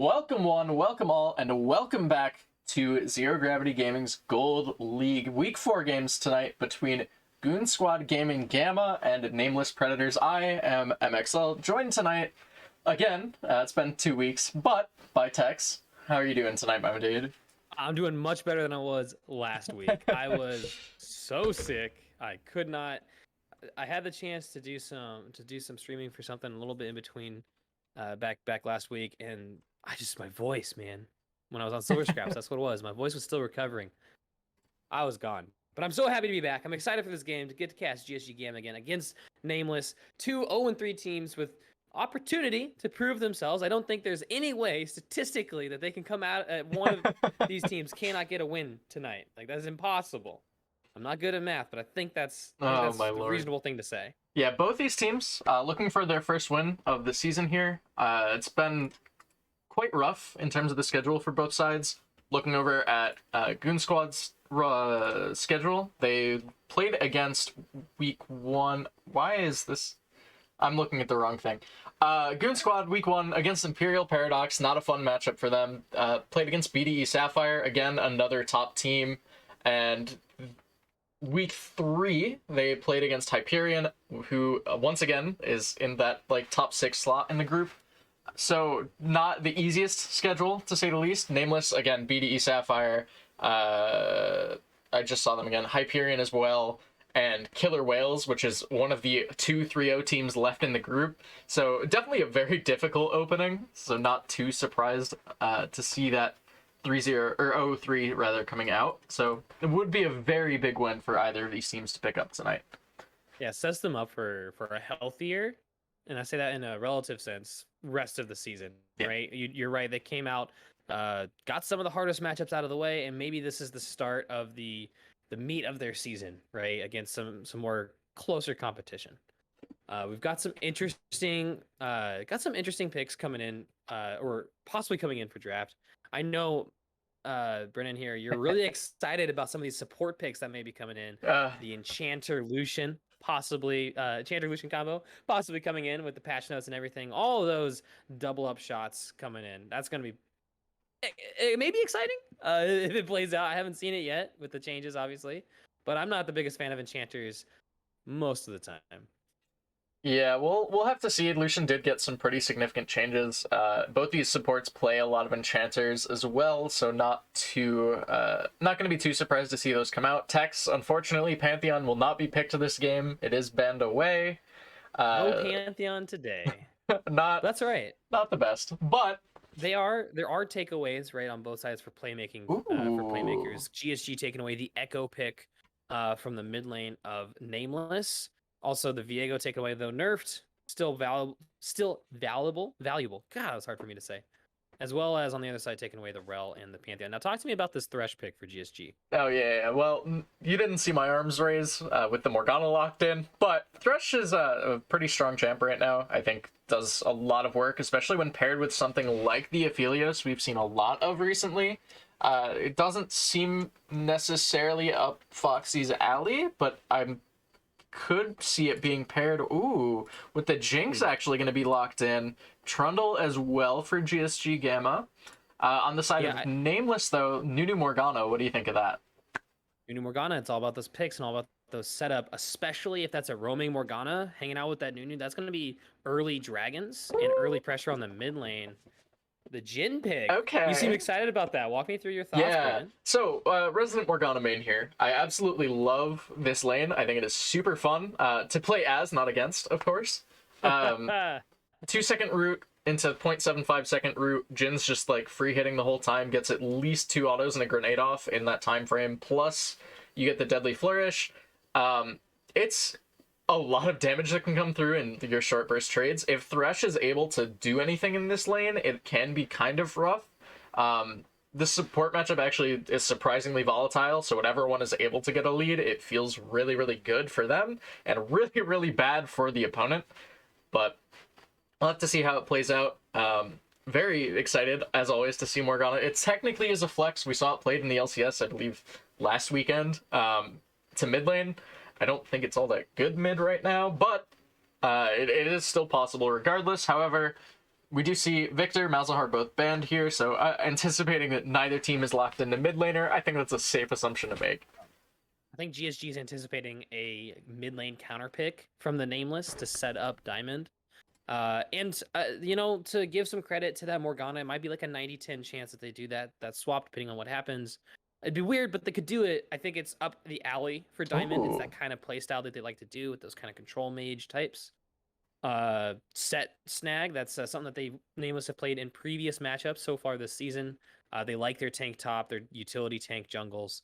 Welcome one, welcome all, and welcome back to Zero Gravity Gaming's Gold League. Week 4 games tonight between Goon Squad Gaming Gamma and Nameless Predators. I am MXL, joined tonight, again, it's been 2 weeks, but by Tex. How are you doing tonight, my dude? I'm doing much better than I was last week. I was so sick. I could not. I had the chance to do some streaming for something a little bit in between back last week, and my voice, man. When I was on Silver Scraps, that's what it was. My voice was still recovering. I was gone. But I'm so happy to be back. I'm excited for this game to get to cast GSG Gamma again against Nameless. 2 0-3 teams with opportunity to prove themselves. I don't think there's any way statistically that they can come out at one of these teams cannot get a win tonight. Like, that's impossible. I'm not good at math, but I think that's a reasonable thing to say. Yeah, both these teams looking for their first win of the season here. It's been quite rough in terms of the schedule for both sides. Looking over at Goon Squad's schedule, they played against week 1. Why is this? I'm looking at the wrong thing. Goon Squad week 1 against Imperial Paradox, not a fun matchup for them. Played against BDE Sapphire, again another top team, and week 3 they played against Hyperion, who once again is in that like top 6 slot in the group. So not the easiest schedule, to say the least. Nameless, again, BDE Sapphire. I just saw them again. Hyperion as well, and Killer Whales, which is one of the 2 3-0 teams left in the group. So definitely a very difficult opening. So not too surprised to see that 3-0 or 0-3 rather coming out. So it would be a very big win for either of these teams to pick up tonight. Yeah, it sets them up for a healthier, and I say that in a relative sense, rest of the season, right? You're right. They came out, got some of the hardest matchups out of the way, and maybe this is the start of the meat of their season, right? Against some more closer competition. We've got some interesting picks coming in, or possibly coming in for draft. I know, Brennan here, you're really excited about some of these support picks that may be coming in. The Enchanter Lucian, possibly Enchanter Lucian combo, possibly coming in with the patch notes and everything. All of those double up shots coming in. That's going to be, it may be exciting if it plays out. I haven't seen it yet with the changes, obviously, but I'm not the biggest fan of Enchanters most of the time. Yeah, we'll have to see. Lucian did get some pretty significant changes. Both these supports play a lot of enchanters as well, so not going to be too surprised to see those come out. Tex, unfortunately, Pantheon will not be picked to this game. It is banned away. No Pantheon today. That's right. Not the best, but there are takeaways right on both sides for playmaking for playmakers. GSG taking away the Echo pick from the mid lane of Nameless. Also, the Viego taken away, though nerfed, still valuable. God, that was hard for me to say. As well as on the other side, taking away the Rel and the Pantheon. Now, talk to me about this Thresh pick for GSG. Oh, yeah. Well, you didn't see my arms raise with the Morgana locked in, but Thresh is a pretty strong champ right now. I think does a lot of work, especially when paired with something like the Aphelios we've seen a lot of recently. It doesn't seem necessarily up Foxy's alley, but could see it being paired with the Jinx actually going to be locked in. Trundle as well for GSG Gamma. On the side of Nameless, though, Nunu Morgana, what do you think of that? Nunu Morgana, it's all about those picks and all about those setup, especially if that's a roaming Morgana hanging out with that Nunu. That's going to be early dragons and early pressure on the mid lane. The Jhin pick. Okay. You seem excited about that. Walk me through your thoughts, Brian. So, Resident Morgana main here. I absolutely love this lane. I think it is super fun to play as, not against, of course. 2-second root into 0.75 second root. Jin's just like free hitting the whole time. Gets at least 2 autos and a grenade off in that time frame. Plus, you get the Deadly Flourish. It's a lot of damage that can come through in your short burst trades. If Thresh is able to do anything in this lane, it can be kind of rough. The support matchup actually is surprisingly volatile, so whenever one is able to get a lead, it feels really, really good for them, and really, really bad for the opponent. But I'll have to see how it plays out. Very excited, as always, to see Morgana. It technically is a flex. We saw it played in the LCS, I believe, last weekend, to mid lane. I don't think it's all that good mid right now, but it is still possible regardless. However, we do see Victor, Malzahar both banned here, so anticipating that neither team is locked into mid laner, I think that's a safe assumption to make. I think GSG is anticipating a mid lane counter pick from the Nameless to set up Diamond. You know, to give some credit to that Morgana, it might be like a 90-10 chance that they do that swap, depending on what happens. It'd be weird, but they could do it. I think it's up the alley for Diamond. Ooh. It's that kind of play style that they like to do with those kind of control mage types. Set snag, that's something that they Nameless have played in previous matchups so far this season. They like their tank top, their utility tank jungles,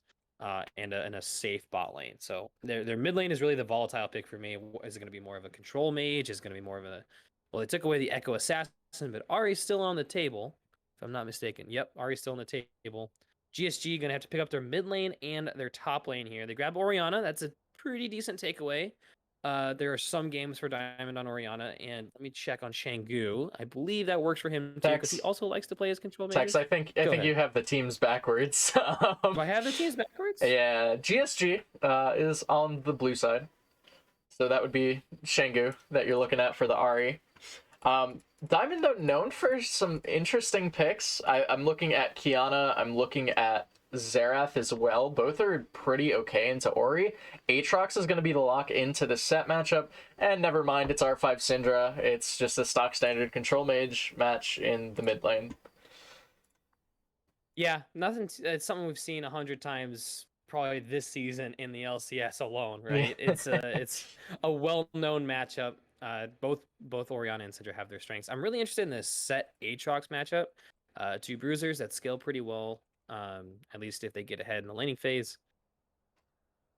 and a safe bot lane. So their mid lane is really the volatile pick for me. Is it going to be more of a control mage? Is it going to be more of a... Well, they took away the Echo Assassin, but Ahri's still on the table, if I'm not mistaken. Yep, Ahri's still on the table. GSG going to have to pick up their mid lane and their top lane here. They grab Orianna. That's a pretty decent takeaway. There are some games for Diamond on Orianna, and let me check on Shangu. I believe that works for him too, because he also likes to play as control mage. Tex, I think you have the teams backwards. Do I have the teams backwards? Yeah, GSG is on the blue side, so that would be Shangu that you're looking at for the Ahri. Diamond, though, known for some interesting picks. I'm looking at Kiana. I'm looking at Xerath as well. Both are pretty okay into Ori. Aatrox is going to be the lock into the set matchup. And never mind, it's R5 Syndra. It's just a stock standard control mage match in the mid lane. Yeah, nothing. It's something we've seen 100 times probably this season in the LCS alone, right? It's a well-known matchup. Both Orianna and Syndra have their strengths. I'm really interested in this set Aatrox matchup. Two bruisers that scale pretty well, at least if they get ahead in the laning phase.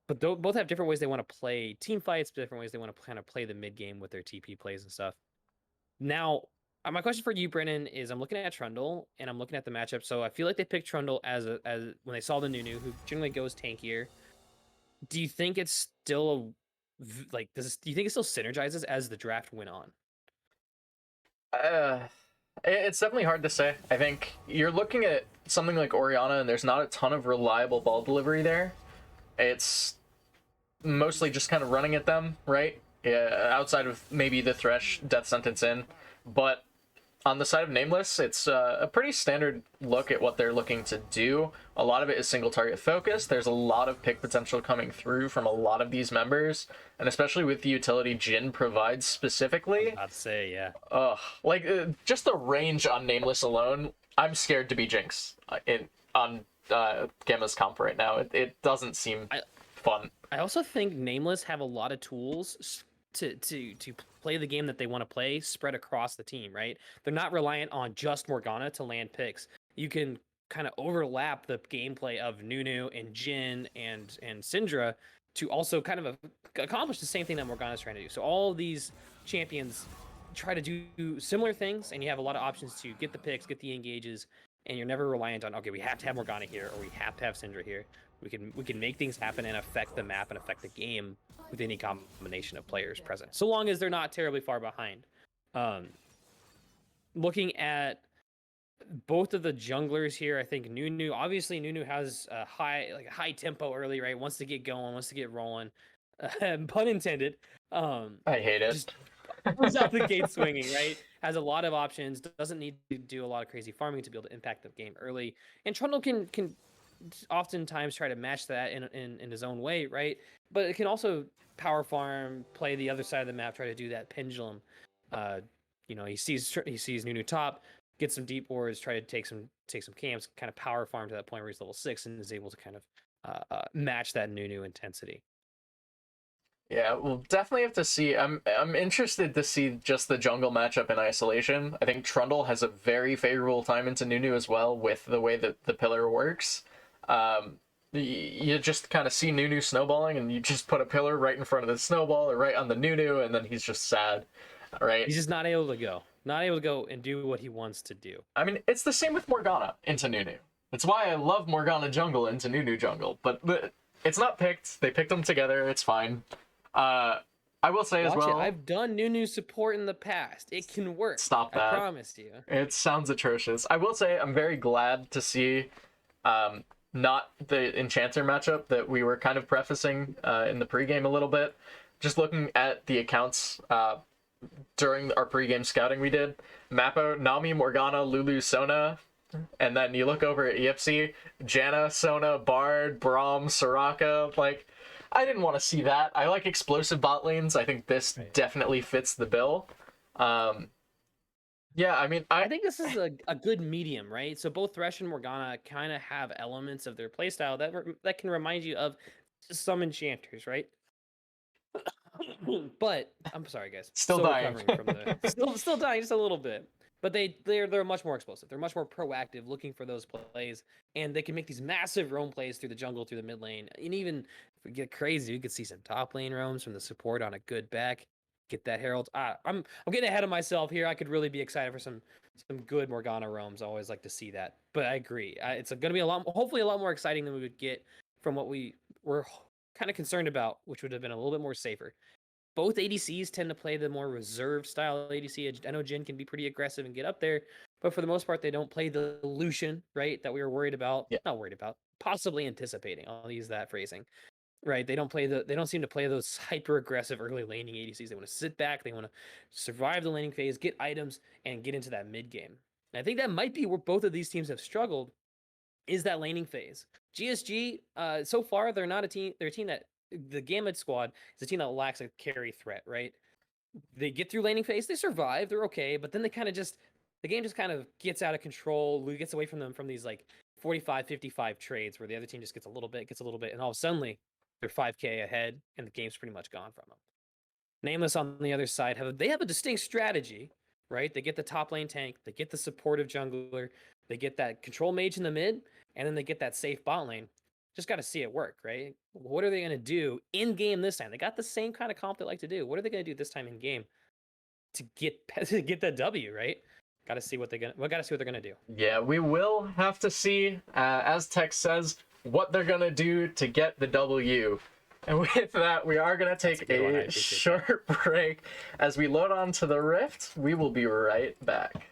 But both have different ways they want to play team fights, different ways they want to kind of play the mid game with their TP plays and stuff. Now, my question for you, Brennan, is I'm looking at Trundle and I'm looking at the matchup. So I feel like they picked Trundle as when they saw the Nunu, who generally goes tankier. Do you think it's still do you think it still synergizes as the draft went on? It's definitely hard to say. I think you're looking at something like Orianna, and there's not a ton of reliable ball delivery there. It's mostly just kind of running at them, right? Yeah, outside of maybe the Thresh death sentence in. But on the side of Nameless, it's a pretty standard look at what they're looking to do. A lot of it is single target focus. There's a lot of pick potential coming through from a lot of these members, and especially with the utility Jhin provides specifically. I'd say, yeah. Just the range on Nameless alone, I'm scared to be Jinx on Gamma's comp right now. It doesn't seem fun. I also think Nameless have a lot of tools to play the game that they want to play spread across the team, right? They're not reliant on just Morgana to land picks. You can kind of overlap the gameplay of Nunu and Jhin and Syndra to also kind of accomplish the same thing that Morgana's trying to do. So all of these champions try to do similar things, and you have a lot of options to get the picks, get the engages, and you're never reliant on, okay, we have to have Morgana here, or we have to have Syndra here. We can make things happen and affect the map and affect the game with any combination of players present, so long as they're not terribly far behind. Looking at both of the junglers here, I think Nunu has a high tempo early, right? Wants to get going, wants to get rolling. Pun intended. I hate it. Just comes out the gate swinging, right? Has a lot of options, doesn't need to do a lot of crazy farming to be able to impact the game early. And Trundle can oftentimes try to match that in his own way, right? But it can also power farm, play the other side of the map, try to do that pendulum. He sees Nunu top, get some deep wards, try to take some camps, kind of power farm to that point where he's level 6 and is able to kind of match that Nunu intensity. Yeah, we'll definitely have to see. I'm interested to see just the jungle matchup in isolation. I think Trundle has a very favorable time into Nunu as well with the way that the pillar works. You just kind of see Nunu snowballing, and you just put a pillar right in front of the snowball or right on the Nunu, and then he's just sad, right? He's just not able to go and do what he wants to do. I mean, it's the same with Morgana into Nunu. That's why I love Morgana jungle into Nunu jungle, but it's not picked. They picked them together. It's fine. I will say as well, I've done Nunu support in the past. It can work. Stop that. I promise you. It sounds atrocious. I will say I'm very glad to see not the Enchanter matchup that we were kind of prefacing in the pregame a little bit. Just looking at the accounts, during our pregame scouting we did, Mappo, Nami, Morgana, Lulu, Sona, and then you look over at EFC, Janna, Sona, Bard, Braum, Soraka. Like, I didn't want to see that. I like explosive bot lanes. I think this definitely fits the bill. Yeah, I mean, I think this is a good medium, right? So both Thresh and Morgana kind of have elements of their playstyle that can remind you of some enchanters, right? But I'm sorry, guys. Still dying. Recovering from the still dying just a little bit. But they're much more explosive. They're much more proactive, looking for those plays, and they can make these massive roam plays through the jungle, through the mid lane, and even if we get crazy, we could see some top lane roams from the support on a good back. Get that Herald. I'm getting ahead of myself here. I could really be excited for some good Morgana roams. I always like to see that. But I agree. It's going to be hopefully a lot more exciting than we would get from what we were kind of concerned about, which would have been a little bit more safer. Both ADCs tend to play the more reserved style ADC. I know Jhin can be pretty aggressive and get up there, but for the most part, they don't play the Lucian, right, that we were worried about. Yeah. Not worried about, possibly anticipating. I'll use that phrasing. Right, they don't seem to play those hyper aggressive early laning ADCs. They want to sit back, they want to survive the laning phase, get items, and get into that mid game. And I think that might be where both of these teams have struggled, is that laning phase. GSG, so far they're not a team. They're a team that the Gambit squad is a team that lacks a carry threat. Right, they get through laning phase, they survive, they're okay, but then the game just kind of gets out of control. Lulu gets away from them from these like 45-55 trades where the other team just gets a little bit, and all of a sudden they're 5k ahead, and the game's pretty much gone from them. Nameless on the other side have a distinct strategy, right? They get the top lane tank, they get the supportive jungler, they get that control mage in the mid, and then they get that safe bot lane. Just got to see it work, right? What are they going to do in game this time? They got the same kind of comp they like to do. What are they going to do this time in game to get that W, right? Got to see what they're gonna do. Yeah, we will have to see, as Tech says, what they're gonna do to get the W. And with that, we are gonna take a short break as we load onto the Rift. We will be right back.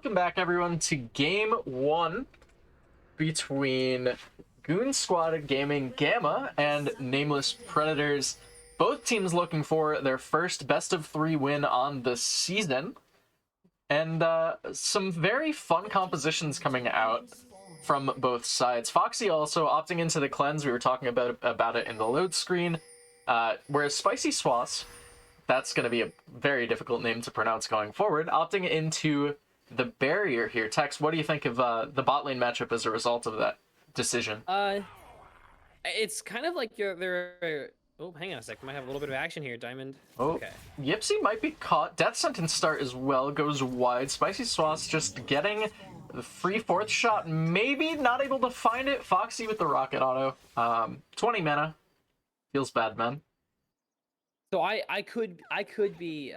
welcome back everyone to game 1 between Goon Squad Gaming Gamma and Nameless Predators. Both teams looking for their first best of 3 win on the season. And some very fun compositions coming out from both sides. Foxy also opting into the cleanse. We were talking about it in the load screen. Whereas Spicy Sauce, that's going to be a very difficult name to pronounce going forward, opting into the barrier here. Tex, what do you think of the bot lane matchup as a result of that decision? It's kind of like they're... Oh, hang on a sec. Might have a little bit of action here, Diamond. Oh, okay. Yipsy might be caught. Death Sentence start as well, goes wide. Spicy Sauce just getting the free 4th shot, maybe not able to find it. Foxy with the rocket auto. 20 mana. Feels bad, man. So I could be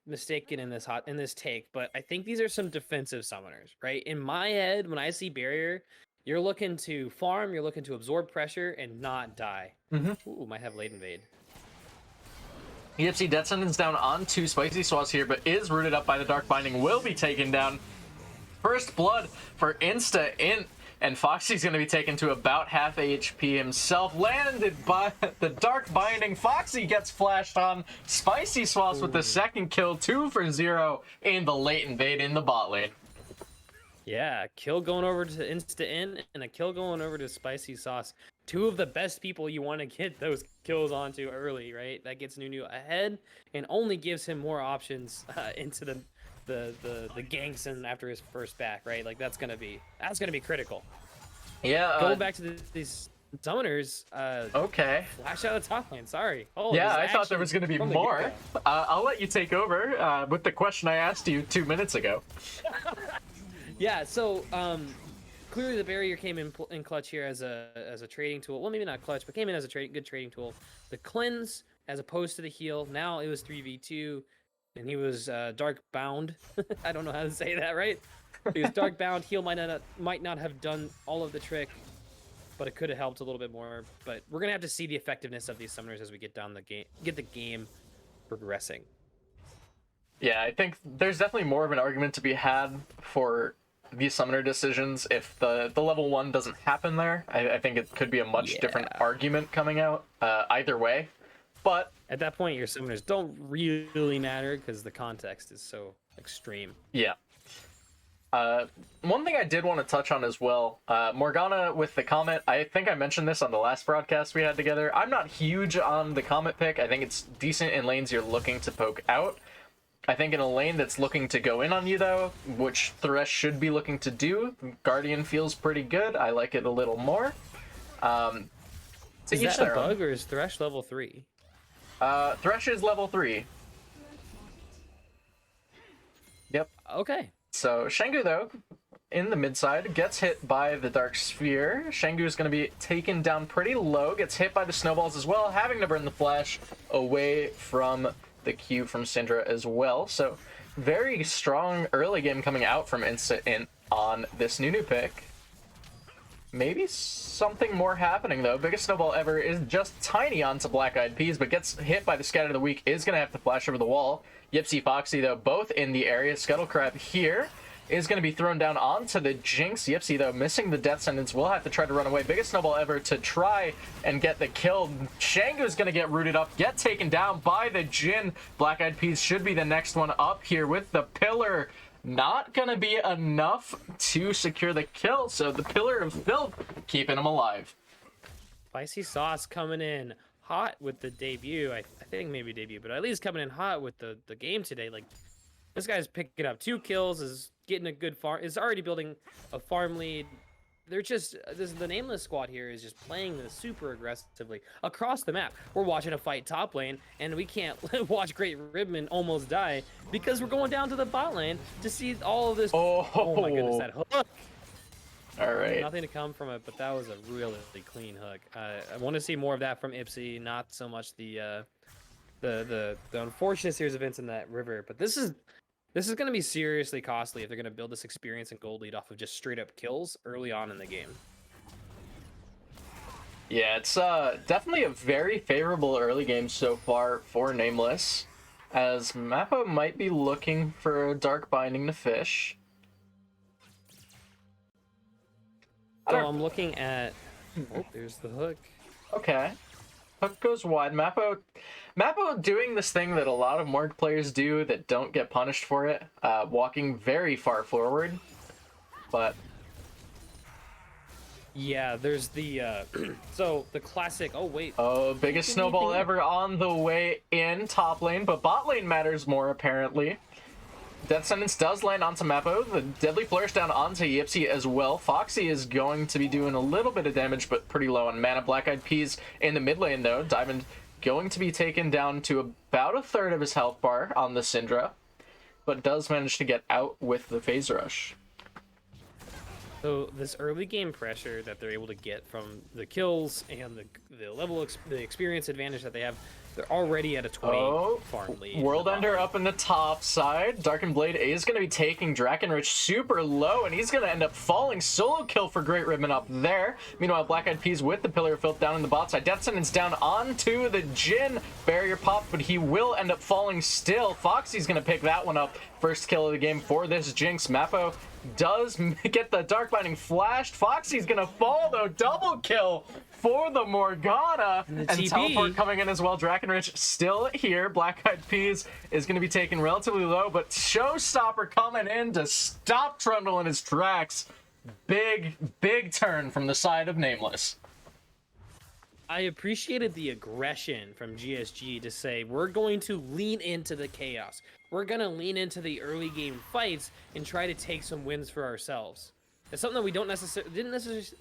mistaken in this take, but I think these are some defensive summoners, right? In my head, when I see barrier, you're looking to farm, you're looking to absorb pressure and not die. Ooh, might have late invade. Yipsy Death Sentence down onto Spicy Sauce here, but is rooted up by the Dark Binding, will be taken down. First blood for Insta-Int, and Foxy's going to be taken to about half HP himself. Landed by the Dark Binding. Foxy gets flashed on. Spicy Sauce with the second kill, 2 for 0 in the late invade in the bot lane. Yeah, kill going over to Insta-Int and a kill going over to Spicy Sauce. 2 of the best people you want to get those kills onto early, right? That gets Nunu ahead and only gives him more options into the ganks and after his first back, right? Like that's gonna be critical. Yeah. Going back to these summoners. Okay. Flash out of top lane. Sorry. Oh yeah, I thought there was gonna be more. I'll let you take over with the question I asked you 2 minutes ago. Yeah. So clearly the barrier came in clutch here as a trading tool. Well, maybe not clutch, but came in as a good trading tool. The cleanse as opposed to the heal. Now it was 3v2. And he was dark bound. I don't know how to say that right. He was dark bound. Heal might not have done all of the trick, but it could have helped a little bit more. But we're gonna have to see the effectiveness of these summoners as we get the game progressing. Yeah, I think there's definitely more of an argument to be had for these summoner decisions if the level 1 doesn't happen there. I think it could be a much different argument coming out either way. But at that point, your summoners don't really matter because the context is so extreme. Yeah. One thing I did want to touch on as well, Morgana with the Comet. I think I mentioned this on the last broadcast we had together. I'm not huge on the Comet pick. I think it's decent in lanes you're looking to poke out. I think in a lane that's looking to go in on you, though, which Thresh should be looking to do, Guardian feels pretty good. I like it a little more. Is that a bug or is Thresh level 3? Thresh is level 3. Yep. Okay. So Shengu, though, in the mid side, gets hit by the Dark Sphere. Shengu is going to be taken down pretty low, gets hit by the snowballs as well, having to burn the flash away from the Q from Syndra as well. So very strong early game coming out from Insta-Int on this Nunu pick. Maybe something more happening, though. Biggest snowball ever is just tiny onto Black Eyed Peas, but gets hit by the Scatter of the Week, is going to have to flash over the wall. Yipsy Foxy, though, both in the area. Scuttlecrab here is going to be thrown down onto the Jinx. Yipsy, though, missing the Death Sentence, will have to try to run away. Biggest snowball ever to try and get the kill. Shangu's going to get rooted up, get taken down by the Jhin. Black Eyed Peas should be the next one up here with the Pillar. Not gonna be enough to secure the kill, so the Pillar of Filth keeping him alive. Spicy Sauce coming in hot with the debut. I think maybe debut, but at least coming in hot with the game today. Like, this guy's picking up 2 kills, is getting a good farm, is already building a farm lead. They're just, the Nameless squad here is just playing this super aggressively across the map. We're watching a fight top lane, and we can't watch Great Ribbon almost die because we're going down to the bot lane to see all of this. Oh my goodness, that hook! All right. Nothing to come from it, but that was a really clean hook. I want to see more of that from Ipsy, not so much the unfortunate series of events in that river. But this is going to be seriously costly if they're going to build this experience and gold lead off of just straight up kills early on in the game. Yeah, it's definitely a very favorable early game so far for Nameless, as Mappa might be looking for a Dark Binding to fish. So I'm looking at. Oh, there's the hook. Okay. Hook goes wide. Mappo doing this thing that a lot of Morg players do that don't get punished for it, walking very far forward. But yeah, there's the so the classic. Oh wait. oh, biggest snowball ever on the way in top lane, but bot lane matters more apparently. Death Sentence does land onto Mappo. The Deadly Flourish down onto Yipsy as well. Foxy is going to be doing a little bit of damage, but pretty low on mana. Black Eyed Peas in the mid lane, though. Diamond going to be taken down to about a third of his health bar on the Syndra, but does manage to get out with the Phase Rush. So this early game pressure that they're able to get from the kills and the experience advantage that they have, they're already at a 20 farm lead. World Ender up in the top side. Darkened Blade is going to be taking Drakenrich super low, and he's going to end up falling. Solo kill for Great Ribbon up there. Meanwhile, Black Eyed Peas with the Pillar of Filth down in the bot side. Death Sentence down onto the Jhin. Barrier pop, but he will end up falling still. Foxy's going to pick that one up. First kill of the game for this Jinx. Mappo does get the Dark Binding flashed. Foxy's going to fall, though. Double kill for the Morgana. And teleport coming in as well. Drakenrich still here. Black Eyed Peas is going to be taken relatively low, but Showstopper coming in to stop Trundle in his tracks. Big turn from the side of Nameless. I appreciated the aggression from GSG to say, we're going to lean into the chaos. We're going to lean into the early game fights and try to take some wins for ourselves. It's something that we didn't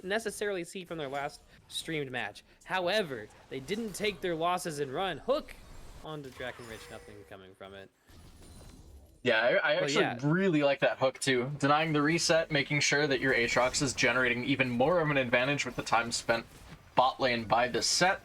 necessarily see from their last streamed match. However, they didn't take their losses and run. Hook onto Drakenrich, nothing coming from it. Yeah, I actually really like that hook too. Denying the reset, making sure that your Aatrox is generating even more of an advantage with the time spent bot lane by the set.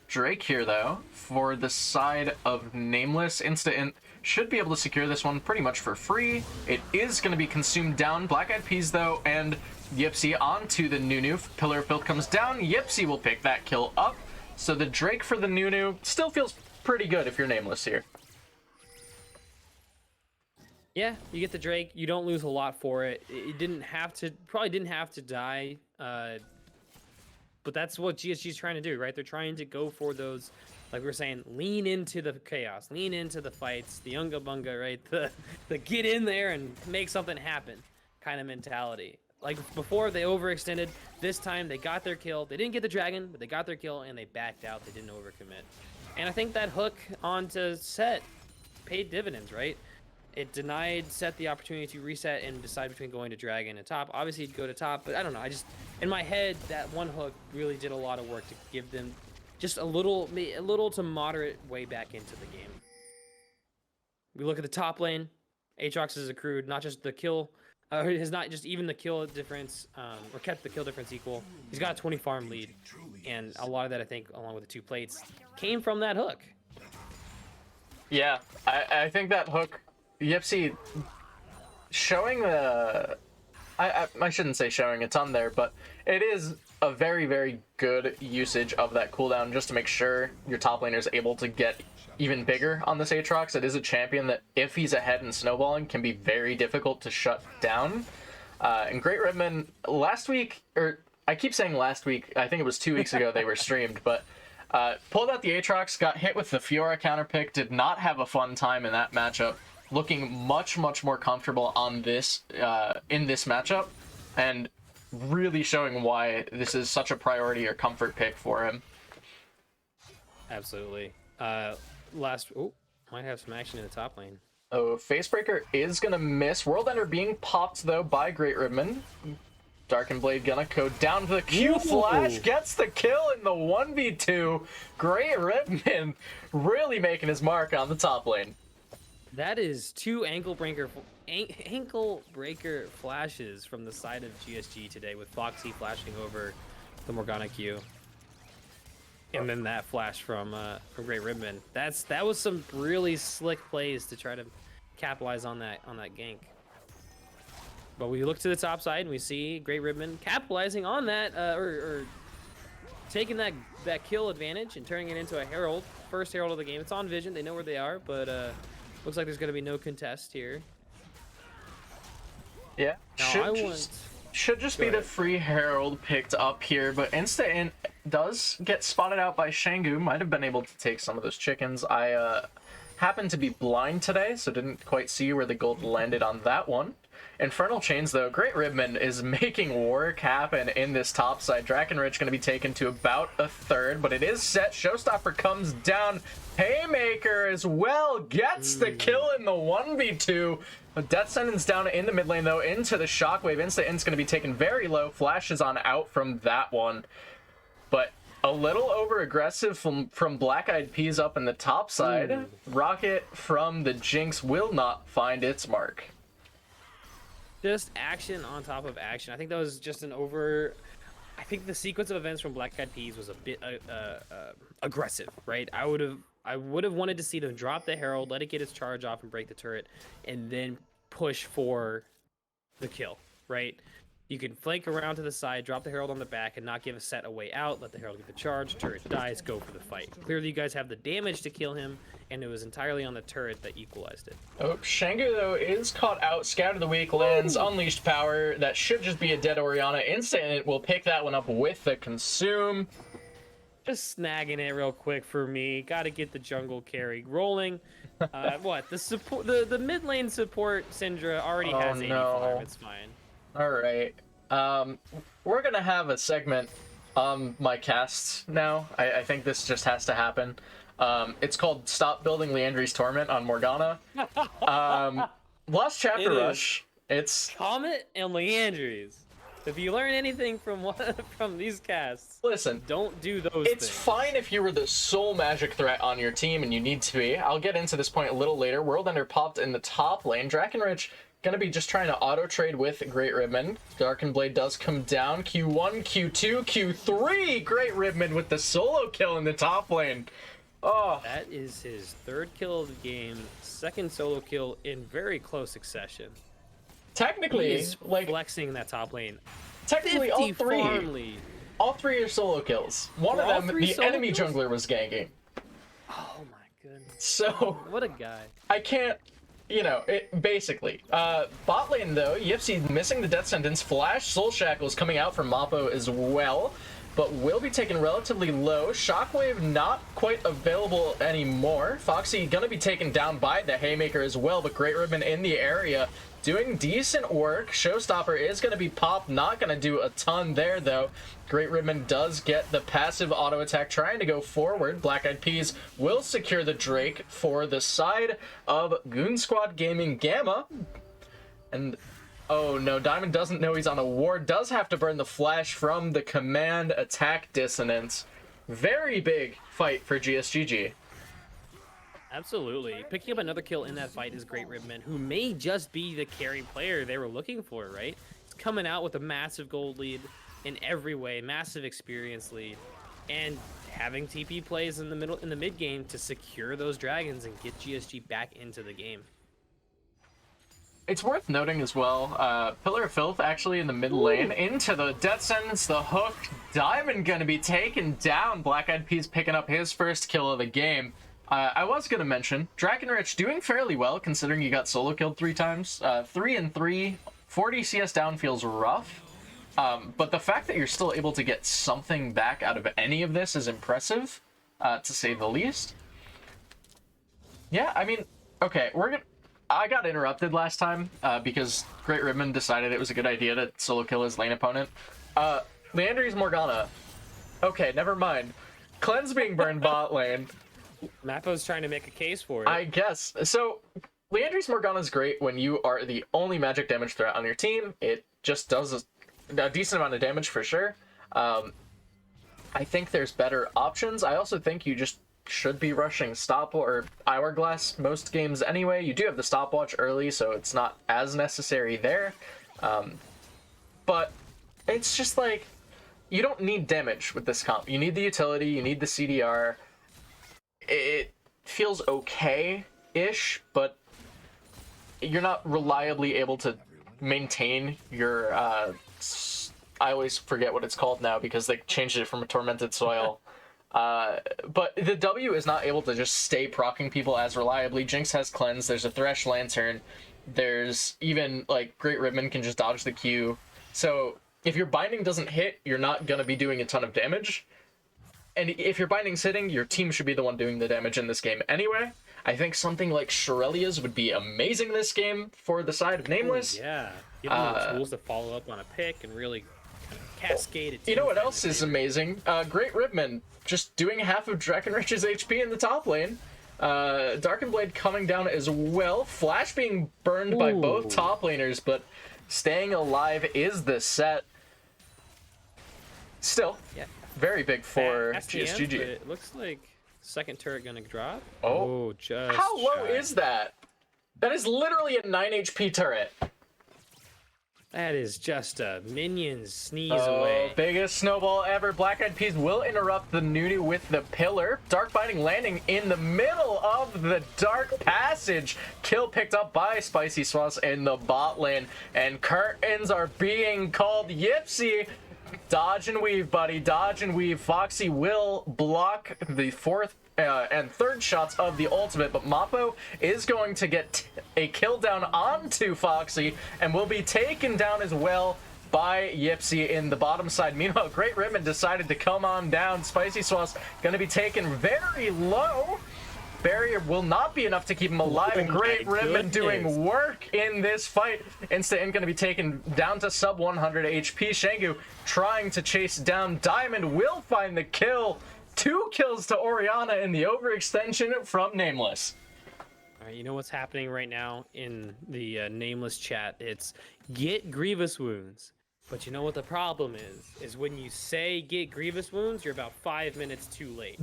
Drake here, though, for the side of Nameless. Insta-Int should be able to secure this one pretty much for free. It is going to be consumed down. Black Eyed Peas, though, and Yipsy onto the Nunu. Pillar of Filth comes down. Yipsy will pick that kill up. So the Drake for the Nunu still feels pretty good if you're Nameless here. Yeah, you get the Drake. You don't lose a lot for it. It probably didn't have to die. But that's what GSG is trying to do, right? They're trying to go for those, like we were saying, lean into the chaos, lean into the fights, the Unga Bunga, right? The get in there and make something happen kind of mentality. Like before, they overextended. This time, they got their kill. They didn't get the dragon, but they got their kill, and they backed out. They didn't overcommit. And I think that hook onto Set paid dividends, right? It denied Set the opportunity to reset and decide between going to dragon and top. Obviously, he'd go to top, but I don't know. In my head, that one hook really did a lot of work to give them just a little to moderate way back into the game. We look at the top lane. Aatrox has accrued not just the kill, has not just even the kill difference, or kept the kill difference equal. He's got a 20 farm lead, and a lot of that, I think, along with the 2 plates, came from that hook. Yeah, I think that hook, Yipsy showing the... I shouldn't say showing a ton there, but it is a very, very good usage of that cooldown just to make sure your top laner is able to get even bigger on this Aatrox. It is a champion that, if he's ahead in snowballing, can be very difficult to shut down. And Great Ribbon, last week, or I keep saying last week, I think it was 2 weeks ago they were streamed, but pulled out the Aatrox, got hit with the Fiora counterpick, did not have a fun time in that matchup. Looking much more comfortable on this in this matchup, and really showing why this is such a priority or comfort pick for him. Absolutely. Might have some action in the top lane. Oh, Facebreaker is gonna miss. World Ender being popped though by Great Ribbon. Darkened Blade gonna go down to the Q flash, gets the kill in the 1v2. Great Ribbon really making his mark on the top lane. That is 2 ankle breaker flashes from the side of GSG today, with Foxy flashing over the Morgana Q, and then that flash from Great Ribbon. That was some really slick plays to try to capitalize on that gank. But we look to the top side and we see Great Ribbon capitalizing on that, or taking that kill advantage and turning it into a Herald, first Herald of the game. It's on Vision, they know where they are, but looks like there's going to be no contest here. Yeah. Now, Should just Go be the ahead. free Herald picked up here, but Insta-Int does get spotted out by Shangu. Might have been able to take some of those chickens. I happened to be blind today, so didn't quite see where the gold landed on that one. Infernal Chains, though, Great Ribman is making work happen in this top side. Drakenrich going to be taken to about a third, but it is set. Showstopper comes down. Haymaker as well gets the kill in the 1v2. Death Sentence down in the mid lane, though, into the Shockwave. Insta-Int's going to be taken very low. Flashes on out from that one. But a little over-aggressive from Black Eyed Peas up in the top side. Rocket from the Jinx will not find its mark. Just action on top of action. I think that was just an over... I think the sequence of events from Black Eyed Peas was a bit aggressive, right? I would have wanted to see them drop the Herald, let it get its charge off and break the turret, and then push for the kill, right? You can flank around to the side, drop the Herald on the back, and not give a set a way out, let the Herald get the charge, turret dies, go for the fight. Clearly you guys have the damage to kill him, and it was entirely on the turret that equalized it. Oh, Shangu, though, is caught out. Scout of the Week lands Unleashed Power. That should just be a dead Orianna. Instant will pick that one up with the Consume. Just snagging it real quick for me. Got to get the jungle carry rolling. What the support? The mid lane support Syndra already has 85. no. It's fine. All right. We're going to have a segment on my casts now. I think this just has to happen. It's called Stop Building Leandri's Torment on Morgana. Lost Chapter It is. Rush. It's... Comet and Leandries. If you learn anything from from these casts, Listen. don't do those It's things. fine if you were the sole magic threat on your team and you need to be. I'll get into this point a little later. World Ender popped in the top lane. Drakenrich gonna be just trying to auto-trade with Great Ribman. Darkened Blade does come down. Q1, Q2, Q3! Great Ribman with the solo kill in the top lane. Oh, That is his third kill of the game, second solo kill in very close succession. He technically, is like, flexing that top lane. technically 50 all three. farm lead. All three are solo kills. One Were of all them, three the solo enemy kills? jungler was ganking. Oh my goodness. So... What a guy. I can't, you know, basically. Bot lane, though, Yipsy missing the death sentence. Flash Soul Shackles coming out from Mappo as well, but will be taken relatively low. Shockwave not quite available anymore. Foxy gonna be taken down by the Haymaker as well, but Great Ribbon in the area doing decent work. Showstopper is gonna be popped, not gonna do a ton there, though. Great Ribbon does get the passive auto attack, trying to go forward. Black Eyed Peas will secure the Drake for the side of Goon Squad Gaming Gamma. And oh no, Diamond doesn't know he's on a ward, does have to burn the flash from the command attack dissonance. Very big fight for GSGG. Absolutely. Picking up another kill in that fight is Great Ribman, who may just be the carry player they were looking for, right? He's coming out with a massive gold lead in every way, massive experience lead, and having TP plays in the mid game to secure those dragons and get GSG back into the game. It's worth noting as well, Pillar of Filth actually in the mid lane into the death sentence, the hook. Diamond gonna be taken down. Black Eyed Peas picking up his first kill of the game. I was gonna mention Drakenrich doing fairly well considering he got solo killed 3 times. 3 and 3, 40 CS down feels rough. But the fact that you're still able to get something back out of any of this is impressive, to say the least. Yeah, I mean, okay, I got interrupted last time because Great Ribbon decided it was a good idea to solo kill his lane opponent. Leandri's Morgana. Okay, never mind. Cleanse being burned bot lane. Mappo's trying to make a case for it. I guess. So, Leandri's Morgana is great when you are the only magic damage threat on your team. It just does a decent amount of damage for sure. I think there's better options. I also think you just should be rushing stop or hourglass most games anyway. You do have the stopwatch early, so it's not as necessary there. But it's just like, you don't need damage with this comp. You need the utility, you need the CDR. It feels okay-ish, but you're not reliably able to maintain your I always forget what it's called now because they changed it from a Tormented Soil. But the W is not able to just stay proccing people as reliably. Jinx has Cleanse, there's a Thresh Lantern, there's even, like, Great Ribbon can just dodge the Q. So if your binding doesn't hit, you're not going to be doing a ton of damage. And if your binding's hitting, your team should be the one doing the damage in this game anyway. I think something like Shirelia's would be amazing this game for the side of Nameless. Ooh, yeah, give them the tools to follow up on a pick and really kind of cascade it. You know what else is amazing? Great Ribman just doing half of Drakenrich's HP in the top lane. Darken Blade coming down as well. Flash being burned by both top laners, but staying alive is the set. Still, yeah, very big for That's GSG. The end, but it looks like second turret gonna drop. Oh, just how low shy. is that? That is literally a 9 HP turret. That is just a minions sneeze Oh, away. biggest snowball ever. Black Eyed Peas will interrupt the Nunu with the pillar. Dark Binding landing in the middle of the Dark Passage. Kill picked up by Spicy Sauce in the bot lane. And curtains are being called. Yipsy, dodge and weave, buddy. Dodge and weave. Foxy will block the fourth and third shots of the ultimate, but Mappo is going to get a kill down onto Foxy and will be taken down as well by Yipsy in the bottom side. Meanwhile, Great Ribbon decided to come on down. Spicy Sauce going to be taken very low. Barrier will not be enough to keep him alive, and Great Ribbon doing work in this fight. Instant going to be taken down to sub 100 HP. Shengu trying to chase down Diamond will find the kill. 2 kills to Oriana in the overextension from Nameless. All right, you know what's happening right now in the Nameless chat? It's get Grievous Wounds. But you know what the problem is when you say get Grievous Wounds, you're about 5 minutes too late.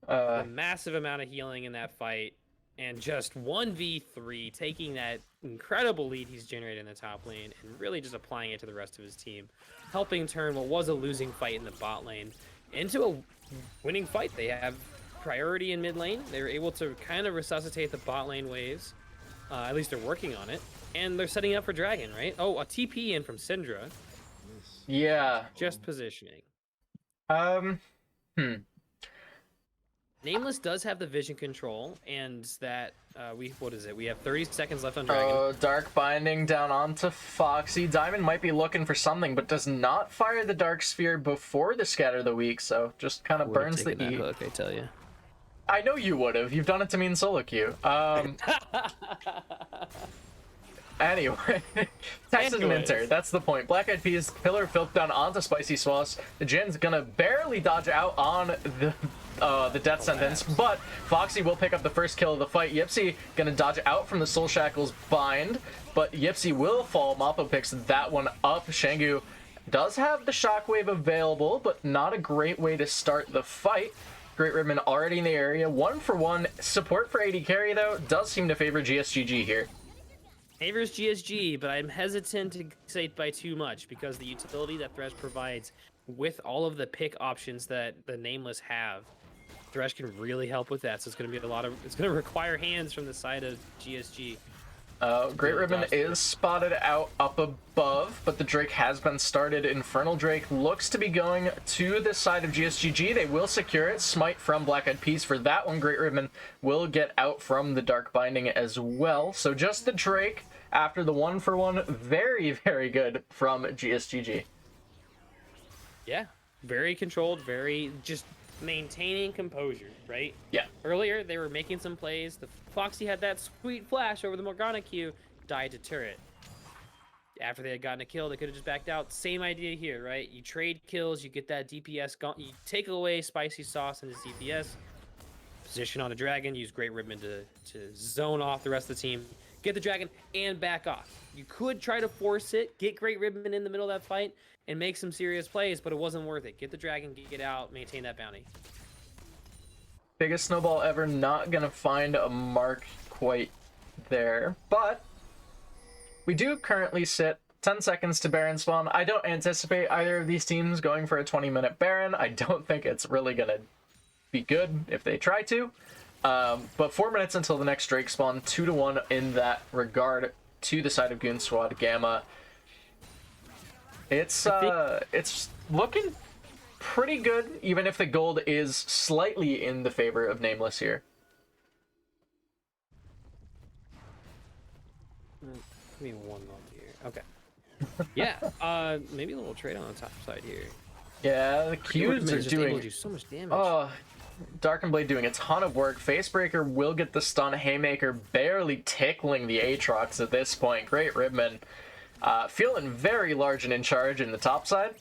A massive amount of healing in that fight, and just 1v3, taking that incredible lead he's generated in the top lane and really just applying it to the rest of his team, helping turn what was a losing fight in the bot lane into a winning fight. They have priority in mid lane. They were able to kind of resuscitate the bot lane waves. At least they're working on it. And they're setting up for Dragon, right? Oh, a TP in from Syndra. Yeah. Just positioning. Nameless does have the vision control, and that what is it? We have 30 seconds left on Dragon. Dark Binding down onto Foxy. Diamond might be looking for something, but does not fire the Dark Sphere before the Scatter the Weak, so just kind of burns the E. Hook, I tell you. I know you would have. You've done it to me in solo queue. Anyway, Texas Minter, that's the point. Black Eyed Peas, Pillar of Filth down onto Spicy Sauce. The Jin's gonna barely dodge out on the Death Sentence, but Foxy will pick up the first kill of the fight. Yipsy gonna dodge out from the Soul Shackles bind, but Yipsy will fall. Mappo picks that one up. Shengu does have the Shockwave available, but not a great way to start the fight. Great Ribbon already in the area. 1-for-1 support for AD carry, though, does seem to favor GSGG here. Favors GSG, but I'm hesitant to say by too much because the utility that Thresh provides with all of the pick options that the Nameless have, Thresh can really help with that. So it's going to be it's going to require hands from the side of GSG. Great Ribbon is spotted out up above, but the Drake has been started. Infernal Drake looks to be going to the side of GSGG. They will secure it. Smite from Black Eyed Peas for that one. Great Ribbon will get out from the Dark Binding as well. So just the Drake after the 1-for-1. Very, very good from GSGG. Yeah, very controlled, very just maintaining composure, right? Yeah. Earlier, they were making some plays. The Foxy had that sweet flash over the Morgana Q, died to turret. After they had gotten a kill, they could have just backed out. Same idea here, right? You trade kills, you get that DPS, you take away Spicy Sauce and his DPS, position on the Dragon, use Great Ribbon to zone off the rest of the team, get the Dragon, and back off. You could try to force it, get Great Ribbon in the middle of that fight, and make some serious plays, but it wasn't worth it. Get the Dragon, get out, maintain that bounty. Biggest snowball ever, not gonna find a mark quite there, but we do currently sit 10 seconds to Baron spawn. I don't anticipate either of these teams going for a 20-minute Baron. I don't think it's really gonna be good if they try to. But 4 minutes until the next Drake spawn, 2-1 in that regard to the side of Goon Squad Gamma. It's looking pretty good, even if the gold is slightly in the favor of Nameless here. Give me 1 moment here. Okay. Yeah, maybe a little trade on the top side here. Yeah, the Qs are just able to doing. do so much damage. Oh, Dark and Blade doing a ton of work. Facebreaker will get the stun. Haymaker barely tickling the Aatrox at this point. Great Ribman. Feeling very large and in charge in the top side.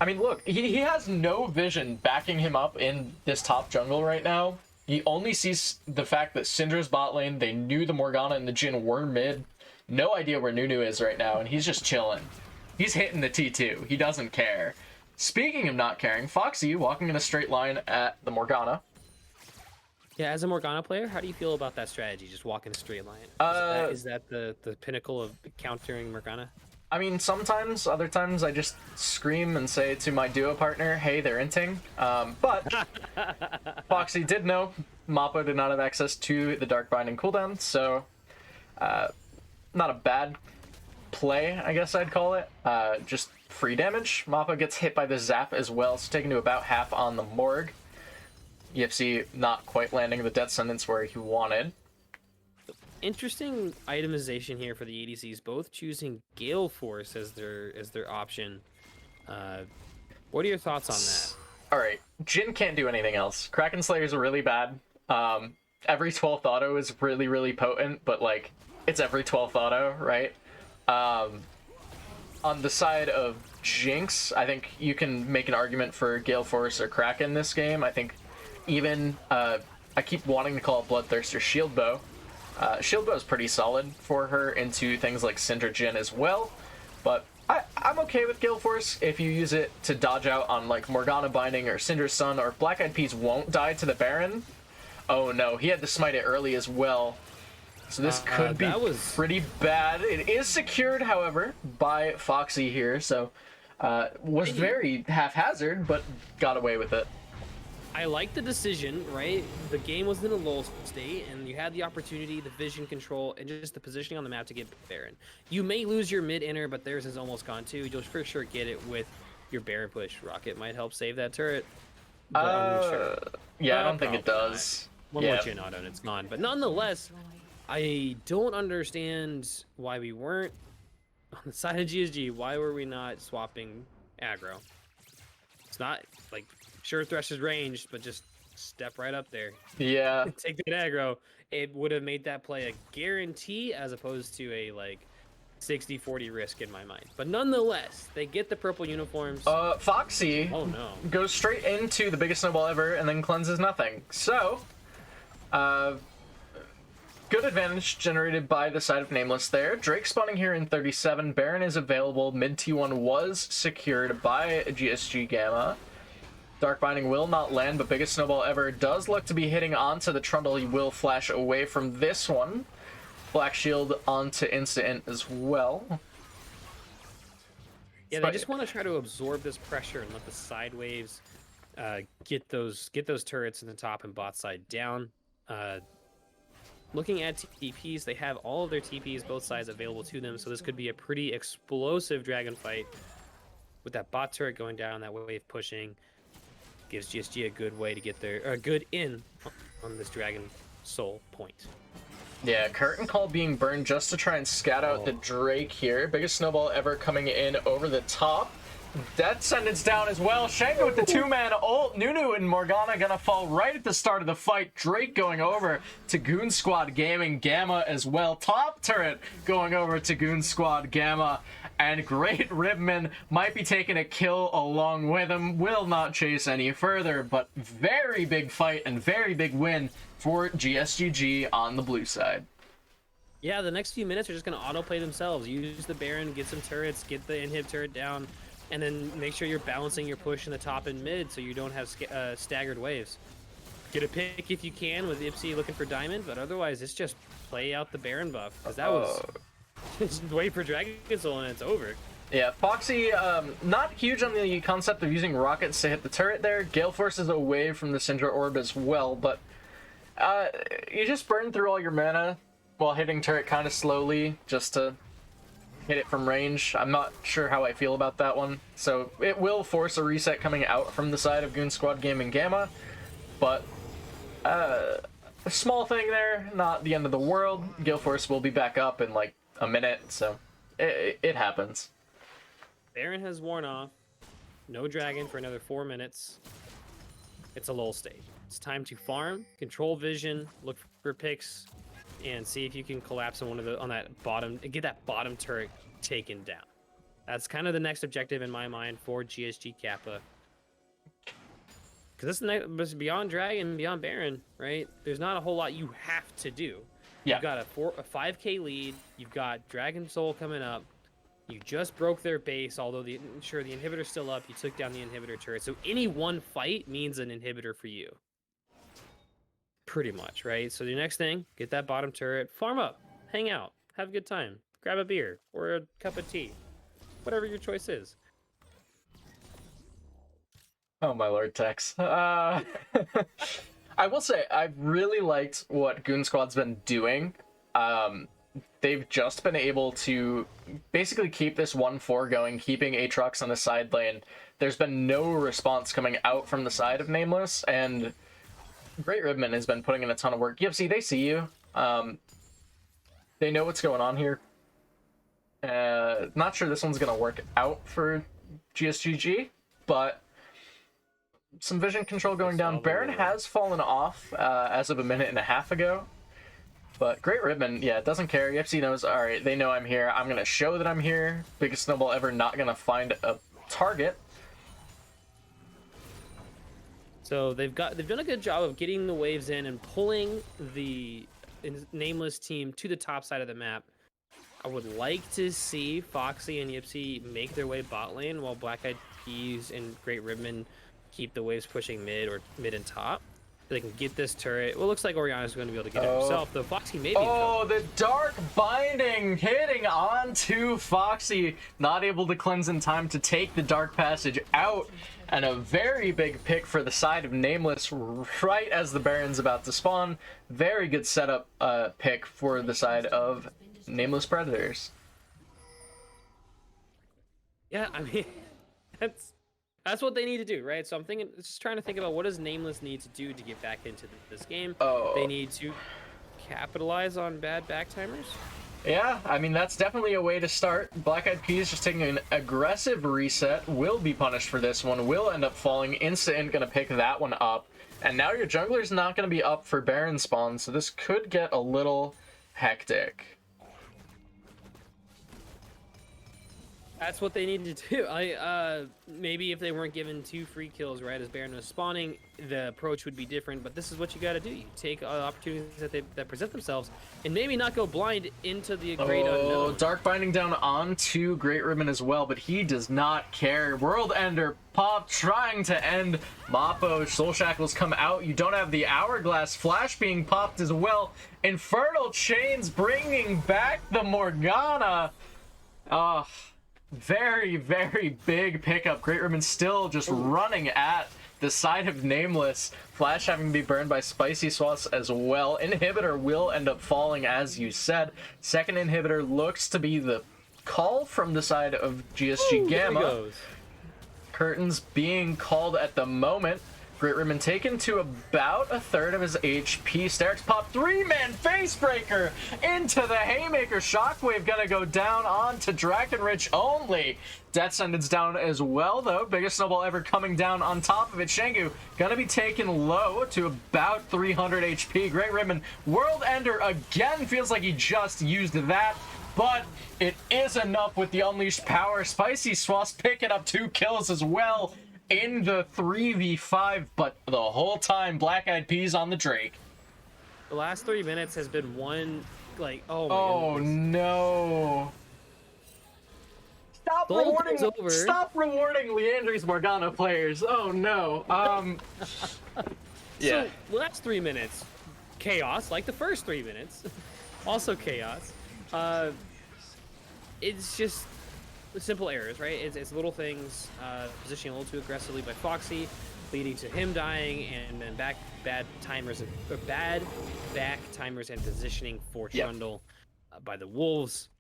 I mean, look, he has no vision backing him up in this top jungle right now. He only sees the fact that Syndra's bot lane, they knew the Morgana and the Jhin were mid. No idea where Nunu is right now, and he's just chilling. He's hitting the T2. He doesn't care. Speaking of not caring, Foxy walking in a straight line at the Morgana. Yeah, as a Morgana player, how do you feel about that strategy? Just walk in a straight line. Is that the pinnacle of countering Morgana? I mean, sometimes, other times, I just scream and say to my duo partner, hey, they're inting. But Foxy did know Mappa did not have access to the Dark Binding cooldown, so not a bad play, I guess I'd call it. Just free damage. Mappa gets hit by the Zap as well, so taken to about half on the Morg. EFC not quite landing the Death Sentence where he wanted. Interesting itemization here for the ADCs, both choosing Gale Force as their option. What are your thoughts on that? All right, Jhin can't do anything else. Kraken Slayers are really bad. Every 12th auto is really, really potent, but like it's every 12th auto, right? On the side of Jinx, I think you can make an argument for Gale Force or Kraken this game. I think even I keep wanting to call it Bloodthirst or Shield Bow. Shield Bow is pretty solid for her into things like Syndra Jhin as well, but I'm okay with Gale Force if you use it to dodge out on like Morgana Binding or Syndra's Sun, or if Black Eyed Peas won't die to the Baron. Oh no, he had to smite it early as well. So this could be pretty bad. It is secured, however, by Foxy here, so was very haphazard, but got away with it. I like the decision, right? The game was in a lull state, and you had the opportunity, the vision control, and just the positioning on the map to get Baron. You may lose your mid-inner, but theirs is almost gone too. You'll for sure get it with your Baron push. Rocket might help save that turret. But I'm sure. Yeah, I don't think it does. One more Jhin auto and it's gone. But nonetheless, I don't understand why we weren't on the side of GSG. Why were we not swapping aggro? It's not like... Sure, Thresh is ranged, but just step right up there. Yeah. Take the aggro. It would have made that play a guarantee as opposed to a like 60-40 risk in my mind. But nonetheless, they get the purple uniforms. Foxy goes straight into the biggest snowball ever and then cleanses nothing. So, good advantage generated by the side of Nameless there. Drake spawning here in 37. Baron is available. Mid T1 was secured by GSG Gamma. Dark Binding will not land, but biggest snowball ever does look to be hitting onto the Trundle. He will flash away from this one. Black Shield onto Instant as well. Yeah, they just want to try to absorb this pressure and let the side waves get those turrets in the top and bot side down. Looking at TPs, they have all of their TPs, both sides available to them, so this could be a pretty explosive dragon fight with that bot turret going down, that wave pushing. Gives GSG a good way to get a good in on this Dragon Soul point. Yeah, Curtain Call being burned just to try and scat out the Drake here. Biggest snowball ever coming in over the top. Death Sentence down as well. Shango with the two-man ult. Nunu and Morgana gonna fall right at the start of the fight. Drake going over to Goon Squad Gaming. Gamma as well. Top turret going over to Goon Squad Gamma. And Great Ribman might be taking a kill along with him. Will not chase any further, but very big fight and very big win for GSGG on the blue side. Yeah, the next few minutes are just going to autoplay themselves. Use the Baron, get some turrets, get the inhib turret down, and then make sure you're balancing your push in the top and mid so you don't have staggered waves. Get a pick if you can with Ipsy looking for Diamond, but otherwise it's just play out the Baron buff, because that was... Just wait for Dragon Soul and it's over. Yeah, Foxy, not huge on the concept of using rockets to hit the turret there. Gale Force is away from the Syndra Orb as well, but you just burn through all your mana while hitting turret kind of slowly just to hit it from range. I'm not sure how I feel about that one. So it will force a reset coming out from the side of Goon Squad Gaming Gamma, but a small thing there, not the end of the world. Gale Force will be back up in like a minute, so it happens. Baron has worn off. No dragon for another 4 minutes. It's a lull stage. It's time to farm, control vision, look for picks, and see if you can collapse on that bottom and get that bottom turret taken down. That's kind of the next objective in my mind for GSG Kappa. Because this is beyond Dragon, beyond Baron, right? There's not a whole lot you have to do. Yeah. You've got a 5k lead. You've got Dragon Soul coming up. You just broke their base, although the inhibitor's still up. You took down the inhibitor turret. So any one fight means an inhibitor for you. Pretty much, right? So the next thing, get that bottom turret, farm up, hang out, have a good time, grab a beer or a cup of tea. Whatever your choice is. Oh my lord, Tex. I will say, I've really liked what Goon Squad's been doing. They've just been able to basically keep this 1-4 going, keeping Aatrox on the side lane. There's been no response coming out from the side of Nameless, and Great Ribbon has been putting in a ton of work. Yipsy, they see you. They know what's going on here. Not sure this one's going to work out for GSGG, but some vision control going down. Baron has fallen off as of a minute and a half ago. But Great Ribbon, yeah, doesn't care. Yipsy knows, all right, they know I'm here. I'm going to show that I'm here. Biggest snowball ever, not going to find a target. So they've done a good job of getting the waves in and pulling the Nameless team to the top side of the map. I would like to see Foxy and Yipsy make their way bot lane while Black Eyed Peas and Great Ribbon keep the waves pushing mid and top. So they can get this turret. Well, it looks like Oriana's going to be able to get it himself, though Foxy may be in trouble. The Dark Binding hitting onto Foxy. Not able to cleanse in time to take the Dark Passage out. And a very big pick for the side of Nameless right as the Baron's about to spawn. Very good setup pick for the side of Nameless Predators. Yeah, I mean, that's what they need to do, right? So I'm just trying to think about what does Nameless need to do to get back into this game. They need to capitalize on bad backtimers. Yeah, I mean, that's definitely a way to start. Black Eyed Peas just taking an aggressive reset, will be punished for this one, will end up falling. Instant gonna pick that one up. And now your jungler's not gonna be up for Baron spawn, so this could get a little hectic. That's what they need to do. Maybe if they weren't given 2 free kills right as Baron was spawning, the approach would be different. But this is what you got to do. You take opportunities that present themselves, and maybe not go blind into the great unknown. Dark Binding down onto Great Ribbon as well, but he does not care. World Ender pop trying to end Mappo. Soul Shackles come out. You don't have the Hourglass Flash being popped as well. Infernal Chains bringing back the Morgana. Very, very big pickup. Great Ribbon still just running at the side of Nameless. Flash having to be burned by Spicy Swaths as well. Inhibitor will end up falling, as you said. Second inhibitor looks to be the call from the side of GSG Gamma. Curtains being called at the moment. Great Ribbon taken to about a third of his HP. Sterix pop 3-man Facebreaker into the Haymaker. Shockwave gonna go down onto Drakenrich only. Death Sentence down as well, though. Biggest snowball ever coming down on top of it. Shengu gonna be taken low to about 300 HP. Great Ribbon. World Ender again. Feels like he just used that, but it is enough with the unleashed power. Spicy Swaths picking up 2 kills as well in the 3v5, but the whole time Black Eyed Peas on the Drake. The last 3 minutes has been one, like, oh my goodness. No. Stop rewarding Leandry's Morgana players. Oh no. Yeah. So last 3 minutes, chaos, like the first 3 minutes. Also chaos. It's just simple errors, right? It's little things, positioning a little too aggressively by Foxy, leading to him dying, and then bad back timers and positioning for Trundle by the Wolves.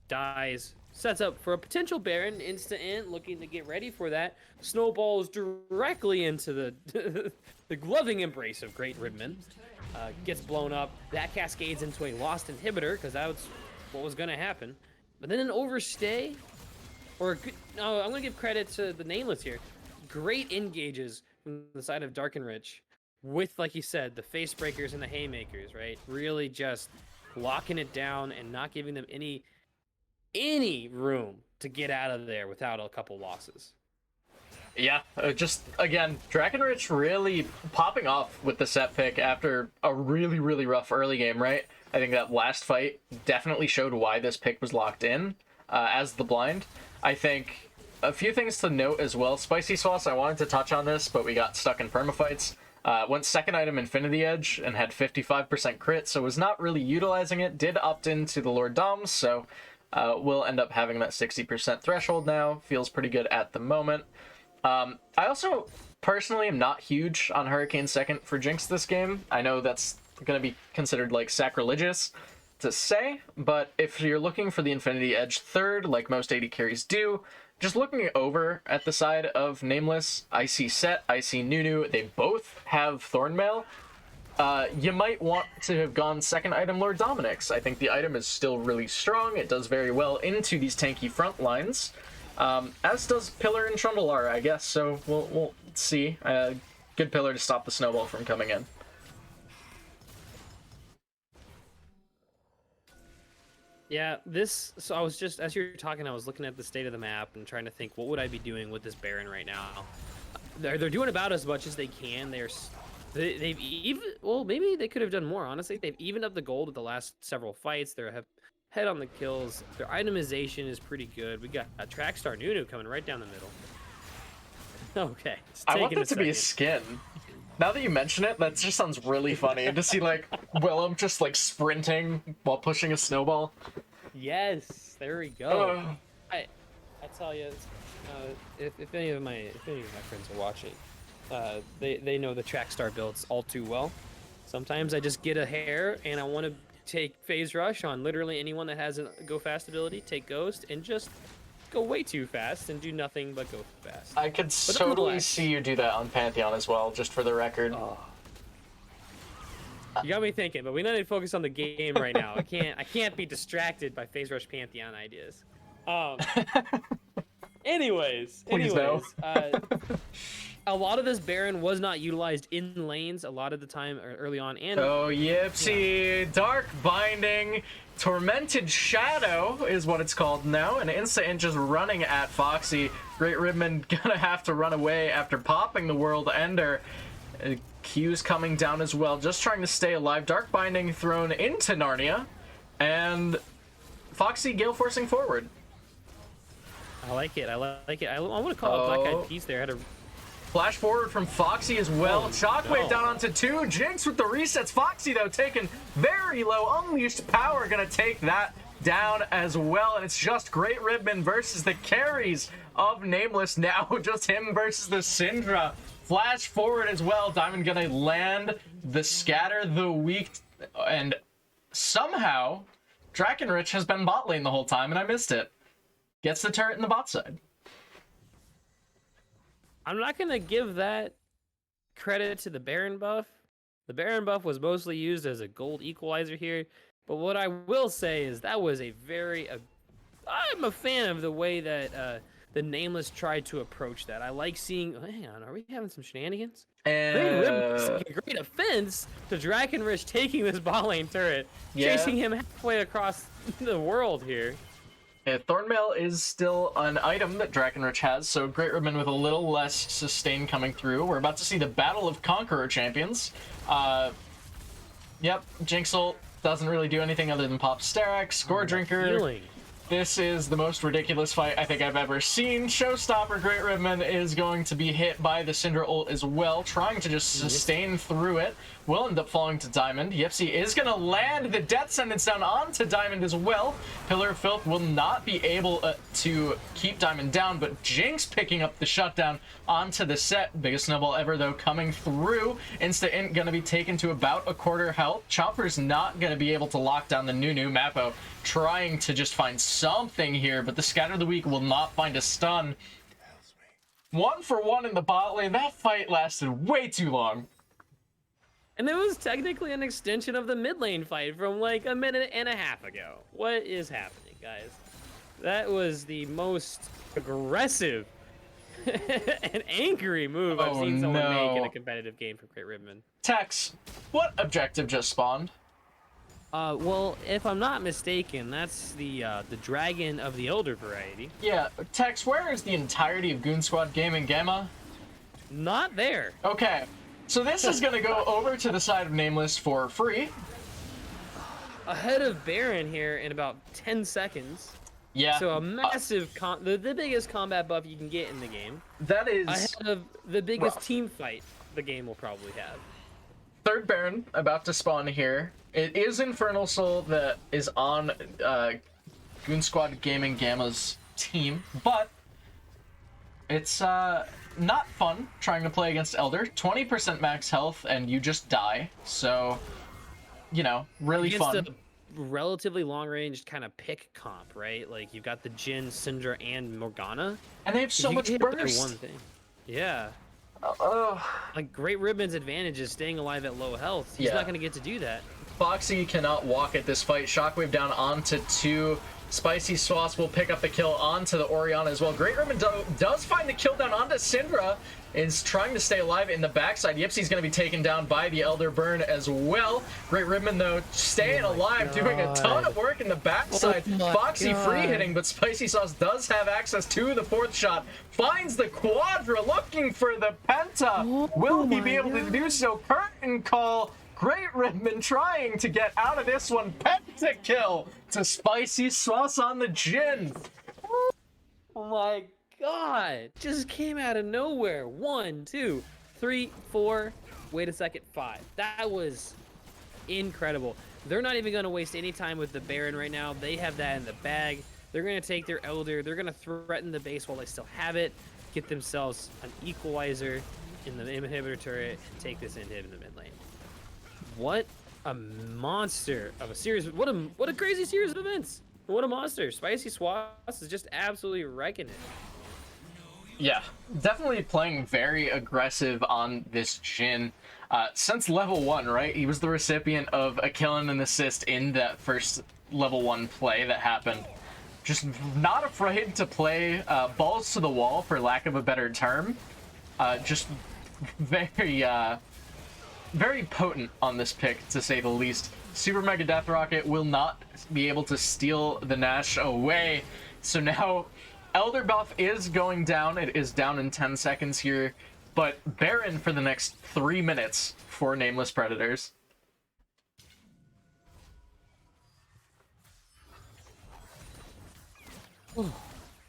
Dies, sets up for a potential Baron instant looking to get ready for that. Snowballs directly into the the gloving embrace of Great Ribbon. Gets blown up. That cascades into a lost inhibitor because that was what was going to happen. But then an overstay, or a good, no, I'm gonna give credit to the Nameless here. Great engages from the side of Dark and Rich, with, like you said, the face breakers and the haymakers, right? Really just locking it down and not giving them any room to get out of there without a couple losses. Yeah, just again, Drakenrich really popping off with the set pick after a really, really rough early game, right? I think that last fight definitely showed why this pick was locked in as the blind. I think a few things to note as well. Spicy Sauce, I wanted to touch on this, but we got stuck in permafights. Went second item Infinity Edge and had 55% crit, so was not really utilizing it. Did opt into the Lord Doms, so we'll end up having that 60% threshold now. Feels pretty good at the moment. I also personally am not huge on Hurricane second for Jinx this game. I know that's going to be considered like sacrilegious to say, but if you're looking for the Infinity Edge third, like most AD carries do, just looking over at the side of Nameless, I see Set, I see Nunu, they both have Thornmail. You might want to have gone second item Lord Dominic's. I think the item is still really strong. It does very well into these tanky front lines. As does Pillar and Trundlear, I guess, so we'll see. Good Pillar to stop the snowball from coming in. Yeah, so I was just, as you were talking, I was looking at the state of the map and trying to think, what would I be doing with this Baron right now? They're doing about as much as they can. They've even, well, maybe they could have done more, honestly. They've evened up the gold with the last several fights. They're head on the kills. Their itemization is pretty good. We got a Trackstar Nunu coming right down the middle. Okay. I want that to be a skin. Now that you mention it, that just sounds really funny to see like Willem just like sprinting while pushing a snowball. Yes, there we go. I tell you, if any of my friends are watching, they know the Trackstar builds all too well. Sometimes I just get a hair and I want to take Phase Rush on literally anyone that has a Go Fast ability, take Ghost, and just go way too fast and do nothing but go fast. I could totally see you do that on Pantheon as well, just for the record. Oh. You got me thinking, but we need to focus on the game right now. I can't be distracted by Phase Rush Pantheon ideas. Anyways, no. a lot of this Baron was not utilized in lanes a lot of the time or early on. And oh, Yipsy, yeah. Dark Binding, Tormented Shadow is what it's called now, and Insta-Int just running at Foxy. Great Ribman gonna have to run away after popping the World Ender. Q's coming down as well, just trying to stay alive. Dark Binding thrown into Narnia, and Foxy Gale forcing forward. I like it. I like it. I want to call it Black Eyed Peas there. Had a flash forward from Foxy as well. Shockwave down onto 2. Jinx with the resets. Foxy, though, taken very low. Unleashed Power going to take that down as well. And it's just Great Ribbon versus the carries of Nameless. Now just him versus the Syndra. Flash forward as well. Diamond going to land the Scatter the Weak. And somehow, Drakenrich has been bot lane the whole time, and I missed it. Gets the turret in the bot side. I'm not going to give that credit to the Baron buff. The Baron buff was mostly used as a gold equalizer here. But what I will say is that was a I'm a fan of the way that the Nameless tried to approach that. I like seeing... hang on, are we having some shenanigans? Great offense to Drakenrich taking this bot lane turret. Yeah. Chasing him halfway across the world here. Thornmail is still an item that Drakenrich has, so Great Ribbon with a little less sustain coming through. We're about to see the Battle of Conqueror Champions. Yep, Jinx ult doesn't really do anything other than pop Sterak. Score Drinker. This is the most ridiculous fight I think I've ever seen. Showstopper Great Ribbon is going to be hit by the Syndra ult as well, trying to just sustain through it. Will end up falling to Diamond. Yipsy is going to land the Death Sentence down onto Diamond as well. Pillar of Filth will not be able to keep Diamond down, but Jinx picking up the shutdown onto the set. Biggest snowball ever, though, coming through. Insta-Int going to be taken to about a quarter health. Chopper's not going to be able to lock down the Nunu. Mappo trying to just find something here, but the Scatter of the Weak will not find a stun. 1 for 1 in the bot lane. That fight lasted way too long. And it was technically an extension of the mid lane fight from like a minute and a half ago. What is happening, guys? That was the most aggressive and angry move I've seen someone make in a competitive game for Great Ribbon. Tex, what objective just spawned? Well, if I'm not mistaken, that's the Dragon of the Elder variety. Yeah, Tex, where is the entirety of Goon Squad Gaming Gamma? Not there. Okay, so this is gonna go over to the side of Nameless for free. Ahead of Baron here in about 10 seconds. Yeah. So a massive, the biggest combat buff you can get in the game. That is ahead of the biggest rough. team fight the game will probably have. Third Baron about to spawn here. It is Infernal Soul that is on Goon Squad Gaming Gamma's team, but it's not fun trying to play against Elder. 20% max health and you just die, so you know, really fun. A relatively long-range kind of pick comp, right? Like you've got the Jhin, Syndra, and Morgana, and they have so much burst. One thing. Yeah. Like Great Ribbon's advantage is staying alive at low health. He's not going to get to do that. Foxy cannot walk at this fight. Shockwave down onto 2. Spicy Sauce will pick up the kill onto the Orianna as well. Great Ribbon does find the kill down onto Syndra. Is trying to stay alive in the backside. Yipsy's going to be taken down by the Elder Burn as well. Great Ribbon, though, staying alive, doing a ton of work in the backside. Foxy free hitting, but Spicy Sauce does have access to the 4th shot. Finds the Quadra, looking for the Penta. Will he be able to do so? Curtain call. Great Ribbon trying to get out of this one. Pentakill to Spicy Sauce on the Jhin. Oh my God, just came out of nowhere. 1, 2, 3, 4. Wait a second, 5. That was incredible. They're not even going to waste any time with the Baron right now. They have that in the bag. They're going to take their Elder. They're going to threaten the base while they still have it. Get themselves an equalizer in the inhibitor turret. Take this inhib in the mid lane. What a monster of a series. What a crazy series of events. What a monster. Spicy Sauce is just absolutely wrecking it. Yeah, definitely playing very aggressive on this Jhin. Since level 1, right? He was the recipient of a kill and an assist in that first level 1 play that happened. Just not afraid to play balls to the wall, for lack of a better term. Just very, very potent on this pick, to say the least. Super Mega Death Rocket will not be able to steal the Nash away. So now Elder buff is going down. It is down in 10 seconds here, but Baron for the next 3 minutes for Nameless Predators.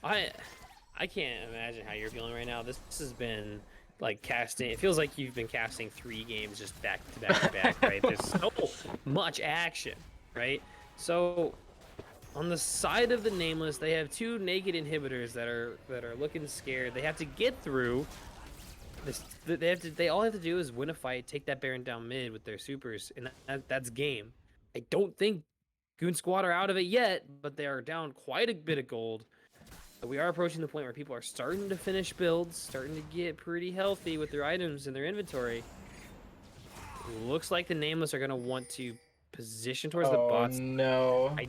I can't imagine how you're feeling right now. This has been like casting. It feels like you've been casting 3 games just back to back to back, right? There's so much action, right? So on the side of the Nameless, they have 2 naked inhibitors that are looking scared. They have to get through this. They all have to do is win a fight, take that Baron down mid with their supers, and that's game. I don't think Goon Squad are out of it yet, but they are down quite a bit of gold. We are approaching the point where people are starting to finish builds, starting to get pretty healthy with their items in their inventory. Looks like the Nameless are going to want to position towards the bots. Oh no. I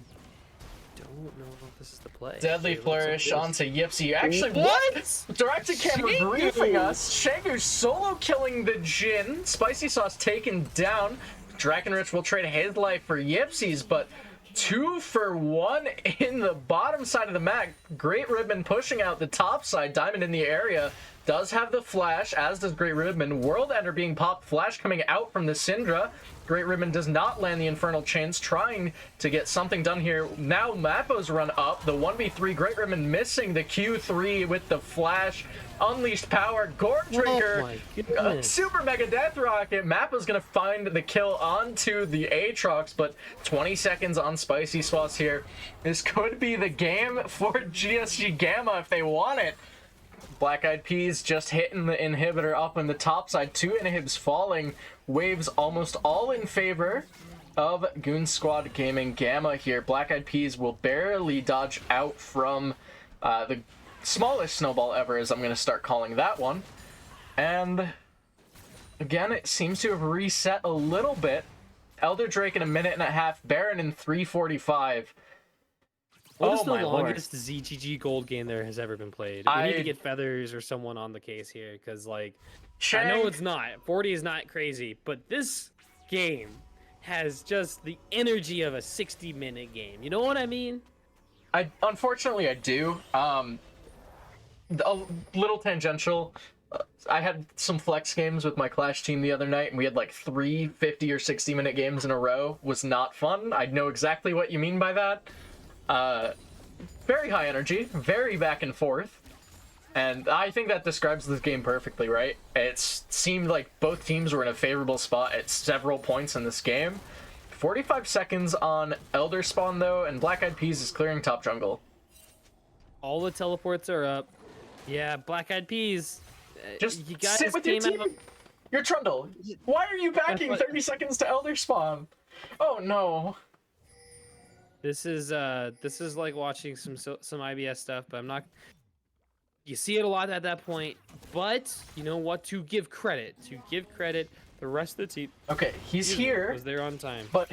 don't know if this is the play. Deadly Flourish onto Yipsy. Actually, what? Direct to camera briefing us. Shangu solo killing the Jhin. Spicy Sauce taken down. Drakenrich will trade his life for Yipsy's, but 2 for 1 in the bottom side of the map. Great Ribbon pushing out the top side. Diamond in the area does have the flash, as does Great Ribbon. World Ender being popped. Flash coming out from the Syndra. Great Ribbon does not land the Infernal Chains, trying to get something done here. Now Mappo's run up. The 1v3. Great Ribbon missing the Q3 with the flash. Unleashed power. Gore Drinker. Super Mega Death Rocket. Mappo's going to find the kill onto the Aatrox, but 20 seconds on Spicy Sauce here. This could be the game for GSG Gamma if they want it. Black Eyed Peas just hitting the inhibitor up on the top side. 2 inhibs falling. Waves almost all in favor of Goon Squad Gaming Gamma here. Black Eyed Peas will barely dodge out from the smallest snowball ever, as I'm going to start calling that one. And again, it seems to have reset a little bit. Elder Drake in 1.5 minutes. Baron in 3:45. What is Oh the my lord. longest ZGG gold game there has ever been played? We need to get Feathers or someone on the case here, because like I know it's not 40 is not crazy, but this game has just the energy of a 60-minute game. You know what I mean? Unfortunately I do. A little tangential. I had some flex games with my Clash team the other night, and we had like 3 50 or 60-minute games in a row. Was not fun. I know exactly what you mean by that. Very high energy, very back and forth. And I think that describes this game perfectly, right? It seemed like both teams were in a favorable spot at several points in this game. 45 seconds on Elder Spawn, though, and Black Eyed Peas is clearing top jungle. All the teleports are up. Yeah, Black Eyed Peas. Just you guys sit with your came team. out. You're Trundle. Why are you backing 30 seconds to Elder Spawn? Oh no. This is like watching some IBS stuff, but I'm not. You see it a lot at that point, but you know what? To give credit, the rest of the team. Okay, he's here. Was there on time? But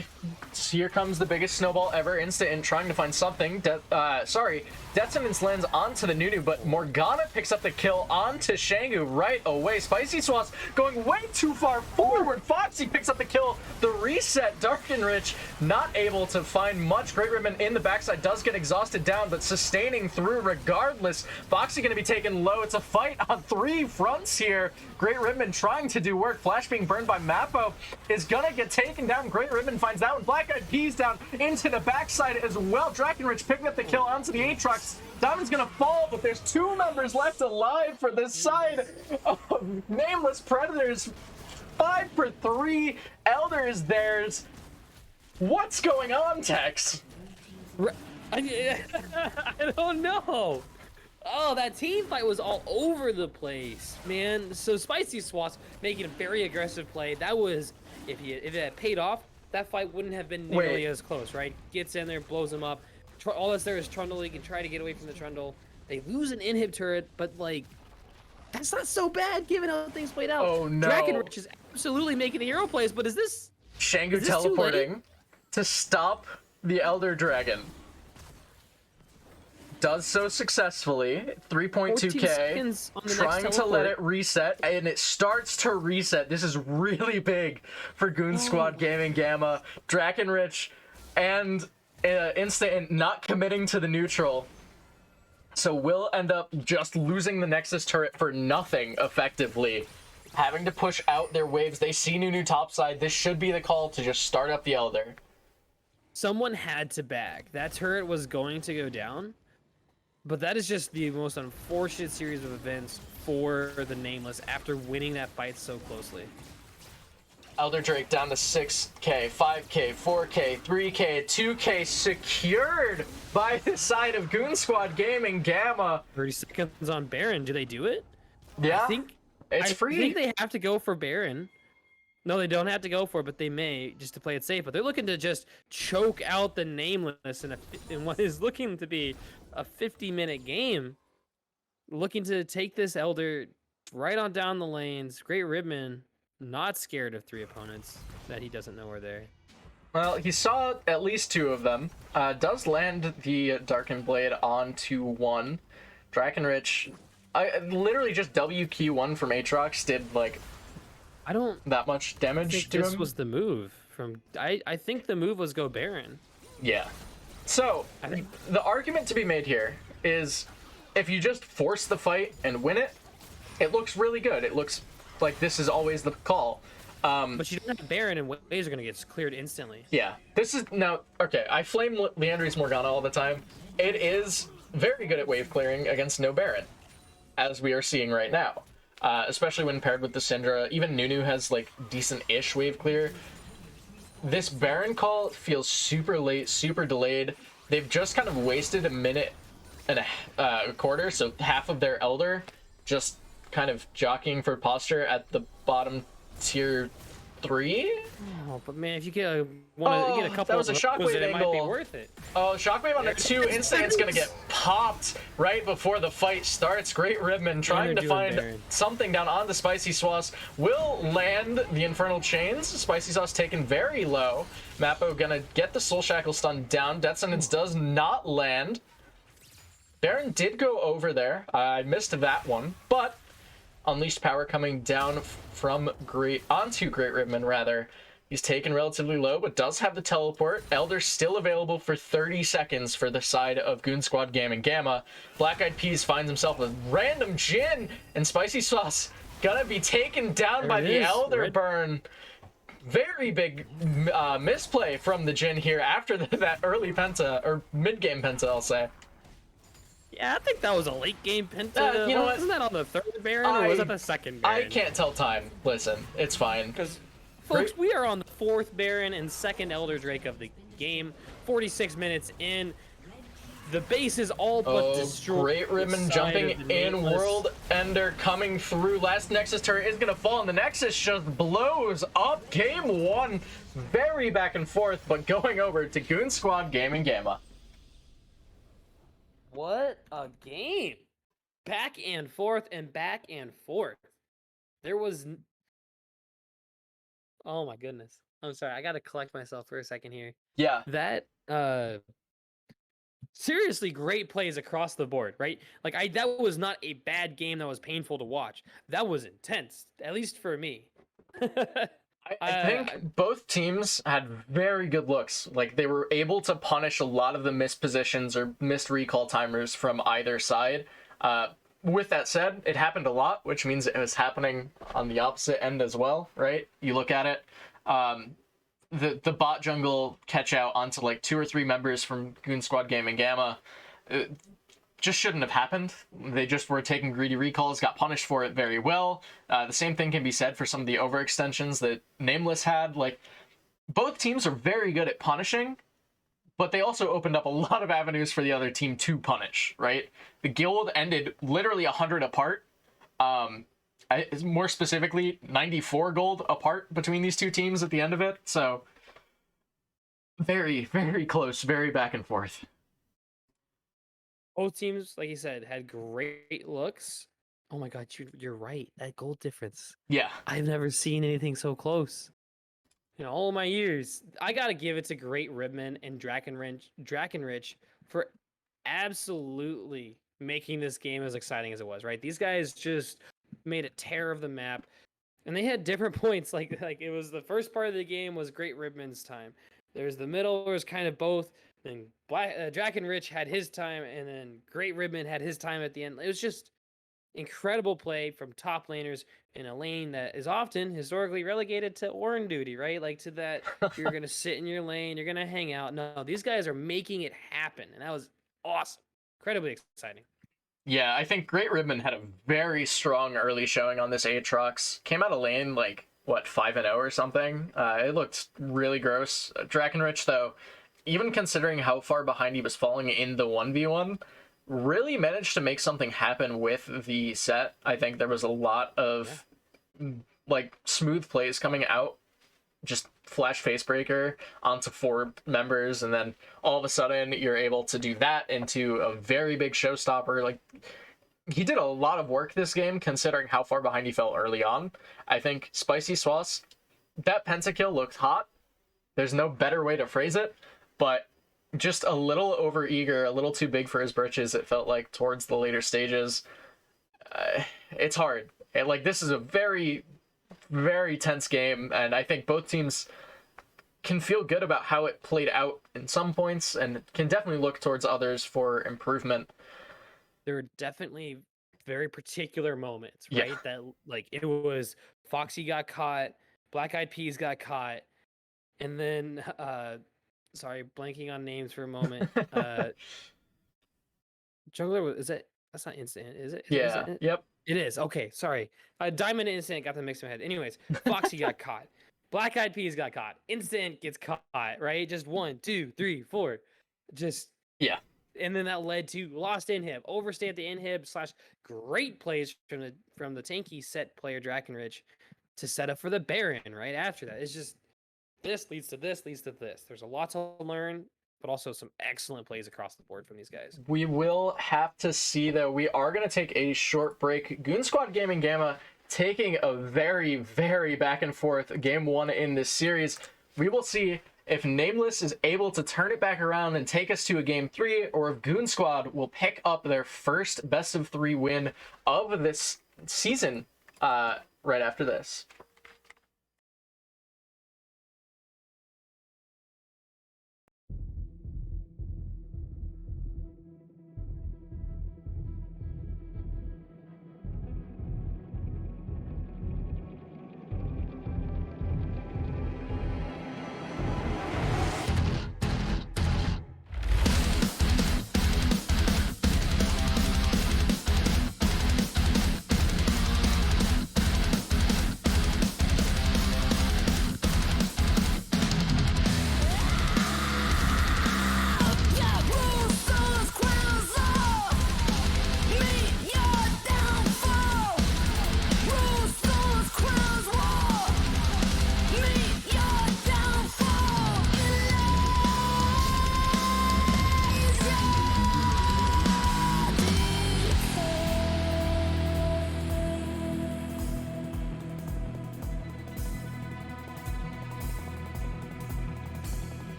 here comes the biggest snowball ever. Instant trying to find something. Detsonance lands onto the Nunu, but Morgana picks up the kill onto Shangu right away. Spicy Swats going way too far forward. Foxy picks up the kill. The reset, Dark and Rich not able to find much. Great Ribbon in the backside does get exhausted down, but sustaining through regardless. Foxy going to be taken low. It's a fight on 3 fronts here. Great Ribbon trying to do work. Flash being burned by Mappo is gonna get taken down. Great Ribbon finds that one. Black Eyed Peas down into the backside as well. Drakenrich picking up the kill onto the Aatrox. Diamond's gonna fall, but there's 2 members left alive for this side of Nameless Predators. 5 for 3. Elder is theirs. What's going on, Tex? I don't know. Oh, that team fight was all over the place, man. So Spicy Swats making a very aggressive play. That was, if it had paid off, that fight wouldn't have been nearly as close, right? Gets in there, blows him up. All that's there is Trundle. He can try to get away from the Trundle. They lose an inhib turret, but like, that's not so bad given how things played out. Oh no. Drakenrich is absolutely making the hero plays, but is this Shangu teleporting to stop the Elder Dragon? Does so successfully. 3.2k. Trying to let it reset, and it starts to reset. This is really big for Goon Squad Gaming Gamma. Drakenrich and Instant not committing to the neutral. So we'll end up just losing the Nexus turret for nothing, effectively. Having to push out their waves. They see Nunu topside. This should be the call to just start up the Elder. Someone had to back. That turret was going to go down. But that is just the most unfortunate series of events for the Nameless after winning that fight so closely. Elder Drake down to 6k, 5k, 4k, 3k, 2k, secured by the side of Goon Squad Gaming Gamma. 30 seconds on Baron. Do they do it? Yeah, I free. think they have to go for Baron. No, they don't have to go for it, but they may, just to play it safe. But they're looking to just choke out the Nameless in what is looking to be a 50-minute game. Looking to take this Elder right on down the lanes. Great Ribbon, not scared of 3 opponents that he doesn't know are there. Well, he saw at least 2 of them. Does land the Darkened Blade onto 1. Drakenrich, literally just WQ1 from Aatrox did like that much damage to him. This was the move from. I think the move was go Baron. Yeah. So the argument to be made here is, if you just force the fight and win it, it looks really good. It looks like this is always the call. But you don't have Baron, and waves are gonna get cleared instantly. Yeah. This is now okay. I flame Leandri's Morgana all the time. It is very good at wave clearing against no Baron, as we are seeing right now. Especially when paired with the Syndra. Even Nunu has like decent-ish wave clear. This Baron call feels super late, super delayed. They've just kind of wasted a minute and a quarter, so half of their Elder just kind of jockeying for posture at the bottom tier 3? Oh, but man, if you get a couple That was a of those, shockwave then it might be angle. worth it. Oh, shockwave on a 2. Instant's gonna get popped right before the fight starts. Great Ribman trying to find something down on the Spicy Sauce. Will land the Infernal Chains. Spicy Sauce taken very low. Mappo gonna get the Soul Shackle stun down. Death Sentence does not land. Baron did go over there. I missed that one, but Unleashed Power coming down from onto Great Ribman rather. He's taken relatively low, but does have the teleport. Elder still available for 30 seconds for the side of Goon Squad Gaming Gamma. Black Eyed Peas finds himself a random Jhin, and Spicy Sauce gonna be taken down by the Elder Burn. Very big misplay from the Jhin here after that early penta, or mid-game penta, I'll say. Yeah, I think that was a late game penta. You know what? Wasn't that on the 3rd Baron, or was that the 2nd Baron? I can't tell time. Listen, it's fine. Because, folks, we are on the 4th Baron and 2nd Elder Drake of the game. 46 minutes in. The base is all but destroyed. Great Ribbon jumping in. World Ender coming through. Last Nexus turret is going to fall, and the Nexus just blows up. Game 1. Very back and forth, but going over to Goon Squad Gaming Gamma. What a game! Back and forth and back and forth. There was... Oh my goodness. I'm sorry, I gotta collect myself for a second here. Yeah. That, seriously great plays across the board, right? Like, that was not a bad game that was painful to watch. That was intense, at least for me. I think both teams had very good looks. Like, they were able to punish a lot of the missed positions or missed recall timers from either side. With that said, it happened a lot, which means it was happening on the opposite end as well, right? You look at it, the bot jungle catch out onto like 2 or 3 members from Goon Squad Gaming Gamma. Just shouldn't have happened. They just were taking greedy recalls, got punished for it very well. The same thing can be said for some of the overextensions that Nameless had. Like, both teams are very good at punishing, but they also opened up a lot of avenues for the other team to punish, right? The guild ended literally 100 apart. More specifically, 94 gold apart between these two teams at the end of it. So, very, very close, very back and forth. Both teams, like you said, had great looks. Oh my god, you're right. That gold difference. Yeah. I've never seen anything so close. In all my years, I gotta give it to Great Ribman and Drakenrich for absolutely making this game as exciting as it was, right? These guys just made a tear of the map. And they had different points. Like it was the first part of the game was Great Ribman's time. There's the middle was kind of both. Then Drakenrich had his time, and then Great Ribman had his time at the end. It was just incredible play from top laners in a lane that is often historically relegated to Orin duty, right? Like to that, you're going to sit in your lane, you're going to hang out. No, these guys are making it happen, and that was awesome. Incredibly exciting. Yeah, I think Great Ribman had a very strong early showing on this Aatrox. Came out of lane, like, what, 5-0 or something? It looked really gross. Drakenrich, though, even considering how far behind he was falling in the 1v1, really managed to make something happen with the set. I think there was a lot of like smooth plays coming out, just flash facebreaker onto 4 members, and then all of a sudden you're able to do that into a very big showstopper. Like, he did a lot of work this game considering how far behind he fell early on. I think Spicy Sauce, that pentakill looked hot. There's no better way to phrase it, but just a little over-eager, a little too big for his britches, it felt like, towards the later stages. It's hard. This is a very, very tense game, and I think both teams can feel good about how it played out in some points, and can definitely look towards others for improvement. There were definitely very particular moments, right? Yeah. That, like, it was Foxy got caught, Black Eyed Peas got caught, and then, sorry, blanking on names for a moment. Jungler, that's not Instant, is it? Yeah, yep. It is, okay, sorry. Diamond and Instant got the mix in my head. Anyways, Foxy got caught. Black Eyed Peas got caught. Instant gets caught, right? Just 1, 2, 3, 4. Just... Yeah. And then that led to lost inhib, overstay at the inhib / great plays from the tanky set player Drakenrich to set up for the Baron right after that. It's just this leads to this, leads to this. There's a lot to learn, but also some excellent plays across the board from these guys. We will have to see, though. We are going to take a short break. Goon Squad Gaming Gamma taking a very, very back and forth game one in this series. We will see if Nameless is able to turn it back around and take us to a game three, or if Goon Squad will pick up their first best of three win of this season right after this.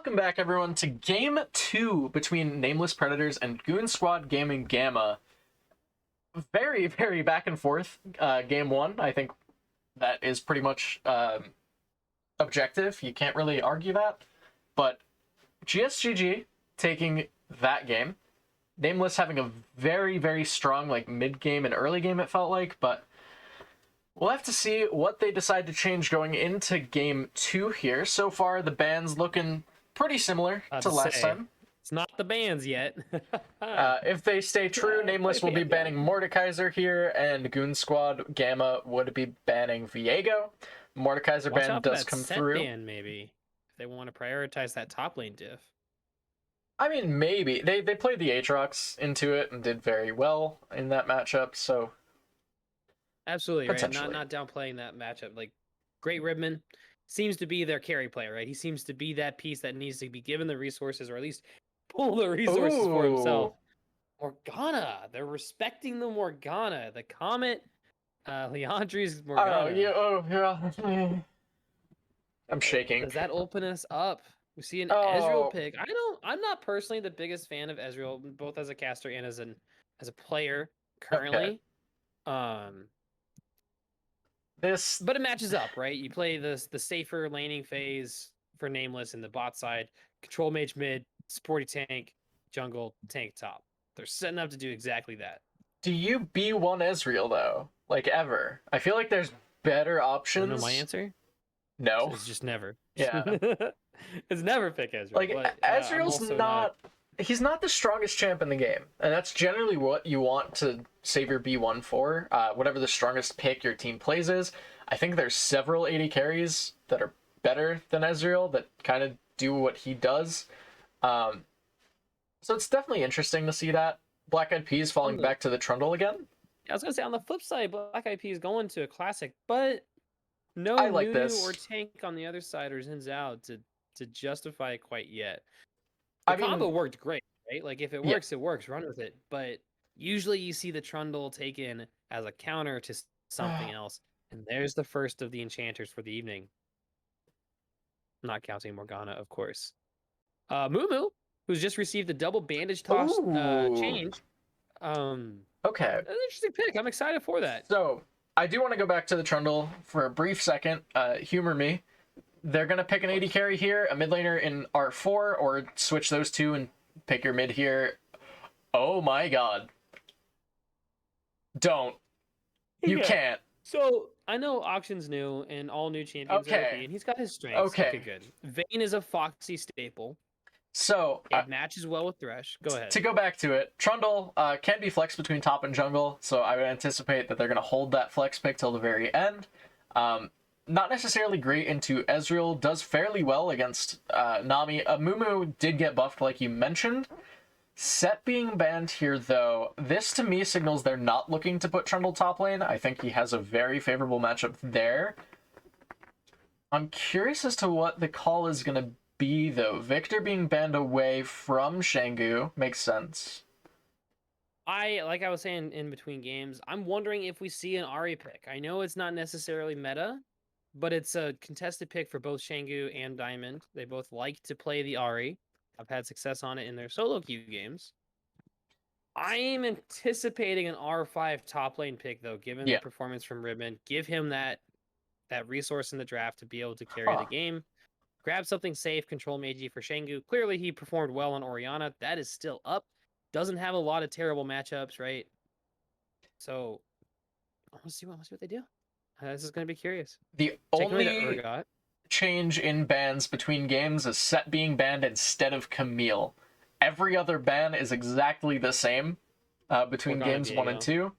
Welcome back, everyone, to Game 2 between Nameless Predators and Goon Squad Gaming Gamma. Very, very back and forth. Game 1, I think that is pretty much objective. You can't really argue that. But GSGG taking that game. Nameless having a very, very strong mid-game and early game, it felt like, but we'll have to see what they decide to change going into Game 2 here. So far, the ban's looking pretty similar to last time. It's not the bans yet. If they stay true, Nameless will be banning Mordekaiser here, and Goon Squad Gamma would be banning Viego. Mordekaiser ban does come through. Ban, maybe. If they want to prioritize that top lane diff. I mean, maybe. They played the Aatrox into it and did very well in that matchup, so... Absolutely, right? Not downplaying that matchup. Like, Great Ribman seems to be their carry player, right? He seems to be that piece that needs to be given the resources, or at least pull the resources for himself. Morgana, they're respecting the Morgana, the Comet, Leandri's Morgana. Yeah. I'm shaking. Does that open us up? We see an Ezreal pick. I'm not personally the biggest fan of Ezreal, both as a caster and as a player currently. Okay. But it matches up, right? You play the safer laning phase for Nameless in the bot side, control mage mid, sporty tank, jungle, tank top. They're setting up to do exactly that. Do you B1 Ezreal though? Like ever? I feel like there's better options. You know my answer? No. It's just never. Yeah. It's never pick Ezreal. Like but, Ezreal's not he's not the strongest champ in the game, and that's generally what you want to save your B1 for. Whatever the strongest pick your team plays is. I think there's several AD carries that are better than Ezreal that kind of do what he does. So it's definitely interesting to see that. Black Eyed Peas falling back to the Trundle again. I was gonna say on the flip side, Black Eyed Peas going to a classic, but no Lulu or tank on the other side or Zin's out to justify it quite yet. The combo worked great, right? Like if it works, it works. Run with it. But usually you see the Trundle taken as a counter to something else, and there's the first of the enchanters for the evening. Not counting Morgana, of course. Mumu, who's just received the double bandage toss change. Okay. An interesting pick. I'm excited for that. So I do want to go back to the Trundle for a brief second. Humor me. They're going to pick an AD carry here, a mid laner in R4, or switch those two and pick your mid here. Oh my god. Don't. You can't. So, I know Auction's new, and all new champions are OP, and he's got his strengths. Okay, good. Vayne is a Foxy staple. So it matches well with Thresh. Go ahead. To go back to it, Trundle can be flexed between top and jungle, so I would anticipate that they're going to hold that flex pick till the very end. Not necessarily great into Ezreal, does fairly well against Nami. Mumu did get buffed like you mentioned. Set being banned here though, this to me signals they're not looking to put Trundle top lane. I think he has a very favorable matchup there. I'm curious as to what the call is going to be though. Victor being banned away from Shengu makes sense. Like I was saying in between games, I'm wondering if we see an Ahri pick. I know it's not necessarily meta, but it's a contested pick for both Shengu and Diamond. They both like to play the Ahri. I've had success on it in their solo queue games. I am anticipating an R5 top lane pick, though, given the performance from Ribbon. Give him that resource in the draft to be able to carry the game. Grab something safe, control Meiji for Shengu. Clearly, he performed well on Orianna. That is still up. Doesn't have a lot of terrible matchups, right? So, I want to see what they do. This is going to be curious. The only change in bans between games is Set being banned instead of Camille. Every other ban is exactly the same between games 1 and 2.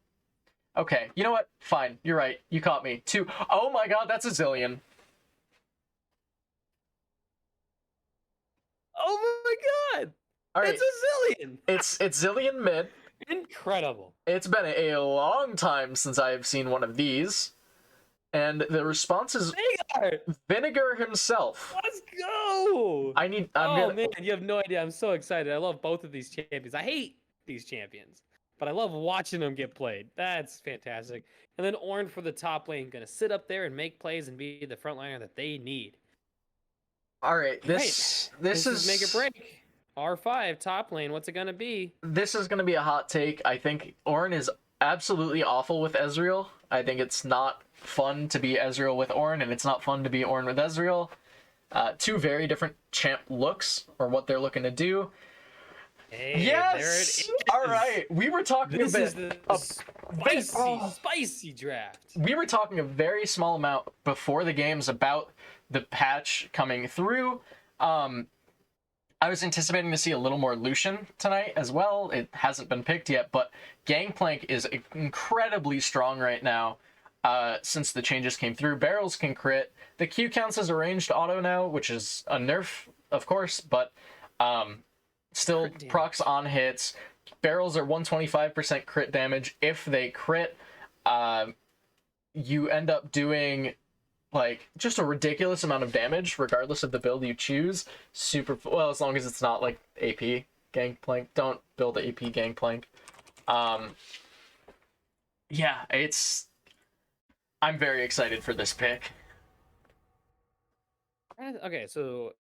Okay, you know what? Fine, you're right. You caught me. 2. Oh my god, that's a Zillion. Oh my god! All right. It's a Zillion! It's Zillion mid. Incredible. It's been a long time since I've seen one of these. And the response is Vinegar himself. Let's go! Man, you have no idea. I'm so excited. I love both of these champions. I hate these champions, but I love watching them get played. That's fantastic. And then Ornn for the top lane, gonna sit up there and make plays and be the frontliner that they need. All right, Right. this is make or break. R5 top lane. What's it gonna be? This is gonna be a hot take. I think Ornn is absolutely awful with Ezreal. I think it's not fun to be Ezreal with Ornn, and it's not fun to be Ornn with Ezreal. Two very different champ looks, or what they're looking to do. Hey, Yes. there it is. All right, we were talking This a bit. is the spicy draft. We were talking a very small amount before the games about the patch coming through. I was anticipating to see a little more Lucian tonight as well. It hasn't been picked yet, but Gangplank is incredibly strong right now since the changes came through. Barrels can crit. The Q counts as a ranged auto now, which is a nerf, of course, but still procs on hits. Barrels are 125% crit damage. If they crit, you end up doing like just a ridiculous amount of damage regardless of the build you choose. Super well, as long as it's not like AP Gangplank. Don't build AP Gangplank. Yeah, I'm very excited for this pick. Okay, so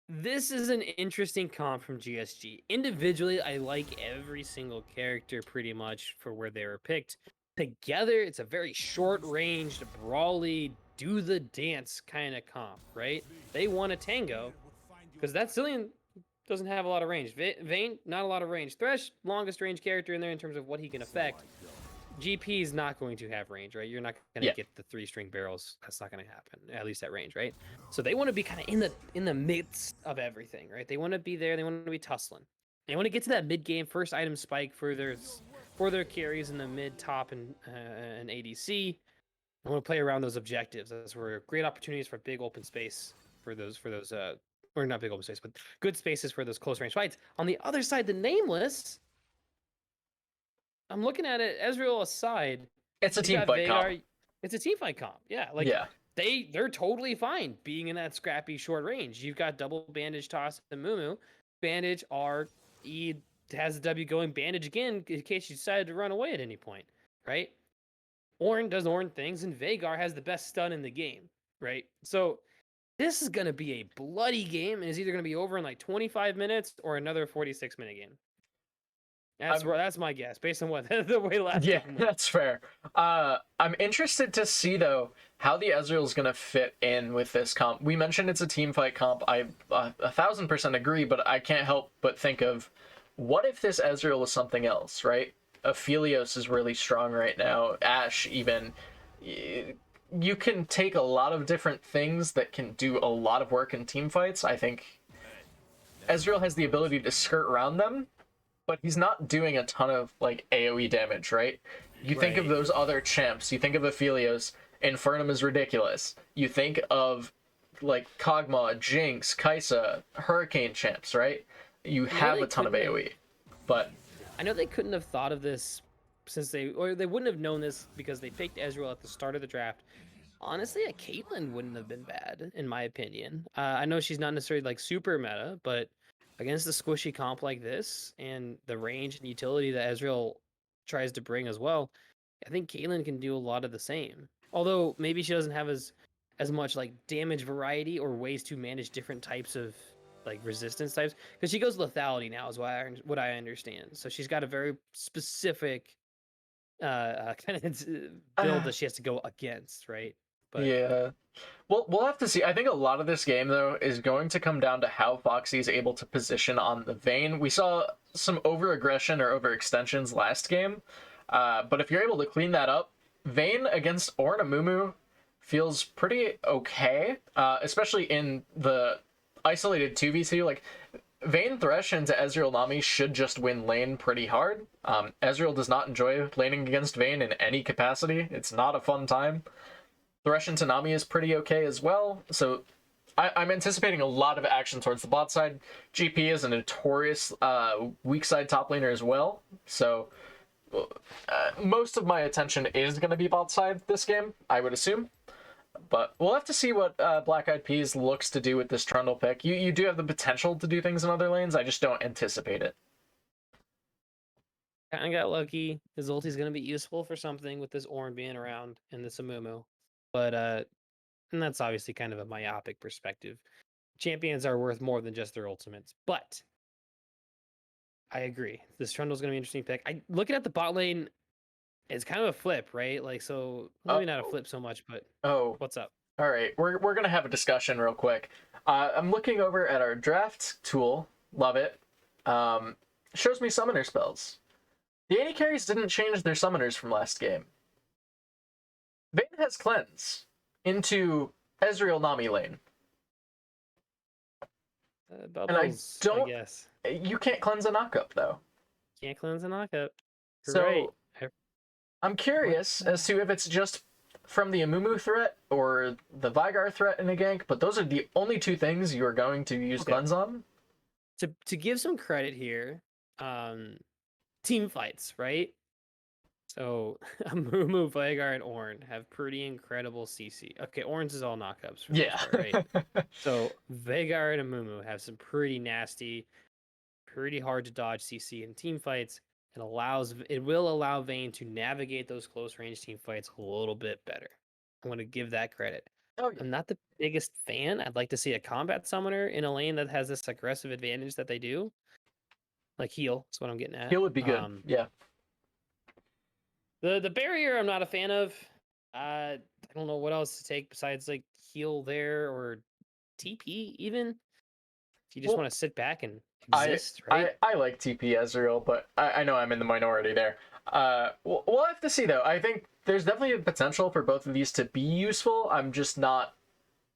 this is an interesting comp from GSG. Individually, I like every single character pretty much for where they were picked. Together, it's a very short-ranged, brawly, do the dance kind of comp, right? They want a tango because that Cillian doesn't have a lot of range. Vayne, not a lot of range. Thresh, longest range character in there in terms of what he can affect. GP is not going to have range, right? You're not going to get the 3-string barrels. That's not going to happen, at least at range, right? So they want to be kind of in the midst of everything, right? They want to be there. They want to be tussling. They want to get to that mid game first item spike for their carries in the mid, top, and ADC. I want to play around those objectives. Those were great opportunities for big open space for those or not big open space, but good spaces for those close range fights. On the other side, the Nameless. I'm looking at it, Ezreal aside. It's a team fight comp. It's a team fight comp. Yeah, like they're totally fine being in that scrappy short range. You've got double bandage toss and Mumu. Bandage R E has the W going, bandage again in case you decided to run away at any point, right? Ornn does Ornn things, and Veigar has the best stun in the game, right? So this is gonna be a bloody game, and it's either gonna be over in like 25 minutes or another 46-minute game. That's my guess based on what the way last. Yeah, that's fair. I'm interested to see though how the Ezreal is gonna fit in with this comp. We mentioned it's a team fight comp. I 1000% agree, but I can't help but think of what if this Ezreal was something else, right? Aphelios is really strong right now. Ashe even. You can take a lot of different things that can do a lot of work in team fights. I think Ezreal has the ability to skirt around them, but he's not doing a ton of like AoE damage, right? You think of those other champs, you think of Aphelios, Infernum is ridiculous. You think of like Kog'Maw, Jinx, Kai'Sa, Hurricane champs, right? You have a ton of AoE. But I know they couldn't have thought of this since they wouldn't have known this because they picked Ezreal at the start of the draft. Honestly, a Caitlyn wouldn't have been bad, in my opinion. I know she's not necessarily like super meta, but against the squishy comp like this and the range and utility that Ezreal tries to bring as well, I think Caitlyn can do a lot of the same. Although maybe she doesn't have as much like damage variety or ways to manage different types of like resistance types, because she goes lethality now is what I understand. So she's got a very specific kind of build that she has to go against, right? But yeah. Well, we'll have to see. I think a lot of this game, though, is going to come down to how Foxy is able to position on the Vayne. We saw some over-aggression or over-extensions last game, but if you're able to clean that up, Vayne against Ornn and Mumu feels pretty okay, especially in the isolated 2v2. Like, Vayne Thresh into Ezreal Nami should just win lane pretty hard. Ezreal does not enjoy laning against Vayne in any capacity. It's not a fun time. Thresh into Nami is pretty okay as well, so I'm anticipating a lot of action towards the bot side. GP is a notorious weak side top laner as well, so most of my attention is going to be bot side this game, I would assume. But we'll have to see what Black Eyed Peas looks to do with this Trundle pick. You do have the potential to do things in other lanes, I just don't anticipate it. Kinda got lucky. His ulti's going to be useful for something with this Ornn being around and this Amumu. But And that's obviously kind of a myopic perspective. Champions are worth more than just their ultimates. But I agree. This Trundle's going to be an interesting pick. Looking at the bot lane, it's kind of a flip, right? Like, so maybe not a flip so much, but Oh, what's up? all right. We're gonna have a discussion real quick. I'm looking over at our draft tool. Love it. Shows me summoner spells. The AD carries didn't change their summoners from last game. Vayne has cleanse into Ezreal Nami lane. Bubbles, don't- I guess. You can't cleanse a knockup though. Can't cleanse a knockup. You're So right. I'm curious as to if it's just from the Amumu threat or the Veigar threat in a gank, but those are the only two things you are going to use cleanse on. To give some credit here, team fights, right? So Amumu, Veigar, and Ornn have pretty incredible CC. Okay, Ornn's is all knockups for the most part, right? So Veigar and Amumu have some pretty nasty, pretty hard to dodge CC in team fights. It will allow Vayne to navigate those close range team fights a little bit better. I want to give that credit. Oh, yeah. I'm not the biggest fan. I'd like to see a combat summoner in a lane that has this aggressive advantage that they do. Like heal, is what I'm getting at. Heal would be good. Yeah. The barrier I'm not a fan of. I don't know what else to take besides like heal there or TP even. If you just want to sit back and exist, right? I like TP Ezreal, but I know I'm in the minority there. We'll have to see though. I think there's definitely a potential for both of these to be useful. I'm just not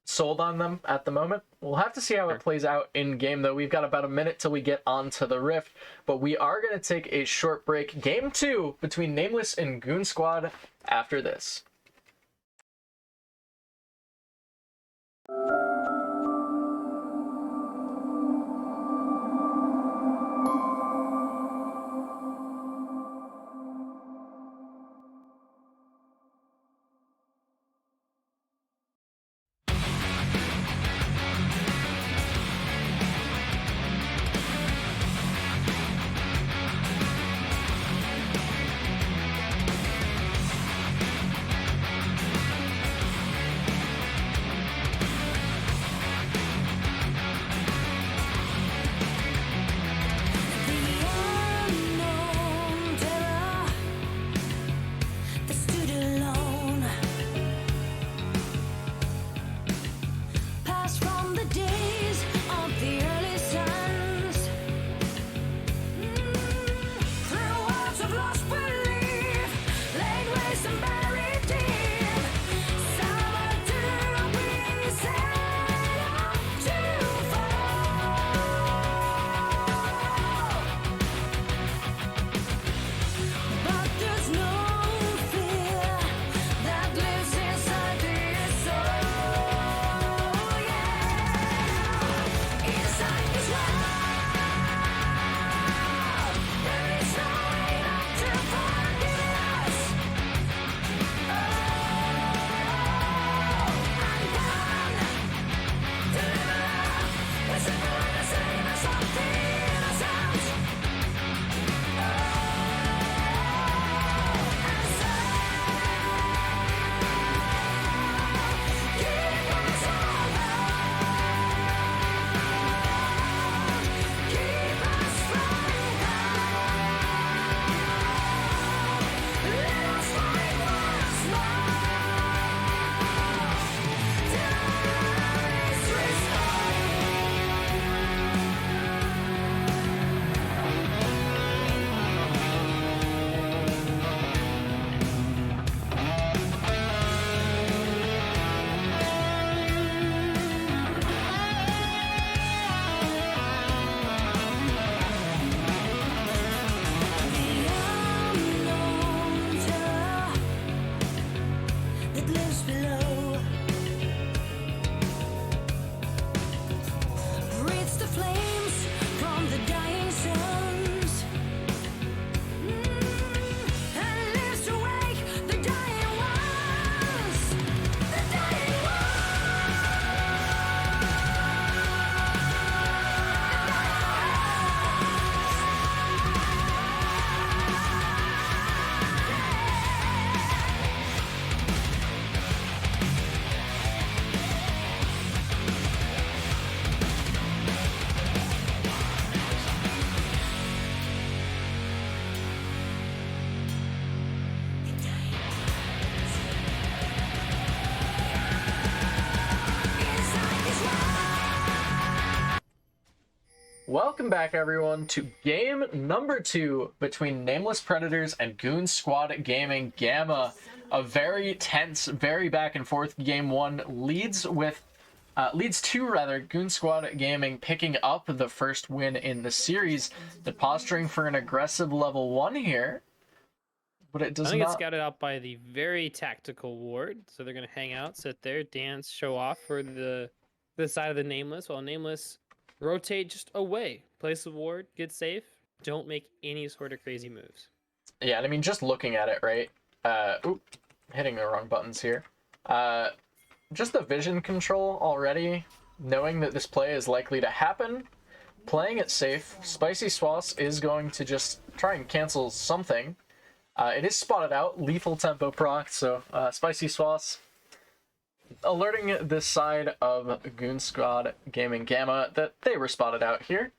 sold on them at the moment. We'll have to see how it plays out in game though. We've got about a minute till we get onto the Rift, but we are going to take a short break. Game 2 between Nameless and Goon Squad after this. Welcome back, everyone, to game number 2 between Nameless Predators and Goon Squad Gaming Gamma. A very tense, very back and forth game 1 leads to Goon Squad Gaming picking up the first win in the series. They're posturing for an aggressive level 1 here, but it does I think it's not. scouted out by the very tactical ward, so they're gonna hang out, sit there, dance, show off for the side of the Nameless, while Nameless rotate just away, place the ward, get safe, don't make any sort of crazy moves. Yeah, and I mean, just looking at it, right? Hitting the wrong buttons here. Just the vision control already, knowing that this play is likely to happen, playing it safe. Spicy Sauce is going to just try and cancel something. It is spotted out, lethal tempo proc, so Spicy Sauce alerting this side of Goon Squad Gaming Gamma that they were spotted out here.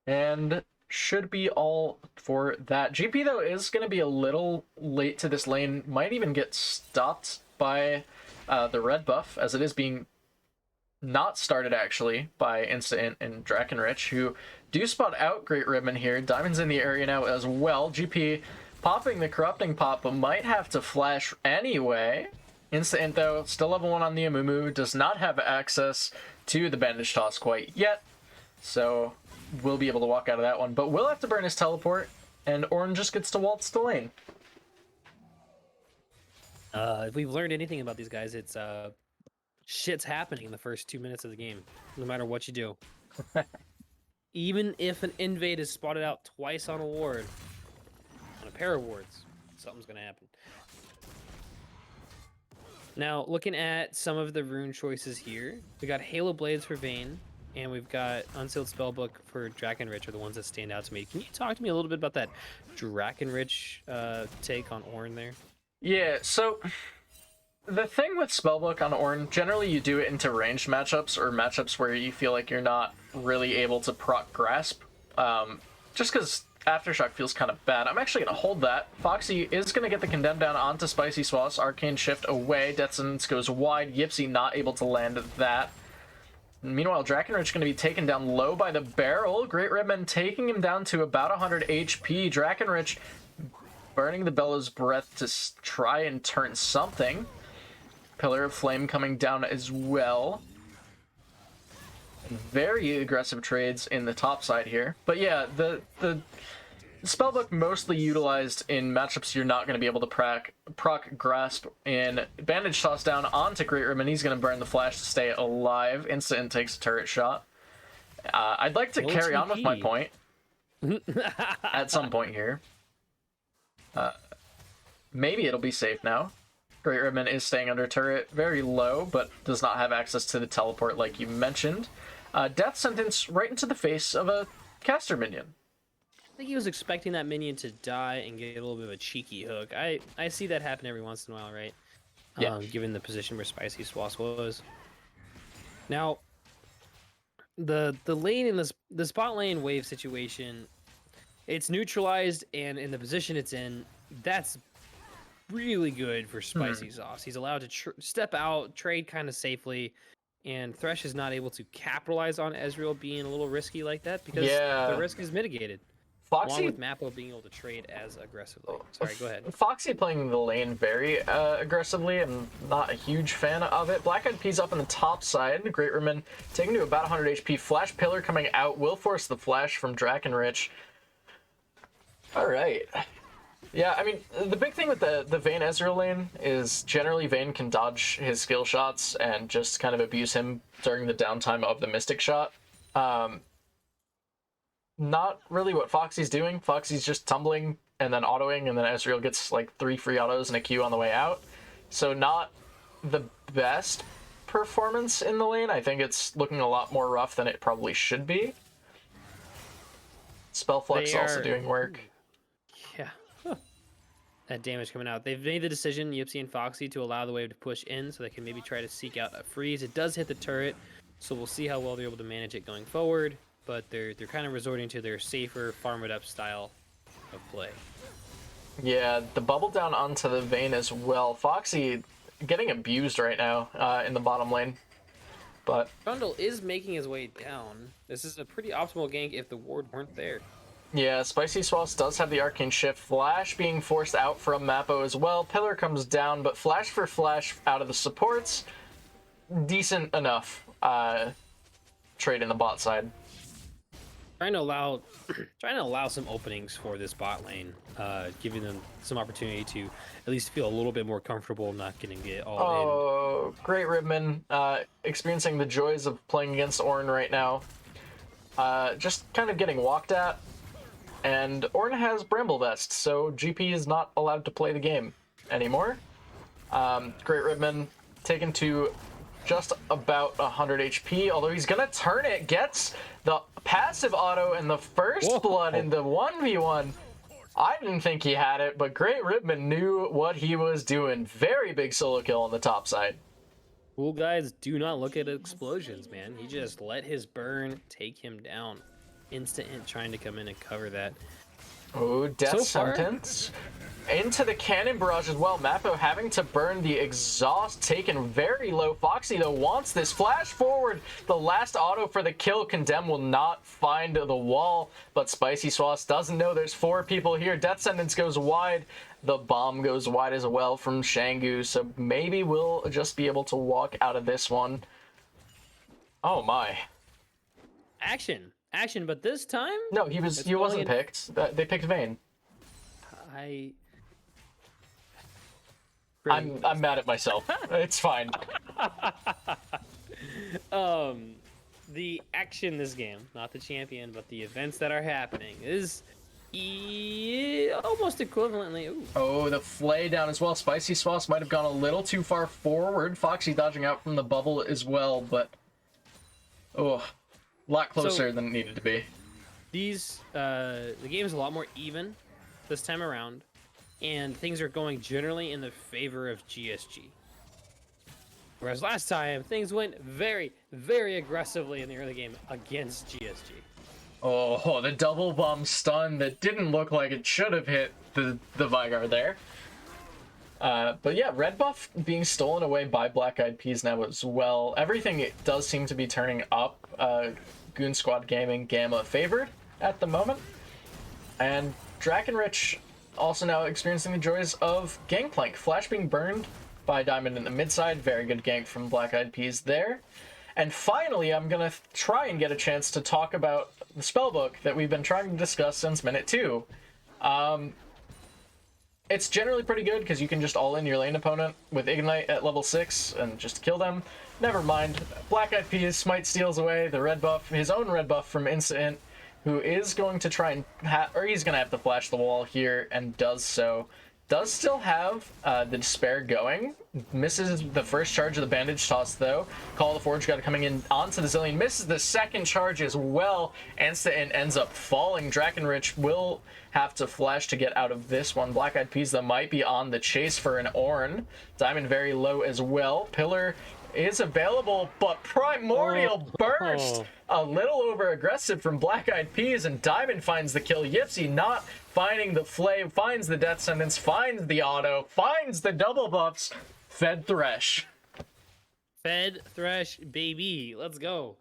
And should be all for that. GP, though, is going to be a little late to this lane. Might even get stopped by the red buff, as it is being not started, actually, by Instant and Drakenrich, who do spot out Great Ribbon here. Diamond's in the area now as well. GP popping the Corrupting Pop, but might have to flash anyway. Instant, though, still level 1 on the Amumu, does not have access to the Bandage Toss quite yet, so will be able to walk out of that one, but will have to burn his teleport, and Ornn just gets to waltz the lane. If we've learned anything about these guys, it's shit's happening in the first 2 minutes of the game, no matter what you do. Even if an invade is spotted out twice on a ward, on a pair of wards, something's gonna happen. Now, looking at some of the rune choices here, we got Halo Blades for Vayne, and we've got Unsealed Spellbook for Drakenrich are the ones that stand out to me. Can you talk to me a little bit about that Drakenrich take on Ornn there? Yeah, so the thing with Spellbook on Ornn, generally you do it into ranged matchups or matchups where you feel like you're not really able to proc Grasp, just because Aftershock feels kind of bad. I'm actually going to hold that. Foxy is going to get the Condemn down onto Spicy Sauce. Arcane Shift away. Death Sentence goes wide. Yipsy not able to land that. Meanwhile, Drakenrich going to be taken down low by the barrel. Great Redman taking him down to about 100 HP. Drakenrich burning the Bellows Breath to try and turn something. Pillar of Flame coming down as well. Very aggressive trades in the top side here. But yeah, the Spellbook mostly utilized in matchups you're not going to be able to proc Grasp. In Bandage Toss down onto Great Ribbon. He's going to burn the flash to stay alive. Instant takes a turret shot. I'd like to carry on with my point at some point here. Maybe it'll be safe now. Great Ribbon is staying under turret, very low, but does not have access to the teleport like you mentioned. Death Sentence right into the face of a caster minion. I think he was expecting that minion to die and get a little bit of a cheeky hook. I see that happen every once in a while, right? Yeah. Given the position where Spicy Sauce was. Now, the lane in the spot lane wave situation, it's neutralized, and in the position it's in, that's really good for Spicy Sauce. He's allowed to step out, trade kind of safely, and Thresh is not able to capitalize on Ezreal being a little risky like that because the risk is mitigated. Foxy, along with Mappo being able to trade as aggressively. Sorry, go ahead. Foxy playing the lane very aggressively. I'm not a huge fan of it. Black Eyed Peas up on the top side. Great Ribbon taken to about 100 HP. Flash Pillar coming out will force the flash from Drakenrich. All right. Yeah, I mean, the big thing with the Vayne Ezreal lane is generally Vayne can dodge his skill shots and just kind of abuse him during the downtime of the Mystic Shot. Not really what Foxy's doing. Foxy's just tumbling and then autoing, and then Ezreal gets like 3 free autos and a Q on the way out. So not the best performance in the lane. I think it's looking a lot more rough than it probably should be. Spellflux also doing work. Yeah. That damage coming out. They've made the decision, Yipsy and Foxy, to allow the wave to push in so they can maybe try to seek out a freeze. It does hit the turret, so we'll see how well they're able to manage it going forward. But they're kind of resorting to their safer, farm it up style of play. Yeah, the bubble down onto the Vayne as well. Foxy getting abused right now in the bottom lane. but Trundle is making his way down. This is a pretty optimal gank if the ward weren't there. yeah, Spicy Sauce does have the Arcane Shift. Flash being forced out from Mappo as well. Pillar comes down, but Flash for Flash out of the supports. Decent enough trade in the bot side. Trying to allow some openings for this bot lane, giving them some opportunity to at least feel a little bit more comfortable not getting it all in. Oh, great Ribman, experiencing the joys of playing against Ornn right now. Just kind of getting walked at, and Ornn has Bramble Vest, so GP is not allowed to play the game anymore. Great Ribman taken to just about 100 HP, although he's gonna turn it, gets the passive auto and the first blood in the 1v1. I didn't think he had it, but Great Ribman knew what he was doing. Very big solo kill on the top side. Cool guys do not look at explosions, man. He just let his burn take him down. Instant trying to come in and cover that. Oh, death sentence. Into the cannon barrage as well. Mappo having to burn the exhaust, taken very low. Foxy, though, wants this. Flash forward. The last auto for the kill. Condemn will not find the wall, but Spicy Sauce doesn't know there's 4 people here. Death sentence goes wide. The bomb goes wide as well from Shangu, so maybe we'll just be able to walk out of this one. Oh, my. Action, but this time? No, he wasn't picked. They picked Vayne. I'm mad at myself. It's fine. The action this game, not the champion, but the events that are happening is almost equivalently. Ooh. Oh, the flay down as well. Spicy Sauce might have gone a little too far forward. Foxy dodging out from the bubble as well, but a lot closer than it needed to be. The game is a lot more even this time around, and things are going generally in the favor of GSG. Whereas last time, things went very, very aggressively in the early game against GSG. Oh, the double bomb stun that didn't look like it should have hit the Vygar there. But yeah, red buff being stolen away by Black Eyed Peas now as well. Everything it does seem to be turning up. Goon Squad Gaming Gamma favored at the moment. And Drakenrich also now experiencing the joys of Gangplank. Flash being burned by Diamond in the mid side. Very good gank from Black Eyed Peas there. And finally, I'm going to try and get a chance to talk about the spellbook that we've been trying to discuss since minute 2. It's generally pretty good because you can just all-in your lane opponent with Ignite at level 6 and just kill them. Never mind. Black Eyed Peas Smite steals away the red buff, his own red buff from Instant, who is going to try and he's going to have to flash the wall here and does so. Does still have the Despair going. Misses the first charge of the Bandage Toss, though. Call of the Forge God coming in onto the Zillion. Misses the second charge as well. Instant ends up falling. Drakenrich will have to flash to get out of this one. Black Eyed Peas, though, might be on the chase for an Ornn. Diamond very low as well. Pillar is available, but Primordial Burst! A little over aggressive from Black Eyed Peas, and Diamond finds the kill. Yipsy not finding the flame, finds the death sentence, finds the auto, finds the double buffs. Fed Thresh. Fed Thresh, baby. Let's go.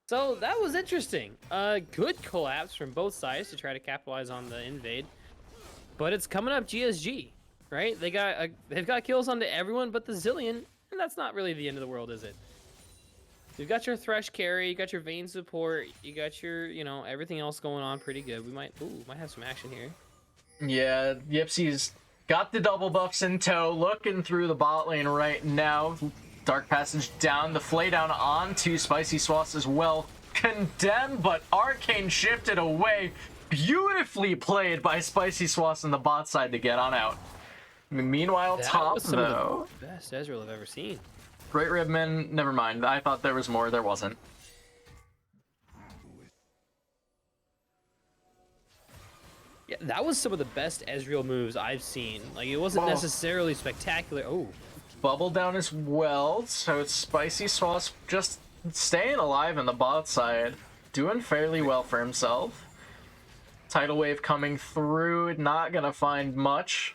So that was interesting. Good collapse from both sides to try to capitalize on the invade. But it's coming up GSG, right? They've got kills onto everyone but the Zillion, and that's not really the end of the world, is it? You've got your Thresh carry, you got your Vayne support, you got your, everything else going on pretty good. We might have some action here. Yeah, Yipsy's got the double buffs in tow, looking through the bot lane right now. Dark Passage down, the flay down onto Spicy Sauce as well. Condemned, but Arcane shifted away. Beautifully played by Spicy Sauce on the bot side to get on out. Meanwhile, That top, was some though. of the best Ezreal I've ever seen. Great Ribman, never mind. I thought there was more, there wasn't. Yeah, that was some of the best Ezreal moves I've seen. Like, it wasn't necessarily spectacular. Oh. Bubble down as well, so it's Spicy Sauce just staying alive in the bot side. Doing fairly well for himself. Tidal Wave coming through, not gonna find much.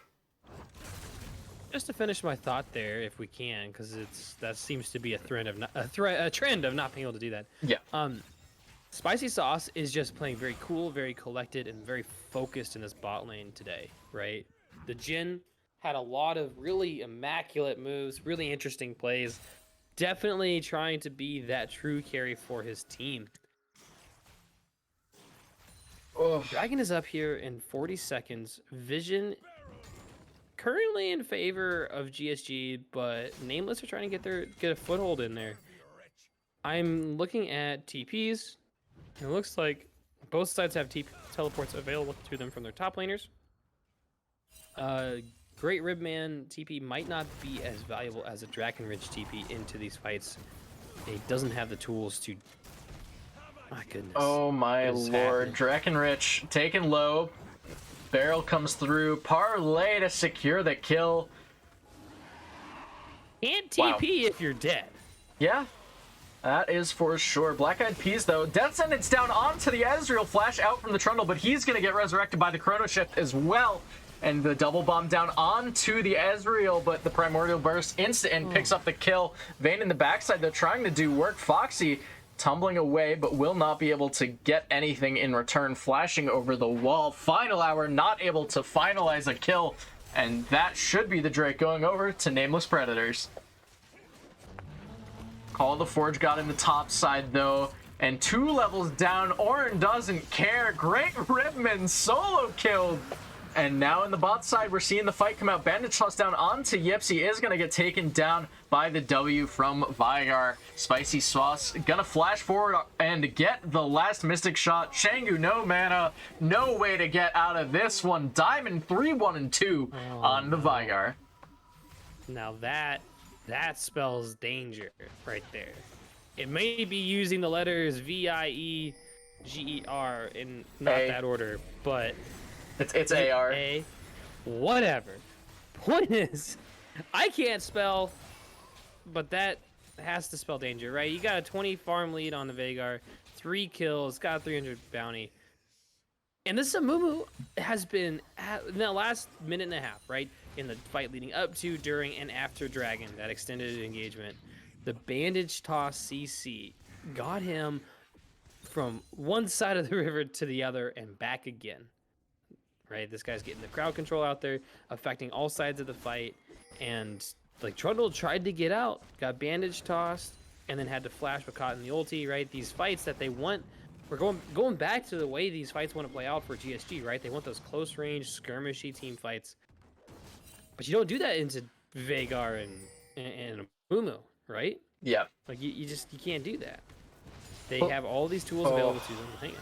just to finish my thought there, if we can, because that seems to be a trend of not being able to do that. Yeah. Spicy Sauce is just playing very cool, very collected, and very focused in this bot lane today, right? The Jhin had a lot of really immaculate moves, really interesting plays. Definitely trying to be that true carry for his team. Oh. Dragon is up here in 40 seconds. Vision currently in favor of GSG, but Nameless are trying to get a foothold in there. I'm looking at TPs. It looks like both sides have teleports available to them from their top laners. Great Ribman TP might not be as valuable as a Drakenridge TP into these fights. He doesn't have the tools to... My goodness. Oh my lord. Drakenrich taken low. Barrel comes through. Parlay to secure the kill. Can't TP if you're dead. Yeah. That is for sure. Black Eyed Peas, though. Death Sentence down onto the Ezreal. Flash out from the Trundle, but he's going to get resurrected by the Chrono Shift as well. And the double bomb down onto the Ezreal, but the Primordial Burst instant and picks up the kill. Vayne in the backside, though, trying to do work. Foxy tumbling away, but will not be able to get anything in return. Flashing over the wall. Final hour, not able to finalize a kill. And that should be the Drake going over to Nameless Predators. Call of the Forge got in the top side, though. And 2 levels down, Orin doesn't care. Great Ribman solo killed. And now in the bot side, we're seeing the fight come out. Bandage toss down onto Yipsy is going to get taken down by the W from Veigar. Spicy Sauce going to flash forward and get the last Mystic Shot. Shangu, no mana, no way to get out of this one. Diamond 3-1-2 on the Veigar. Now that spells danger right there. It may be using the letters VIEGER in not that order, but... It's AR. Whatever. Point is, I can't spell, but that has to spell danger, right? You got a 20 farm lead on the Veigar, 3 kills, got a 300 bounty. And this Amumu has been, in the last minute and a half, right? In the fight leading up to, during, and after Dragon, that extended engagement, the bandage toss CC got him from one side of the river to the other and back again. Right, this guy's getting the crowd control out there, affecting all sides of the fight, and like Trundle tried to get out, got bandage tossed, and then had to flash but caught in the ulti. Right, these fights that they want, we're going back to the way these fights want to play out for GSG. Right, they want those close range skirmishy team fights, but you don't do that into Veigar and Mumu, right? Yeah, like you can't do that. They have all these tools available to them. Hang on.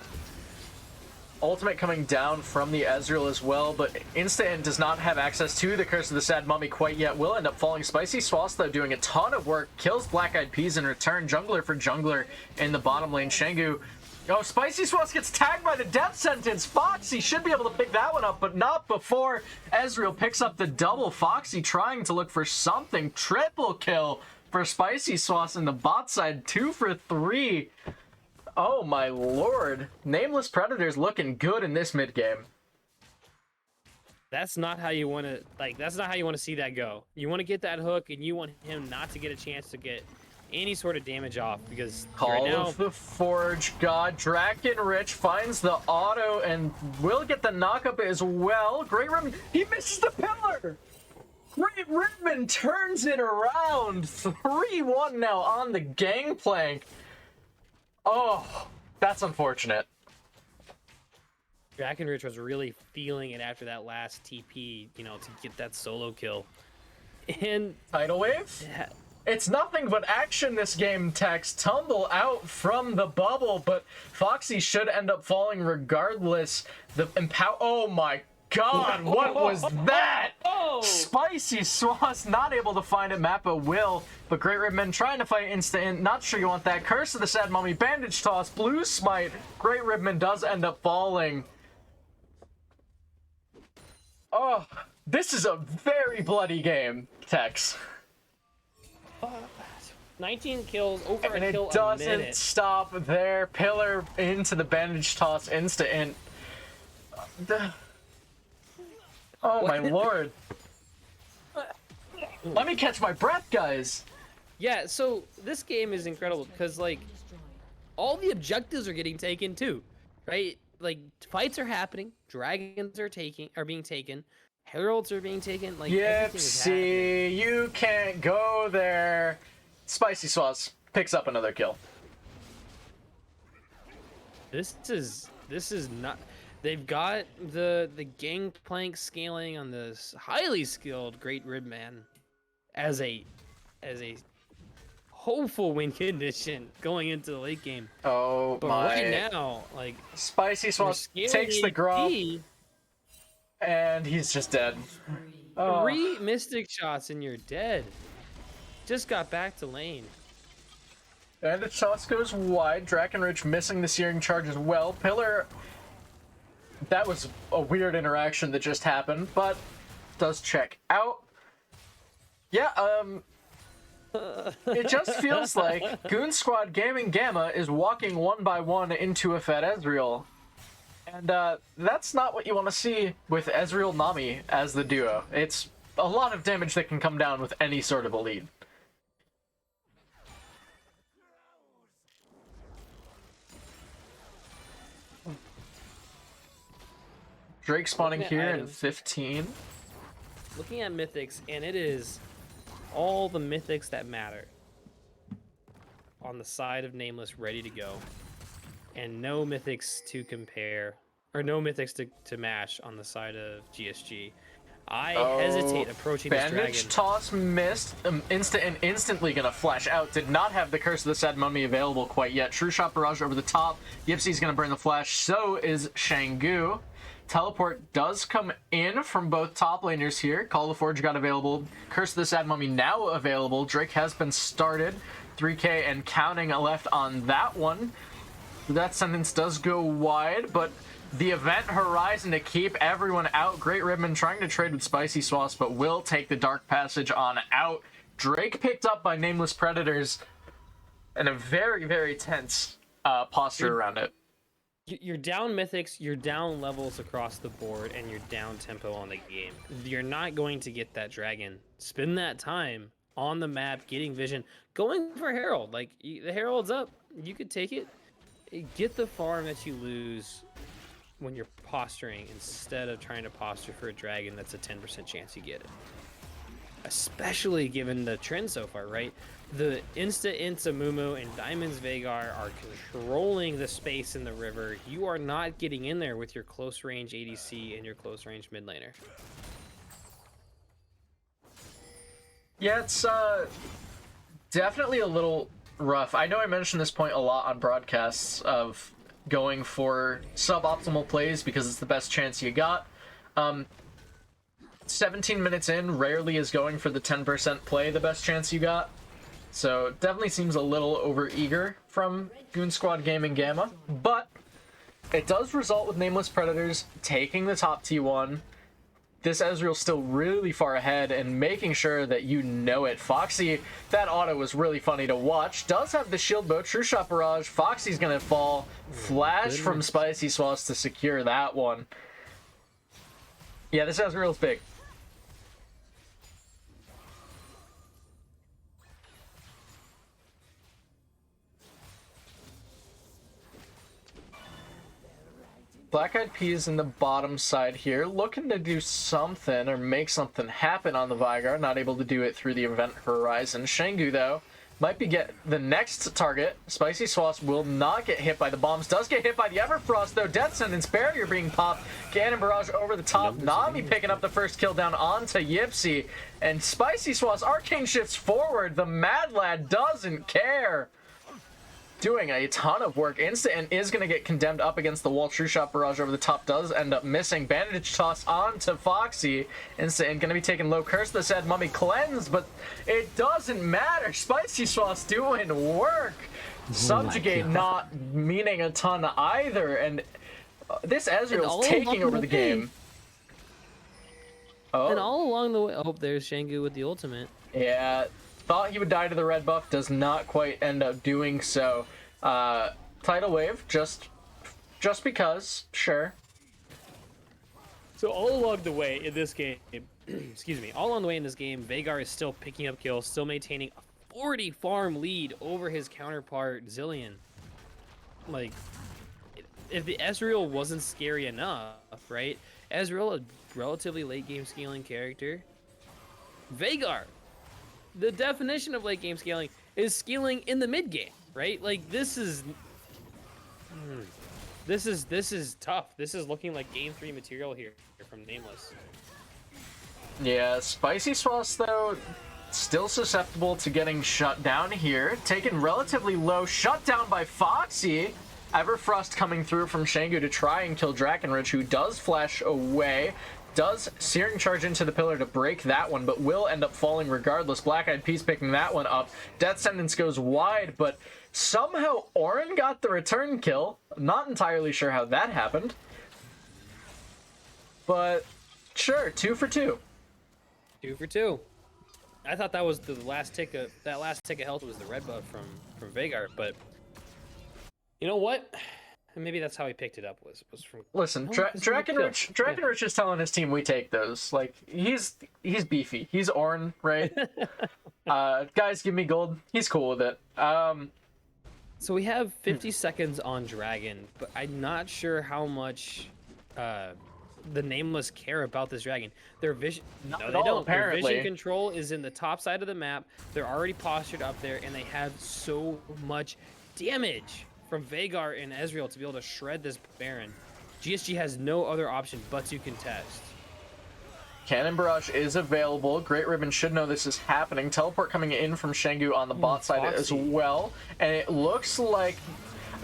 Ultimate coming down from the Ezreal as well, but Instant does not have access to the Curse of the Sad Mummy quite yet. Will end up falling. Spicy Sauce, though, doing a ton of work. Kills Black Eyed Peas in return. Jungler for jungler in the bottom lane. Shangu. Oh, Spicy Sauce gets tagged by the Death Sentence. Foxy should be able to pick that one up, but not before Ezreal picks up the double. Foxy trying to look for something. Triple kill for Spicy Sauce in the bot side. 2 for 3. Oh my lord. Nameless Predators looking good in this mid game. That's not how you want to that's not how you want to see that go. You want to get that hook and you want him not to get a chance to get any sort of damage off because Call of the Forge God. Drakenrich finds the auto and will get the knockup as well. Great Ribman. He misses the pillar. Great Ribman turns it around. 3-1 now on the gangplank. Oh, that's unfortunate. Drakenrich was really feeling it after that last TP, to get that solo kill. And Tidal Wave? It's nothing but action this game, Tex. Tumble out from the bubble, but Foxy should end up falling regardless. Oh my god, what was that? Spicy Sauce not able to find it. Mappa will, but Great Ribman trying to fight instant. Not sure you want that. Curse of the Sad Mummy, bandage toss, blue smite. Great Ribman does end up falling. Oh, this is a very bloody game, Tex. 19 kills, over and a kill it doesn't a minute. Stop there. Pillar into the bandage toss instant. Oh my lord. Let me catch my breath, guys. Yeah, so this game is incredible because like all the objectives are getting taken too, right? Like fights are happening, dragons are being taken, heralds are being taken, like everything is happening. Yipsy, you can't go there. Spicy Sauce picks up another kill. This is not. They've got the gangplank scaling on this highly skilled Great Rib Man as a hopeful win condition going into the late game. Oh But my! right now, like Spicy Sauce takes the grub, and he's just dead. Oh. 3 Mystic shots and you're dead. Just got back to lane. And the toss goes wide. Drakenrich missing the Searing Charge as well. Pillar, that was a weird interaction that just happened, but does check out. Yeah, it just feels like Goon Squad Gaming Gamma is walking one by one into a fed Ezreal. And that's not what you want to see with Ezreal Nami as the duo. It's a lot of damage that can come down with any sort of a lead. Drake spawning here in 15. Looking at mythics, and it is all the mythics that matter on the side of Nameless ready to go. And no mythics to compare, or no mythics to match on the side of GSG. I hesitate approaching this dragon. Bandage toss missed. Instantly gonna flash out. Did not have the Curse of the Sad Mummy available quite yet. True Shot Barrage over the top. Yipsy's gonna burn the flash. So is Shangu. Teleport does come in from both top laners here. Call of the Forge got available. Curse of the Sad Mummy now available. Drake has been started. 3k and counting left on that one. That sentence does go wide, but the event horizon to keep everyone out. Great Ribbon trying to trade with Spicy Sauce, but will take the Dark Passage on out. Drake picked up by Nameless Predators and a very, very tense posture around it. You're down mythics, you're down levels across the board, and you're down tempo on the game. You're not going to get that dragon. Spend that time on the map, getting vision, going for Herald. Like, the Herald's up. You could take it. Get the farm that you lose when you're posturing instead of trying to posture for a dragon that's a 10% chance you get it. Especially given the trend so far, right? The Insta Mumu and Diamonds Veigar are controlling the space in the river. You are not getting in there with your close range ADC and your close range mid laner. Yeah, it's definitely a little rough. I know I mentioned this point a lot on broadcasts of going for suboptimal plays because it's the best chance you got. 17 minutes in rarely is going for the 10% play the best chance you got. So it definitely seems a little over-eager from Goon Squad Gaming Gamma, but it does result with Nameless Predators taking the top T1. This Ezreal's still really far ahead and making sure that you know it. Foxy, that auto was really funny to watch. Does have the shield bow, True Shot Barrage. Foxy's gonna fall. Flash from Spicy Sauce to secure that one. Yeah, this Ezreal's big. Black Eyed Peas in the bottom side here, looking to do something or make something happen on the Veigar. Not able to do it through the event horizon. Shangu, though, might be get the next target. Spicy Sauce will not get hit by the bombs. Does get hit by the Everfrost, though. Death Sentence Barrier being popped. Ganon Barrage over the top. Nami picking up the first kill down onto Yipsy. And Spicy Sauce Arcane shifts forward. The Mad Lad doesn't care. Doing a ton of work. Instant is going to get condemned up against the wall. True Shot Barrage over the top does end up missing. Bandage toss onto Foxy. Instant going to be taking low. Curse the Sad Mummy cleanse, but it doesn't matter. Spicy Sauce doing work. Subjugate not meaning a ton either. And this Ezreal's taking over the game. Oh. And all along the way, oh, there's Shangu with the ultimate. Yeah. Thought he would die to the red buff, does not quite end up doing so. Tidal Wave, just because, sure. So all along the way in this game, excuse me, all on the way in this game. Veigar is still picking up kills, still maintaining a 40 farm lead over his counterpart Zillion. Like, if the Ezreal wasn't scary enough, right? Ezreal, a relatively late game scaling character. Veigar, the definition of late game scaling is scaling in the mid game, right? Like, this is tough. This is looking like game 3 material here from Nameless. Yeah, Spicy Sauce, though, still susceptible to getting shut down here. Taken relatively low, shut down by Foxy. Everfrost coming through from Shangu to try and kill Drakenrich, who does flash away. Does Searing Charge into the pillar to break that one, but will end up falling regardless. Black Eyed Peas picking that one up. Death Sentence goes wide, but somehow Orin got the return kill. Not entirely sure how that happened. But sure, 2 for 2. 2 for 2. I thought that was the last tick of health was the red buff from Veigar, but you know what? Maybe that's how he picked it up was from. Listen, Drakenrich is telling his team we take those. Like, he's beefy. He's Ornn, right? Guys, give me gold. He's cool with it. So we have 50 seconds on Dragon, but I'm not sure how much the Nameless care about this Dragon. Their vision, no, they don't. Apparently. Their vision control is in the top side of the map. They're already postured up there, and they have so much damage from Veigar and Ezreal to be able to shred this Baron. GSG has no other option but to contest. Cannon Barrage is available. Great Ribbon should know this is happening. Teleport coming in from Shangu on the bot side as well. And it looks like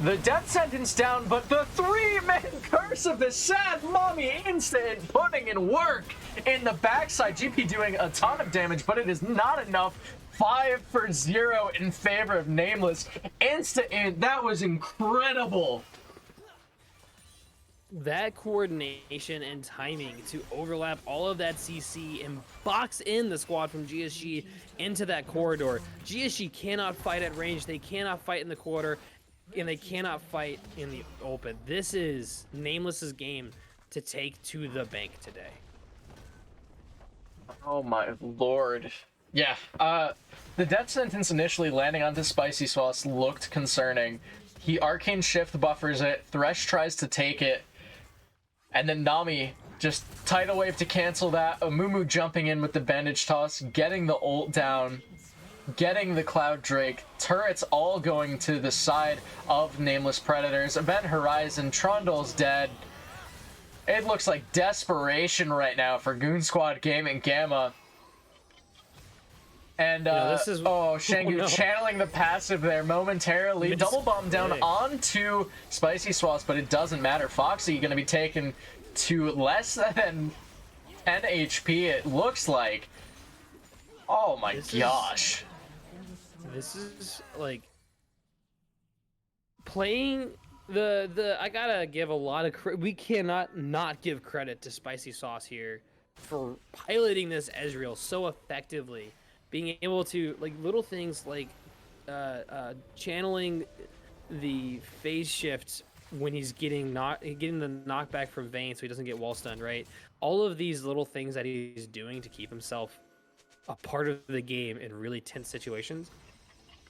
the Death Sentence down, but the 3-man curse of the sad mommy instant putting in work in the backside. GP doing a ton of damage, but it is not enough. 5 for 0 in favor of Nameless. Instant, that was incredible. That coordination and timing to overlap all of that CC and box in the squad from GSG into that corridor. GSG cannot fight at range, they cannot fight in the corridor, and they cannot fight in the open. This is Nameless's game to take to the bank today. Oh my lord. Yeah, the Death Sentence initially landing onto Spicy Sauce looked concerning. He Arcane Shift buffers it, Thresh tries to take it, and then Nami just Tidal Wave to cancel that. Amumu jumping in with the Bandage Toss, getting the ult down, getting the Cloud Drake, turrets all going to the side of Nameless Predators. Event Horizon, Trundle's dead. It looks like desperation right now for Goon Squad Gaming Gamma. And, Shangu channeling the passive there momentarily. Double bomb down onto Spicy Sauce, but it doesn't matter. Foxy going to be taken to less than 10 HP, it looks like. Oh my gosh. This is, like, playing the I gotta give a lot of credit. We cannot not give credit to Spicy Sauce here for piloting this Ezreal so effectively. Being able to, like, little things like channeling the phase shift when he's getting the knockback from Vayne so he doesn't get wall stunned, right? All of these little things that he's doing to keep himself a part of the game in really tense situations.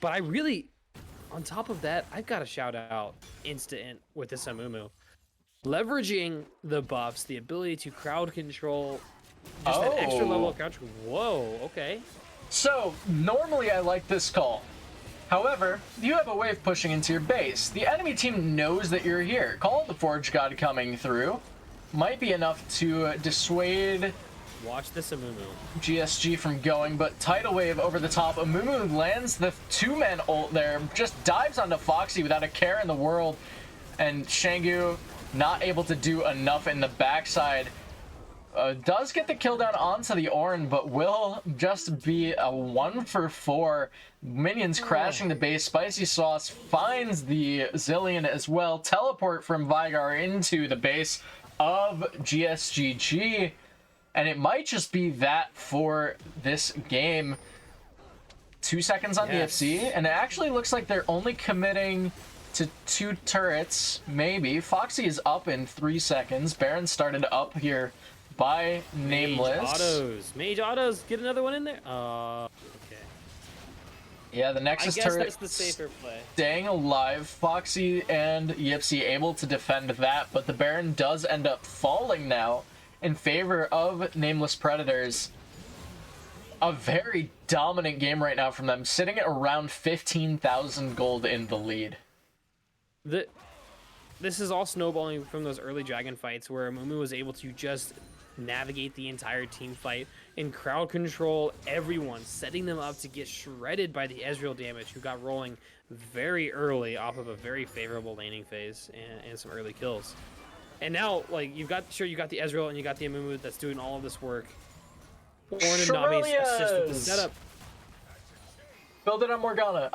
But I really, on top of that, I've got to shout out Instant with this Amumu. Leveraging the buffs, the ability to crowd control, just that extra level of control. Whoa, okay. So, normally I like this call. However, you have a wave pushing into your base. The enemy team knows that you're here. Call of the Forge God coming through might be enough to dissuade Watch this Amumu. GSG from going, but Tidal Wave over the top. Amumu lands the 2-man ult there, just dives onto Foxy without a care in the world, and Shangu not able to do enough in the backside. Does get the kill down onto the Ornn, but will just be a 1 for 4. Minions crashing the base. Spicy Sauce finds the Zillion as well. Teleport from Veigar into the base of GSGG. And it might just be that for this game. 2 seconds on DFC, and it actually looks like they're only committing to 2 turrets, maybe. Foxy is up in 3 seconds. Baron started up here by Nameless. Mage autos. Get another one in there. Okay. Yeah, the I Nexus guess turret that's the safer play. staying alive. Foxy and Yipsy able to defend that, but the Baron does end up falling now in favor of Nameless Predators. A very dominant game right now from them, sitting at around 15,000 gold in the lead. This is all snowballing from those early dragon fights where Amumu was able to just navigate the entire team fight and crowd control everyone, setting them up to get shredded by the Ezreal damage, who got rolling very early off of a very favorable laning phase and some early kills. And now, like, you got the Ezreal and you got the Amumu that's doing all of this work. Ornn and Nami's assist with the setup. Build it on Morgana.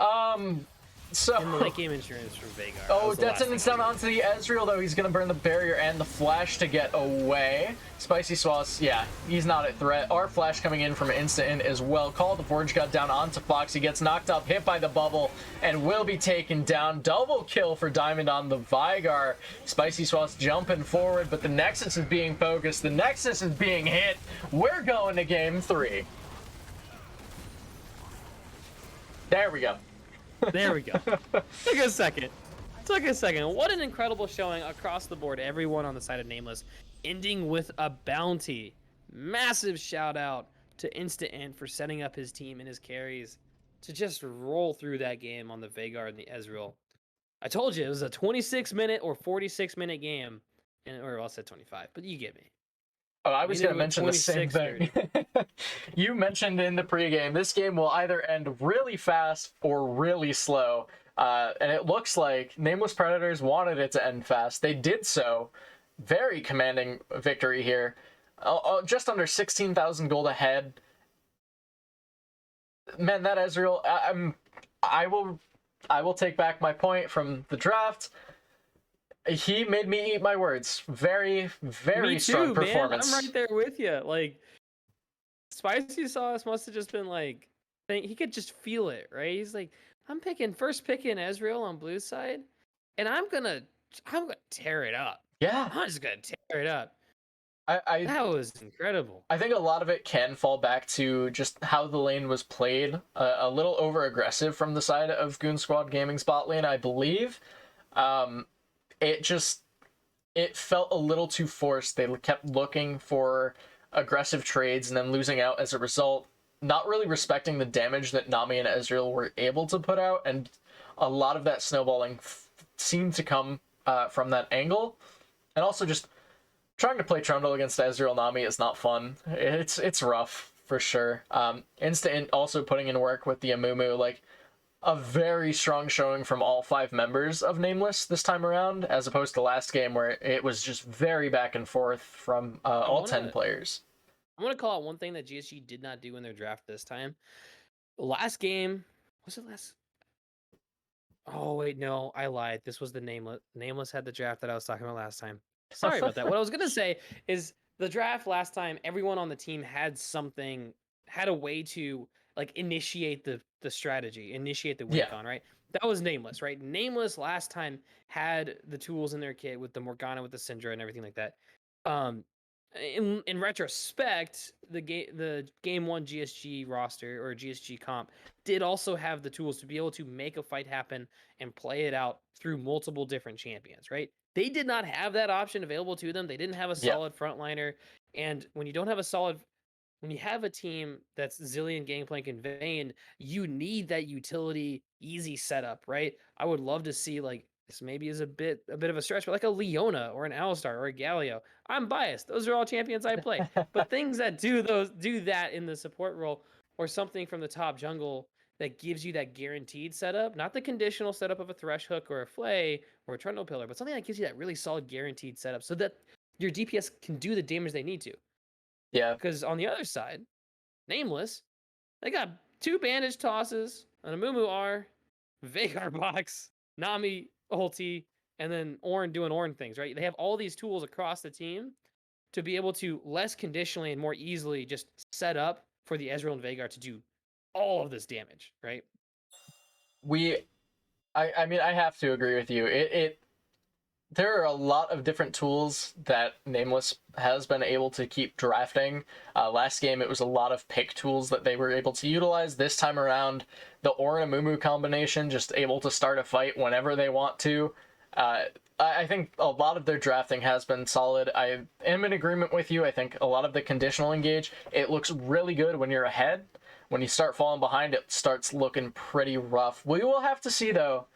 So and the late game insurance from Veigar. Oh, Detson down onto the Ezreal, though. He's going to burn the barrier and the flash to get away. Spicy Swass, yeah, he's not a threat. Our flash coming in from instant as well. Call the Forge God down onto Fox. He gets knocked up, hit by the bubble, and will be taken down. Double kill for Diamond on the Veigar. Spicy Swass jumping forward, but the Nexus is being focused. The Nexus is being hit. We're going to game 3. There we go. There we go. Took a second. What an incredible showing across the board. Everyone on the side of Nameless, ending with a bounty. Massive shout out to Instant for setting up his team and his carries to just roll through that game on the Veigar and the Ezreal. I told you it was a 26-minute or 46-minute game, or I said 25, but you get me. Oh, I was going to mention the same thing. You mentioned in the pregame, this game will either end really fast or really slow. And it looks like Nameless Predators wanted it to end fast. They did so. Very commanding victory here. Just under 16,000 gold ahead. Man, that Ezreal, I will take back my point from the draft. He made me eat my words. Very, very me too, strong performance. Man. I'm right there with you. Like, Spicy Sauce must have just been like, he could just feel it, right? He's like, I'm first picking Ezreal on blue side, and I'm gonna tear it up. Yeah, I'm just gonna tear it up. That was incredible. I think a lot of it can fall back to just how the lane was played. A little over aggressive from the side of Goon Squad Gaming's bot lane, I believe. It felt a little too forced. They kept looking for aggressive trades and then losing out as a result, not really respecting the damage that Nami and Ezreal were able to put out, and a lot of that snowballing seemed to come from that angle. And also just trying to play Trundle against Ezreal Nami is not fun. It's rough, for sure. Instant also putting in work with the Amumu, like, a very strong showing from all 5 members of Nameless this time around, as opposed to last game where it was just very back and forth from all 10 players. I'm going to call out one thing that GSG did not do in their draft this time. Last game, was it last? Oh, wait, no, I lied. This was the Nameless. Nameless had the draft that I was talking about last time. Sorry about that. What I was going to say is the draft last time, everyone on the team had a way to like initiate the strategy, initiate the win con, right? That was Nameless, right? Nameless last time had the tools in their kit with the Morgana, with the Syndra and everything like that. In retrospect, the game 1 GSG roster or GSG comp did also have the tools to be able to make a fight happen and play it out through multiple different champions, right? They did not have that option available to them. They didn't have a solid frontliner, and when you have a team that's Zillion, Gangplank, and Vayne, you need that utility, easy setup, right? I would love to see, like, this maybe is a bit of a stretch, but like a Leona or an Alistar or a Galio. I'm biased. Those are all champions I play. But things that do that in the support role, or something from the top jungle that gives you that guaranteed setup, not the conditional setup of a Thresh Hook or a Flay or a Trundle Pillar, but something that gives you that really solid guaranteed setup so that your DPS can do the damage they need to. Yeah. Because on the other side, Nameless, they got 2 bandage tosses, an Amumu R, Veigar box, Nami ulti, and then Ornn doing Ornn things, right? They have all these tools across the team to be able to less conditionally and more easily just set up for the Ezreal and Veigar to do all of this damage, right? I mean, I have to agree with you. there are a lot of different tools that Nameless has been able to keep drafting. Last game, it was a lot of pick tools that they were able to utilize. This time around, the Aura Mumu combination, just able to start a fight whenever they want to. I think a lot of their drafting has been solid. I am in agreement with you. I think a lot of the conditional engage, it looks really good when you're ahead. When you start falling behind, it starts looking pretty rough. We will have to see, though.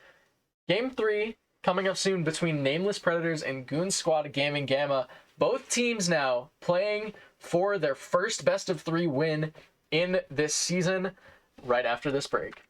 Game 3 coming up soon between Nameless Predators and Goon Squad Gaming Gamma. Both teams now playing for their first best of 3 win in this season right after this break.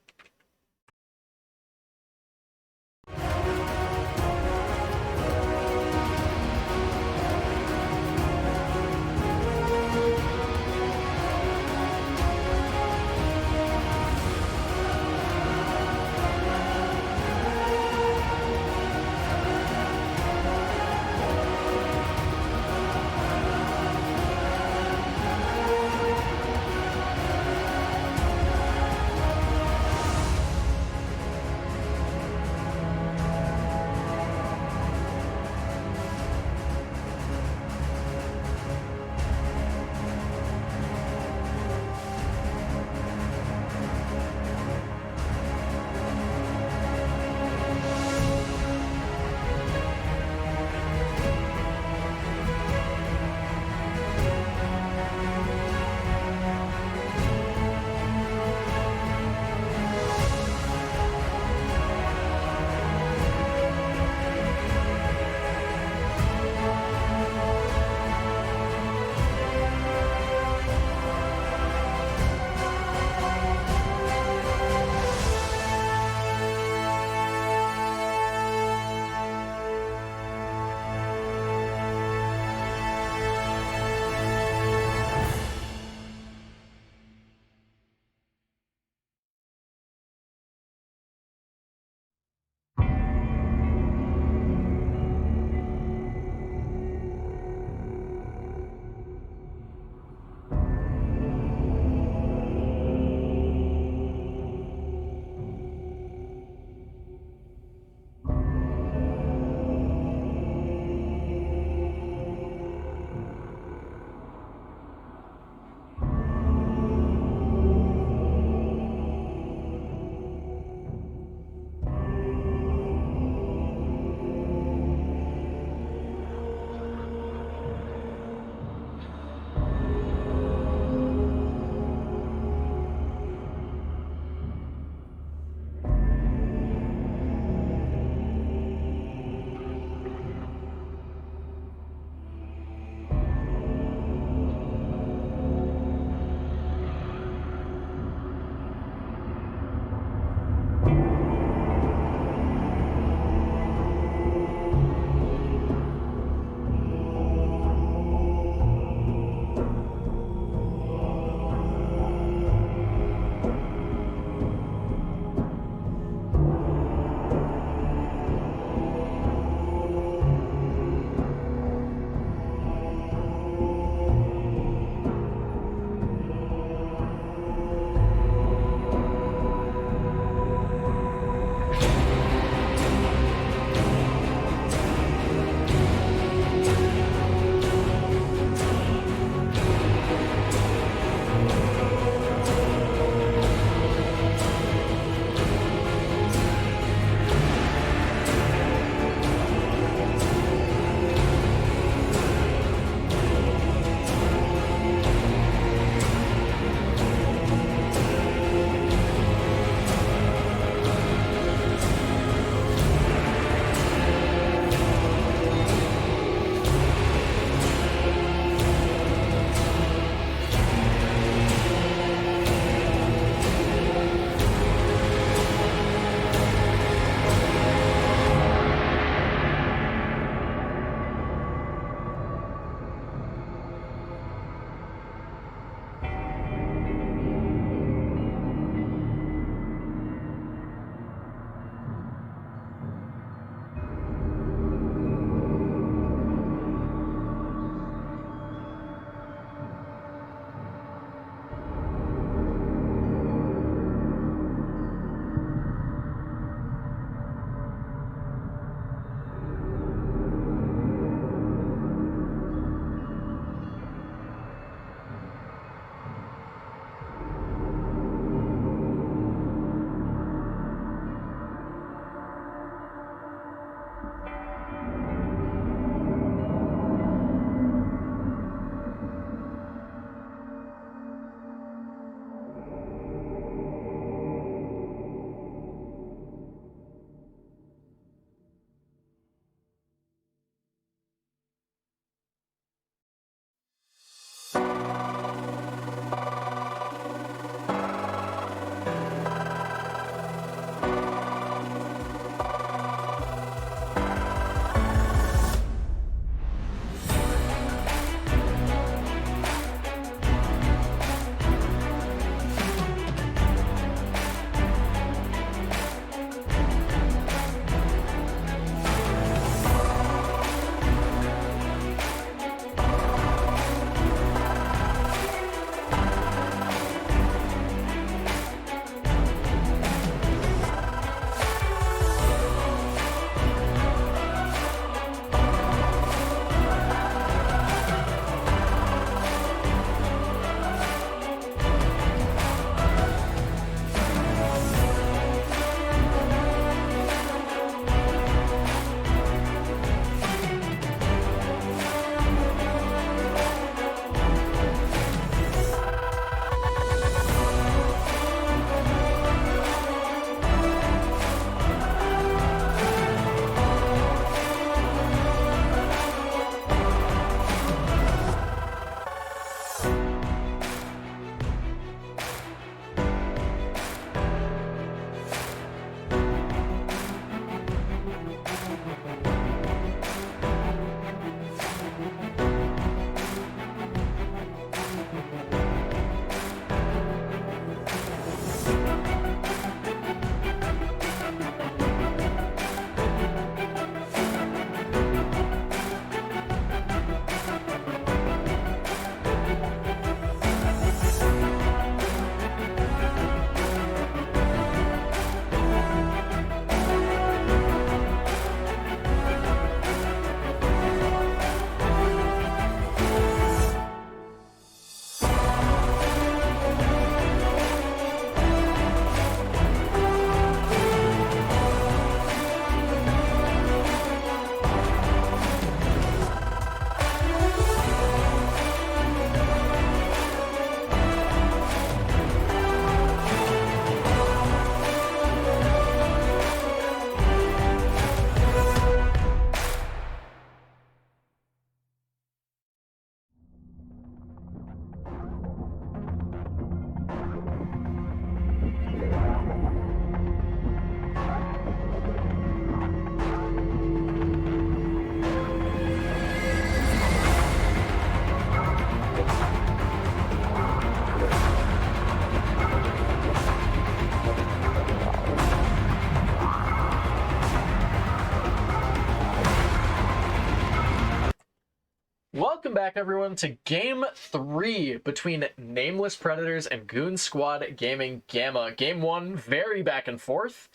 Welcome back, everyone, to Game 3 between Nameless Predators and Goon Squad Gaming Gamma. Game 1, very back and forth.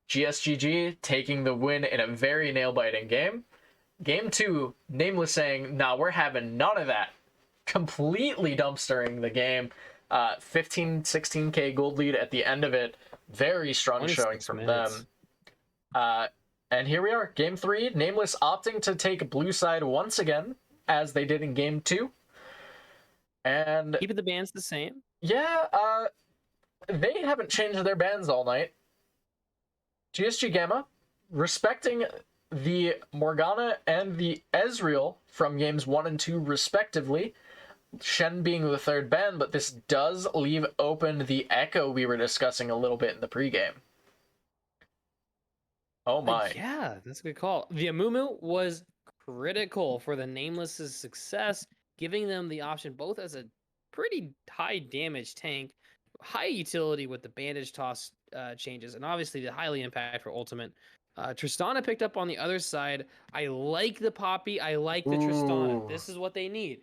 GSGG taking the win in a very nail-biting game. Game 2, Nameless saying, nah, we're having none of that. Completely dumpstering the game. 16k gold lead at the end of it. Very strong showing from them. And here we are, Game 3. Nameless opting to take blue side once again, as they did in Game 2. And keeping the bans the same. Yeah, they haven't changed their bans all night. GSG Gamma, respecting the Morgana and the Ezreal from games 1 and 2 respectively. Shen being the third ban, but this does leave open the Echo we were discussing a little bit in the pregame. Oh my. Yeah, that's a good call. The Amumu was critical for the Nameless's success, giving them the option both as a pretty high damage tank, high utility with the bandage toss changes, and obviously the highly impactful ultimate. Tristana picked up on the other side. I like the Poppy. I like the Tristana. This is what they need.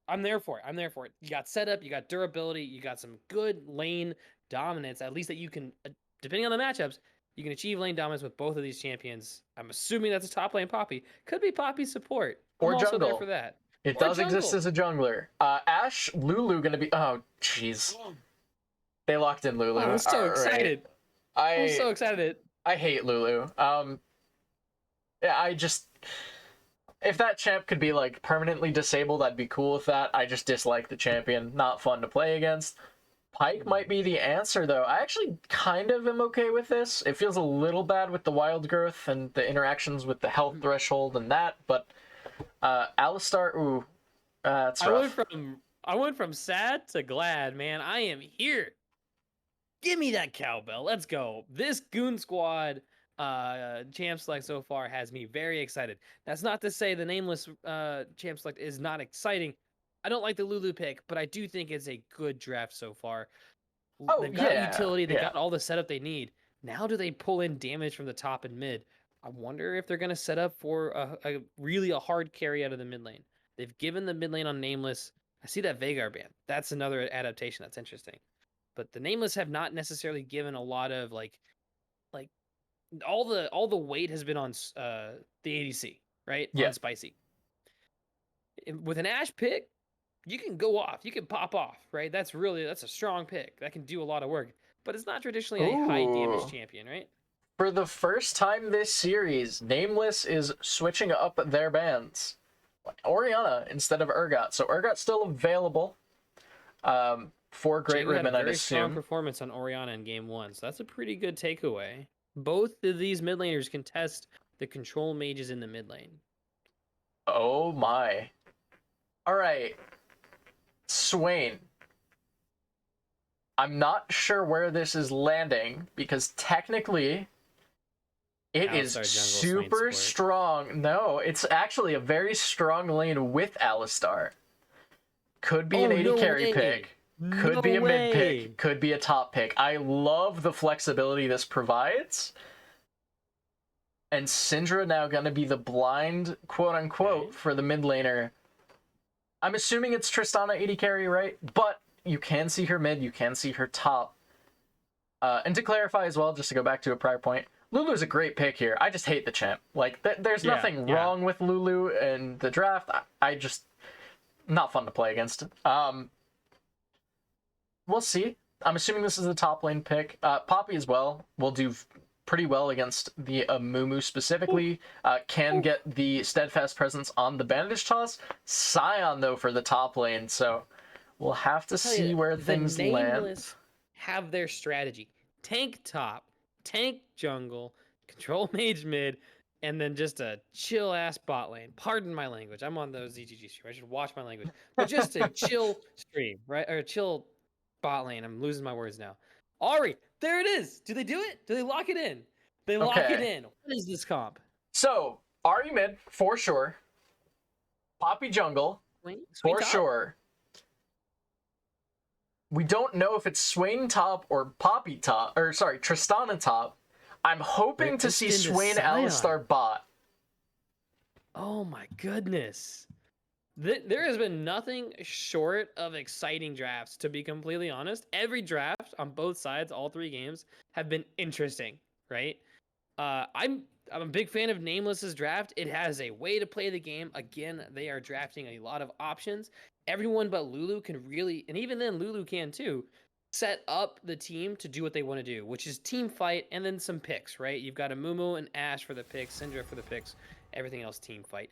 I'm there for it. I'm there for it. You got setup, you got durability, you got some good lane dominance, at least that you can, depending on the matchups, you can achieve lane dominance with both of these champions. I'm assuming that's a top lane Poppy. Could be Poppy support. Or I'm also jungle. there for that. It does exist as a jungler. Ashe, Lulu gonna be... Oh, jeez. They locked in Lulu. I'm so excited. I'm so excited. I hate Lulu. Yeah, I just... If that champ could be, like, permanently disabled, I'd be cool with that. I just dislike the champion. Not fun to play against. Pyke might be the answer, though. I actually kind of am okay with this. It feels a little bad with the wild growth and the interactions with the health threshold and that, but Alistar, ooh, it's rough. I went from sad to glad, man. I am here. Give me that cowbell. Let's go. This Goon Squad champ select so far has me very excited. That's not to say the Nameless champ select is not exciting. I don't like the Lulu pick, but I do think it's a good draft so far. They've got utility. They got all the setup they need. Now do they pull in damage from the top and mid? I wonder if they're going to set up for a really hard carry out of the mid lane. They've given the mid lane on Nameless. I see that Veigar ban. That's another adaptation. That's interesting. But the Nameless have not necessarily given a lot of like all the weight has been on the ADC, right? Yeah. On Spicy. With an Ashe pick, you can go off. You can pop off, right? That's a strong pick. That can do a lot of work. But it's not traditionally a high damage champion, right? For the first time this series, Nameless is switching up their bans. Orianna instead of Urgot. So Urgot's still available for Great Ribbon, I'd assume. Strong performance on Orianna in game 1. So that's a pretty good takeaway. Both of these mid laners can test the control mages in the mid lane. Oh my. All right. Swain. I'm not sure where this is landing because technically it is super strong. No, it's actually a very strong lane with Alistar. Could be an AD carry pick. Could be a mid pick. Could be a top pick. I love the flexibility this provides. And Syndra now going to be the blind, quote-unquote, for the mid laner. I'm assuming it's Tristana AD carry, right? But you can see her mid, you can see her top. And to clarify as well, just to go back to a prior point, Lulu's a great pick here. I just hate the champ. Like, there's nothing wrong with Lulu in the draft. I just... Not fun to play against. We'll see. I'm assuming this is a top lane pick. Poppy as well will do pretty well against the Amumu specifically. Can get the steadfast presence on the bandage toss. Scion, though, for the top lane. So we'll have to see where things land. Have their strategy. Tank top, tank jungle, control mage mid, and then just a chill-ass bot lane. Pardon my language. I'm on the ZGG stream. I should watch my language. But just a chill stream, right? Or a chill bot lane. I'm losing my words now. Ari, there it is. Do they do it? Do they lock it in? They lock it in. What is this comp? So, Ari mid, for sure. Poppy jungle, for sure. We don't know if it's Swain top or Poppy top, or sorry, Tristana top. I'm hoping to see Swain Alistar bot. Oh my goodness. There has been nothing short of exciting drafts, to be completely honest. Every draft on both sides, all three games, have been interesting, right? I'm a big fan of Nameless's draft. It has a way to play the game. Again, they are drafting a lot of options. Everyone but Lulu can really, and even then Lulu can too, set up the team to do what they want to do, which is team fight and then some picks, right? You've got a Mumu and Ash for the picks, Syndra for the picks, everything else team fight.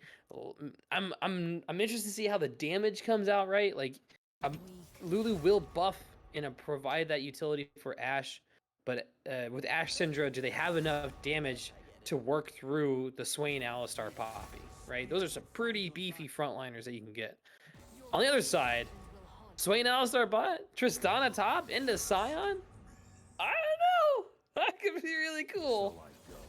I'm interested to see how the damage comes out, right? Like, um, Lulu will buff and provide that utility for Ash, but with Ash Syndra, do they have enough damage to work through the Swain Alistar Poppy, right? Those are some pretty beefy frontliners that you can get. On the other side, Swain Alistar bot, Tristana top into Scion? I don't know. That could be really cool.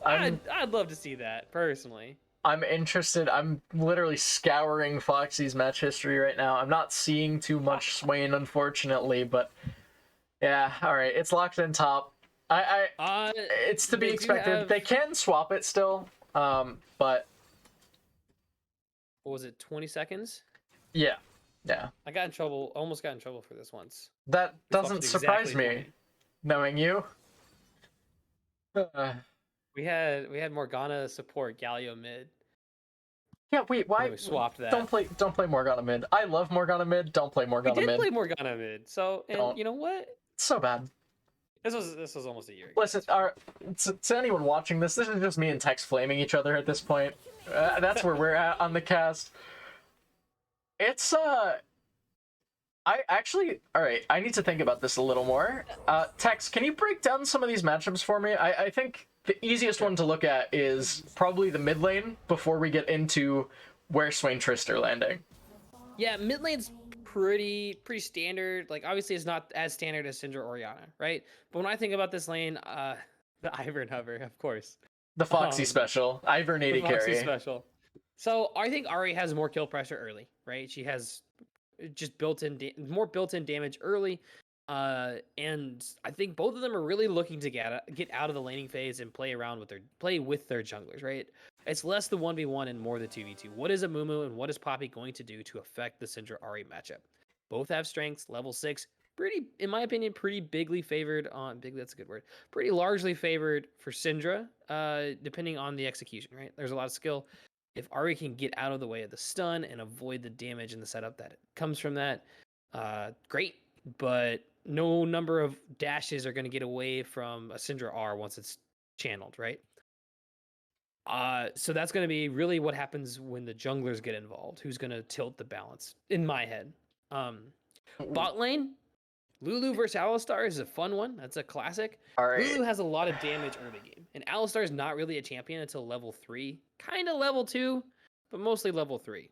I'd love to see that, personally. I'm interested. I'm literally scouring Foxy's match history right now. I'm not seeing too much Swain, unfortunately, but yeah, all right. It's locked in top. It's to be expected. They can swap it still, but what was it, 20 seconds? Yeah. I got in trouble. Almost got in trouble for this once. That doesn't surprise me, 20. knowing you. We had Morgana support Galio mid. Yeah, wait, why? We swapped that. Don't play Morgana mid. I love Morgana mid. Don't play Morgana mid. We did play Morgana mid. So, and you know what? It's so bad. This was almost a year ago. Listen, to anyone watching this is just me and Tex flaming each other at this point. That's where we're at on the cast. It's I actually, all right, I need to think about this a little more. Tex, can you break down some of these matchups for me? I think the easiest one to look at is probably the mid lane before we get into where Swain Trist are landing. Yeah, mid lane's pretty standard. Like, obviously it's not as standard as Syndra or Orianna, right? But when I think about this lane, the Ivern hover, of course. The Foxy special, Ivern 80 carry. Special. So I think Ahri has more kill pressure early, right? She has just more built-in damage early, and I think both of them are really looking to get out of the laning phase and play with their junglers, right? It's less the 1v1 and more the 2v2. What is a Mumu and what is Poppy going to do to affect the Syndra Ahri matchup? Both have strengths, level 6, pretty, in my opinion, pretty bigly favored on that's a good word. Pretty largely favored for Syndra, depending on the execution, right? There's a lot of skill. If Ahri can get out of the way of the stun and avoid the damage and the setup that comes from that, great. But no number of dashes are going to get away from a Syndra R once it's channeled, right? So that's going to be really what happens when the junglers get involved. Who's going to tilt the balance, in my head. Bot lane, Lulu versus Alistar is a fun one. That's a classic. All right. Lulu has a lot of damage early game, and Alistar is not really a champion until level 3, kind of level 2, but mostly level 3.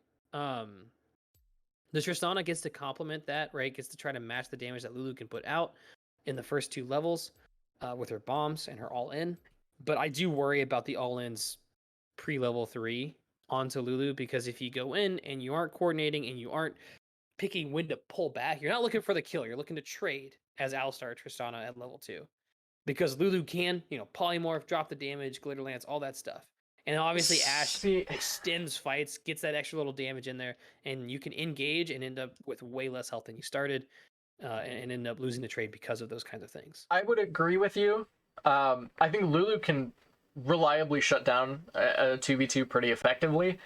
The Tristana gets to complement that, right? Gets to try to match the damage that Lulu can put out in the first 2 levels with her bombs and her all-in. But I do worry about the all-ins pre-level 3 onto Lulu, because if you go in and you aren't coordinating and you aren't picking when to pull back, you're not looking for the kill, you're looking to trade as Alistar Tristana at level 2, because Lulu can, polymorph, drop the damage, glitter lance, all that stuff. And obviously Ash extends fights, gets that extra little damage in there, and you can engage and end up with way less health than you started, and end up losing the trade because of those kinds of things. I would agree with you. I think Lulu can reliably shut down a 2v2 pretty effectively.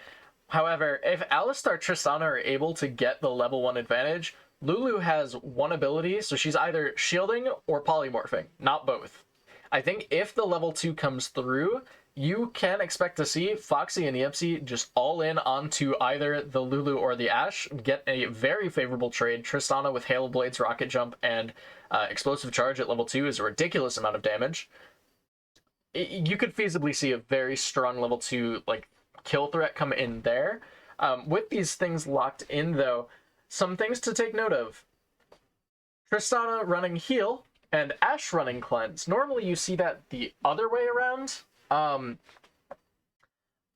However, if Alistar Tristana are able to get the level 1 advantage, Lulu has one ability, so she's either shielding or polymorphing, not both. I think if the level 2 comes through, you can expect to see Foxy and EMC just all in onto either the Lulu or the Ash, get a very favorable trade. Tristana with Hail Blades, Rocket Jump, and Explosive Charge at level 2 is a ridiculous amount of damage. You could feasibly see a very strong level 2, kill threat come in there. With these things locked in, though, some things to take note of. Tristana running heal and Ash running cleanse. Normally you see that the other way around. I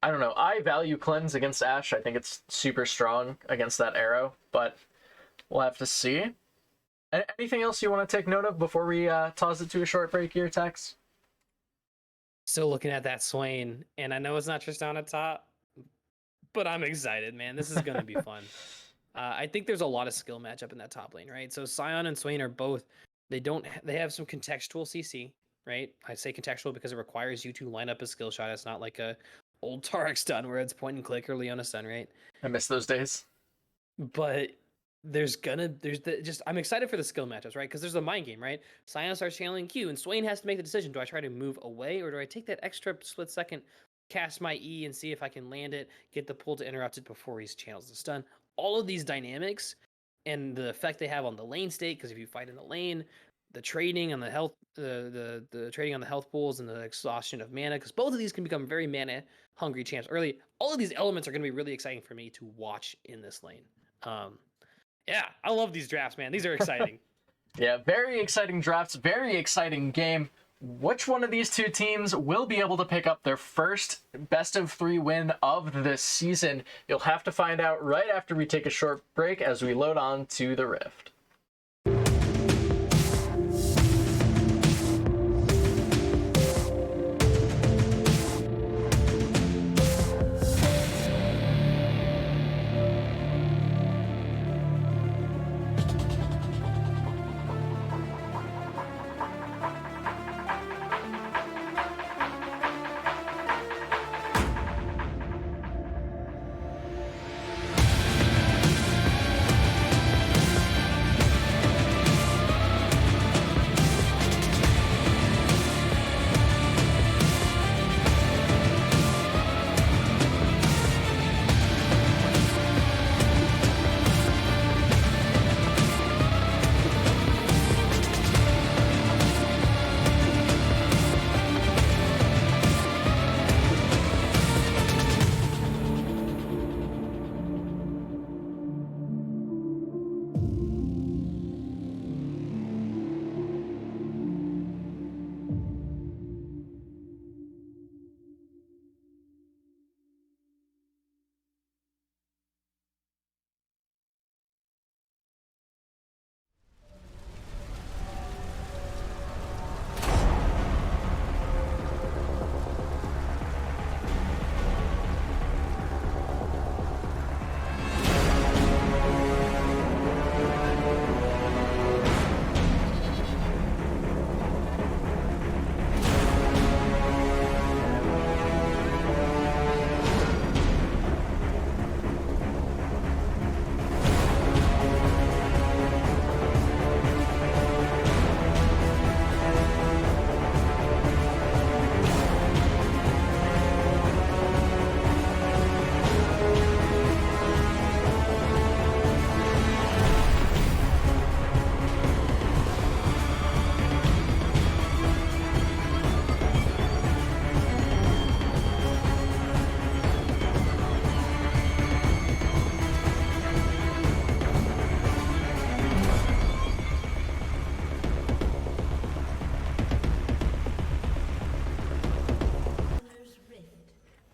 don't know. I value cleanse against Ash. I think it's super strong against that arrow, but we'll have to see. Anything else you want to take note of before we toss it to a short break here, Tex? Still looking at that Swain, and I know it's not Tristana top, but I'm excited, man. This is gonna be fun. I think there's a lot of skill matchup in that top lane, right? So Sion and Swain are both. They have some contextual CC, right? I say contextual because it requires you to line up a skill shot. It's not like a old Tarek stun where it's point and click or Leona stun, right? I miss those days. But I'm excited for the skill matchups, right? Because there's a mind game, right? Sion starts channeling Q, and Swain has to make the decision: do I try to move away, or do I take that extra split second, cast my E, and see if I can land it, get the pull to interrupt it before he channels the stun? All of these dynamics and the effect they have on the lane state, because if you fight in the lane, the trading on the health, the trading on the health pools and the exhaustion of mana, because both of these can become very mana hungry champs early. All of these elements are going to be really exciting for me to watch in this lane. Yeah, I love these drafts, man. These are exciting. Yeah, very exciting drafts, very exciting game. Which one of these two teams will be able to pick up their first best of 3 win of this season? You'll have to find out right after we take a short break as we load on to the Rift.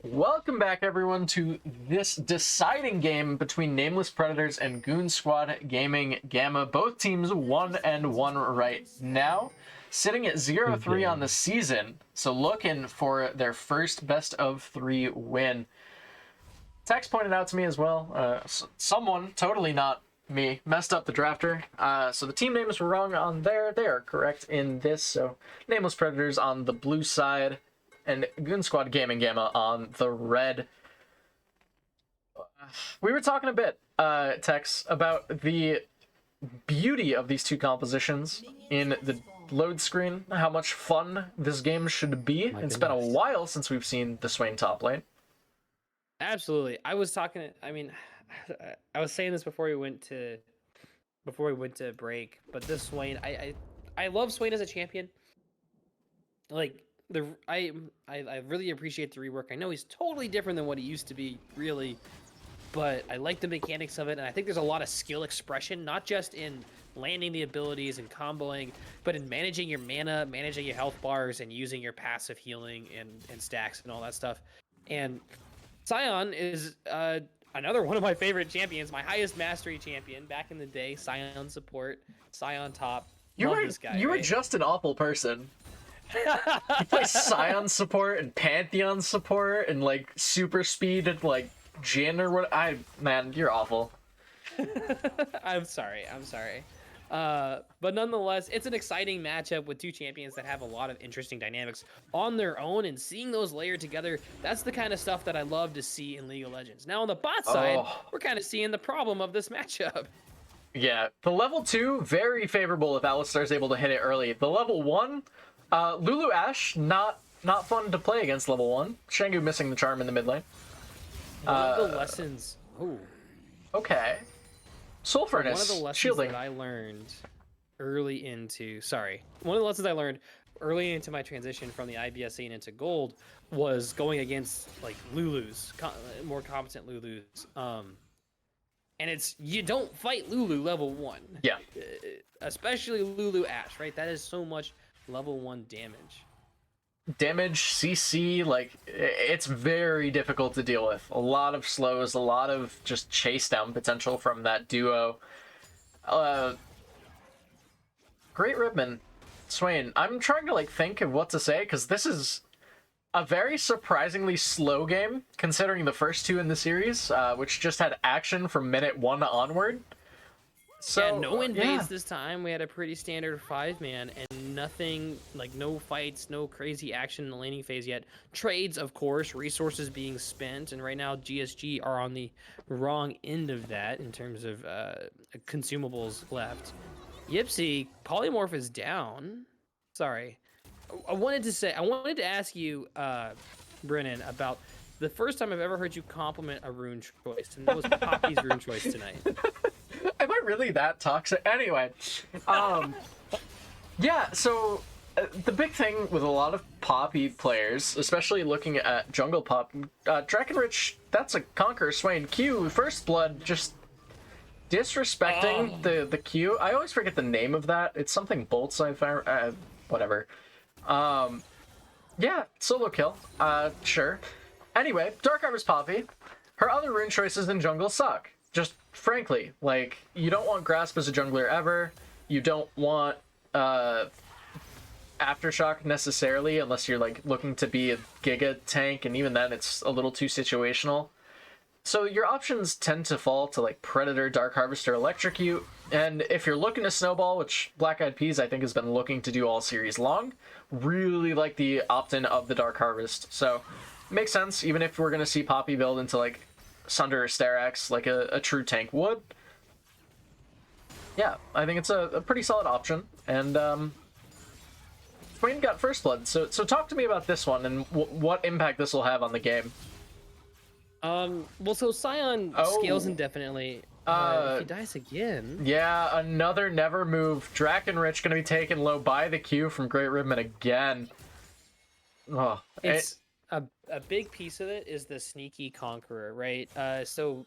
Welcome back, everyone, to this deciding game between Nameless Predators and Goon Squad Gaming Gamma. Both teams 1-1 right now, sitting at 0-3 on the season, so looking for their first best of 3 win. Tex pointed out to me as well, someone, totally not me, messed up the drafter. So the team names were wrong on there. They are correct in this. So Nameless Predators on the blue side and Goon Squad Gaming Gamma on the red. We were talking a bit, Tex, about the beauty of these two compositions in the load screen, how much fun this game should be. It's been a while since we've seen the Swain top lane. Absolutely. I was saying this before we went to break, but this Swain, I love Swain as a champion. Like I really appreciate the rework. I know he's totally different than what he used to be, really, but I like the mechanics of it, and I think there's a lot of skill expression, not just in landing the abilities and comboing, but in managing your mana, managing your health bars, and using your passive healing and stacks and all that stuff. And Sion is another one of my favorite champions, my highest mastery champion back in the day. Sion support, Sion top. You were just an awful person. You play Sion support and Pantheon support and like super speed and like Jin or what? Man, you're awful. I'm sorry. But nonetheless, it's an exciting matchup with two champions that have a lot of interesting dynamics on their own, and seeing those layered together, that's the kind of stuff that I love to see in League of Legends. Now on the bot side, we're kind of seeing the problem of this matchup. Yeah, the level 2, very favorable if Alistar's able to hit it early. The level 1, Lulu Ashe, not fun to play against level 1. Shengu missing the charm in the mid lane. One of the lessons... Ooh. Okay. Soul Furnace, one of the lessons shielding. that I learned early into... Sorry. One of the lessons I learned early into my transition from the IBS scene into Gold was going against, like, Lulus. More competent Lulus. And it's, you don't fight Lulu level 1. Yeah. Especially Lulu Ashe, right? That is so much level 1 damage. Damage, CC, like, it's very difficult to deal with. A lot of slows, a lot of just chase down potential from that duo. Great Ripman. Swain, I'm trying to, like, think of what to say, because this is a very surprisingly slow game, considering the first two in the series, which just had action from minute 1 onward. So, yeah, no invades this time. We had a pretty standard 5-man, and nothing, like, no fights, no crazy action in the laning phase yet. Trades, of course, resources being spent, and right now GSG are on the wrong end of that in terms of consumables left. Yipsy, Polymorph is down. Sorry. I wanted to ask you, Brennan, about the first time I've ever heard you compliment a Rune Choice, and that was Poppy's Rune Choice tonight. Am I really that toxic? Anyway, yeah, so the big thing with a lot of Poppy players, especially looking at Jungle Pop, Drakenrich, that's a Conqueror Swain. Q, First Blood, just disrespecting the Q. I always forget the name of that. It's something Bolts, I found, whatever. Yeah, solo kill, sure. Anyway, Dark Harvest Poppy, her other Rune Choices in jungle suck. Just frankly, like, you don't want Grasp as a jungler ever. You don't want Aftershock necessarily, unless you're, like, looking to be a Giga tank, and even then it's a little too situational. So your options tend to fall to, like, Predator, Dark Harvester, Electrocute, and if you're looking to snowball, which Black Eyed Peas I think has been looking to do all series long, really like the opt-in of the Dark Harvest. So makes sense, even if we're gonna see Poppy build into, like, Sunder or Sterax like a true tank would. Yeah, I think it's a pretty solid option, and Swain got First Blood, so talk to me about this one and what impact this will have on the game. Well, so Scion scales indefinitely. If he dies again... Yeah, another never move. Drakenrich gonna be taken low by the Q from Great Ripman again. Oh, it's... A big piece of it is the sneaky Conqueror, right? So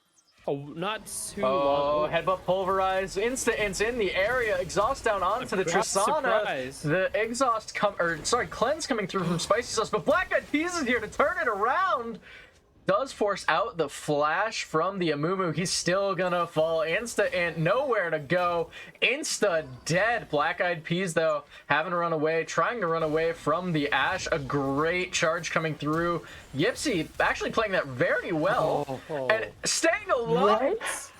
not too long. Headbutt Pulverize, Insta-Ints in the area, Exhaust down onto the Tristana. Surprise. The Exhaust Cleanse coming through from Spicy Sauce, but Black Eyed Peas is here to turn it around. Does force out the flash from the Amumu. He's still gonna fall. Insta-Int, nowhere to go. Insta dead. Black Eyed Peas, though, having to run away, trying to run away from the Ashe. A great charge coming through. Yipsy actually playing that very well. And staying alive. What?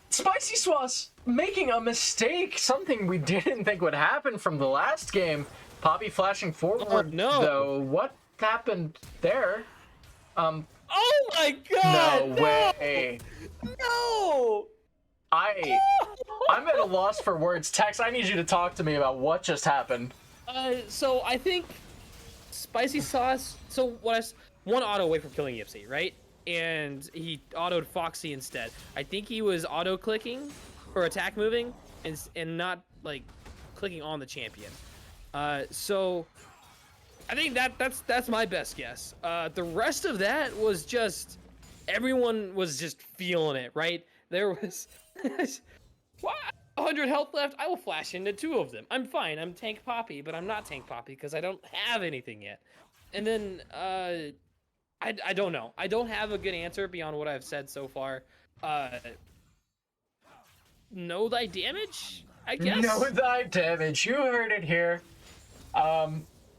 Spicy Sauce making a mistake. Something we didn't think would happen from the last game. Poppy flashing forward, though. What happened there? Oh my god! No way! No! I'm at a loss for words. Tex, I need you to talk to me about what just happened. So I think Spicy Sauce. So one auto away from killing Yipsy, right? And he autoed Foxy instead. I think he was auto clicking or attack moving and not like clicking on the champion. So I think that's my best guess. The rest of that was just everyone was just feeling it, right? There was 100 health left. I will flash into 2 of them. I'm fine. I'm Tank Poppy, but I'm not Tank Poppy because I don't have anything yet. And then I don't know. I don't have a good answer beyond what I've said so far. Know thy damage, I guess. Know thy damage. You heard it here.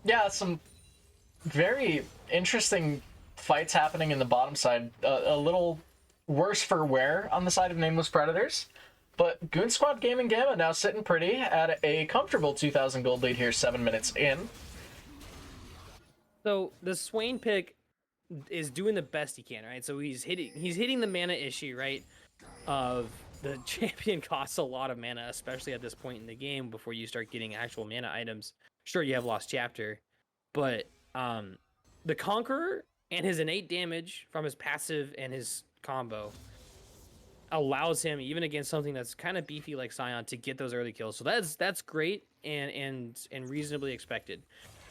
Yeah, some very interesting fights happening in the bottom side. A little worse for wear on the side of Nameless Predators. But Goon Squad Gaming Gamma now sitting pretty at a comfortable 2,000 gold lead here 7 minutes in. So the Swain pick is doing the best he can, right? So he's hitting the mana issue, right? Of the champion costs a lot of mana, especially at this point in the game before you start getting actual mana items. Sure, you have Lost Chapter, but the Conqueror and his innate damage from his passive and his combo allows him, even against something that's kind of beefy like Scion, to get those early kills. So that's great and reasonably expected.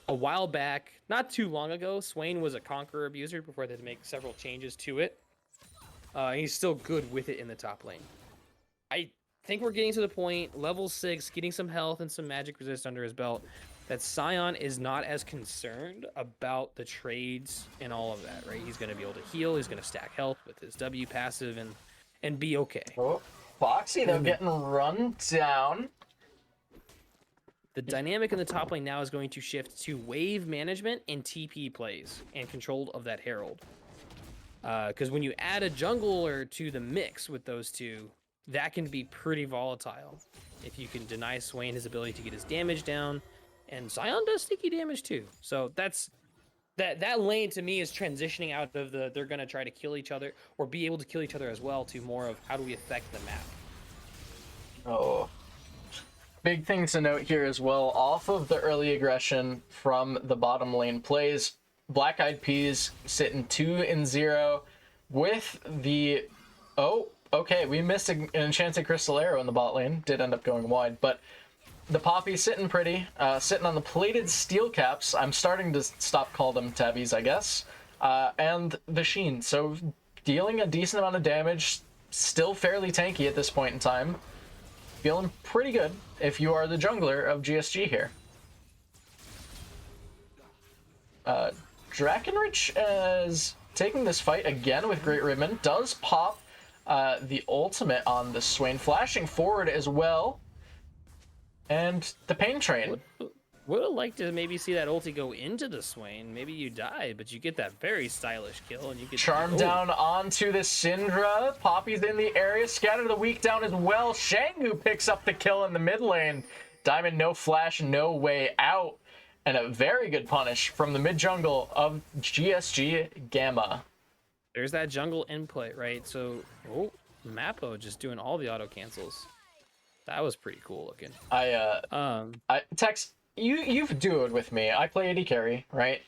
A while back, not too long ago, Swain was a Conqueror abuser before they had to make several changes to it. He's still good with it in the top lane. I think we're getting to the point, level 6, getting some health and some magic resist under his belt, that Scion is not as concerned about the trades and all of that, right? He's going to be able to heal, he's going to stack health with his W passive and be okay. Oh, Foxy, though, getting run down. The dynamic in the top lane now is going to shift to wave management and TP plays and control of that Herald. Because when you add a jungler to the mix with those two, that can be pretty volatile. If you can deny Swain his ability to get his damage down, and Scion does sticky damage too. So that lane to me is transitioning out of the they're gonna try to kill each other or be able to kill each other as well to more of how do we affect the map. Oh. Big thing to note here as well, off of the early aggression from the bottom lane plays, Black Eyed Peas sitting 2-0 with the... Oh, okay, we missed an Enchanted Crystal Arrow in the bot lane. Did end up going wide, but the Poppy sitting pretty, sitting on the plated steel caps. I'm starting to stop calling them tabbies, I guess. And the Sheen, so dealing a decent amount of damage, still fairly tanky at this point in time. Feeling pretty good if you are the jungler of GSG here. Drakenrich is taking this fight again with Great Ribbon. Does pop the ultimate on the Swain, flashing forward as well. And the Pain Train. Would have liked to maybe see that ulti go into the Swain. Maybe you die, but you get that very stylish kill, and you get Charm down onto the Syndra. Poppy's in the area. Scatter the Weak down as well. Shangu picks up the kill in the mid lane. Diamond, no flash, no way out. And a very good punish from the mid jungle of GSG Gamma. There's that jungle input, right? So, Mappo just doing all the auto cancels. That was pretty cool looking. Tex, you've duoed with me. I play AD carry, right?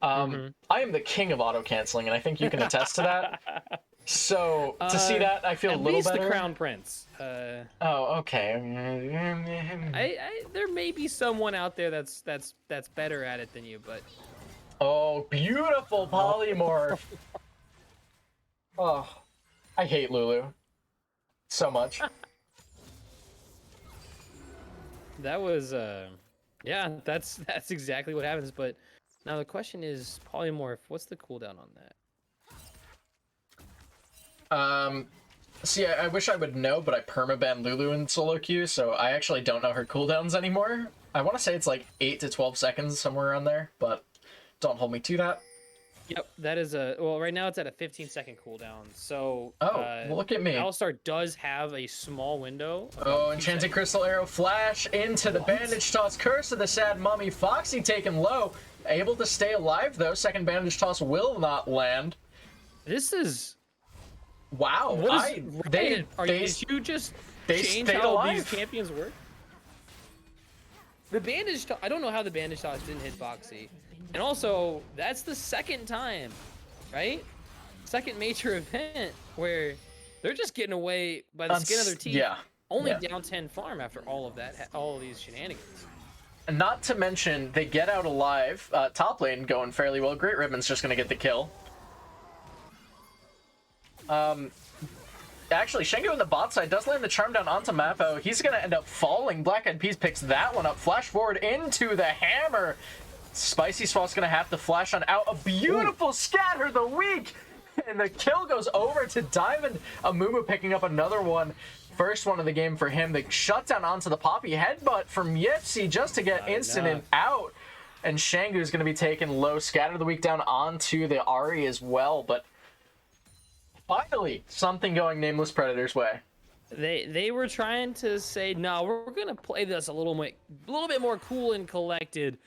I am the king of auto canceling, and I think you can attest to that. So to see that, I feel a little better. At least the Crown Prince. Oh, okay. There may be someone out there that's better at it than you, but. Oh, beautiful polymorph. Oh, I hate Lulu so much. That was yeah, that's exactly what happens. But now the question is, polymorph, what's the cooldown on that? See, I wish I would know, but I permaban Lulu in solo queue, so I actually don't know her cooldowns anymore. I want to say it's like 8 to 12 seconds, somewhere around there, but don't hold me to that. Yep, that is well, right now it's at a 15-second cooldown, so... well, look at me. Alistar does have a small window. Oh, Enchanted Crystal Arrow flash into the bandage toss. Curse of the Sad Mummy. Foxy taken low. Able to stay alive, though. Second bandage toss will not land. This is... Wow. Did you just change how these champions work? The bandage toss... I don't know how the bandage toss didn't hit Foxy. And also, that's the second time, right? Second major event where they're just getting away by the skin of their teeth. Yeah. Only down 10 farm after all of that, all of these shenanigans. And not to mention, they get out alive. Top lane going fairly well. Great Ribbon's just going to get the kill. Actually, Shengu on the bot side does land the charm down onto Mappo. He's going to end up falling. Black Eyed Peas picks that one up. Flash forward into the hammer. Spicy Swap's gonna have to flash on out. A beautiful scatter the weak! And the kill goes over to Diamond. Amumu picking up another one. First one of the game for him. The shutdown onto the Poppy headbutt from Yipsy just to get instant and out. And Shangu's gonna be taken low. Scatter the weak down onto the Ahri as well. But Finally, something going Nameless Predator's way. They were trying to say, no, we're gonna play this a little bit more cool and collected.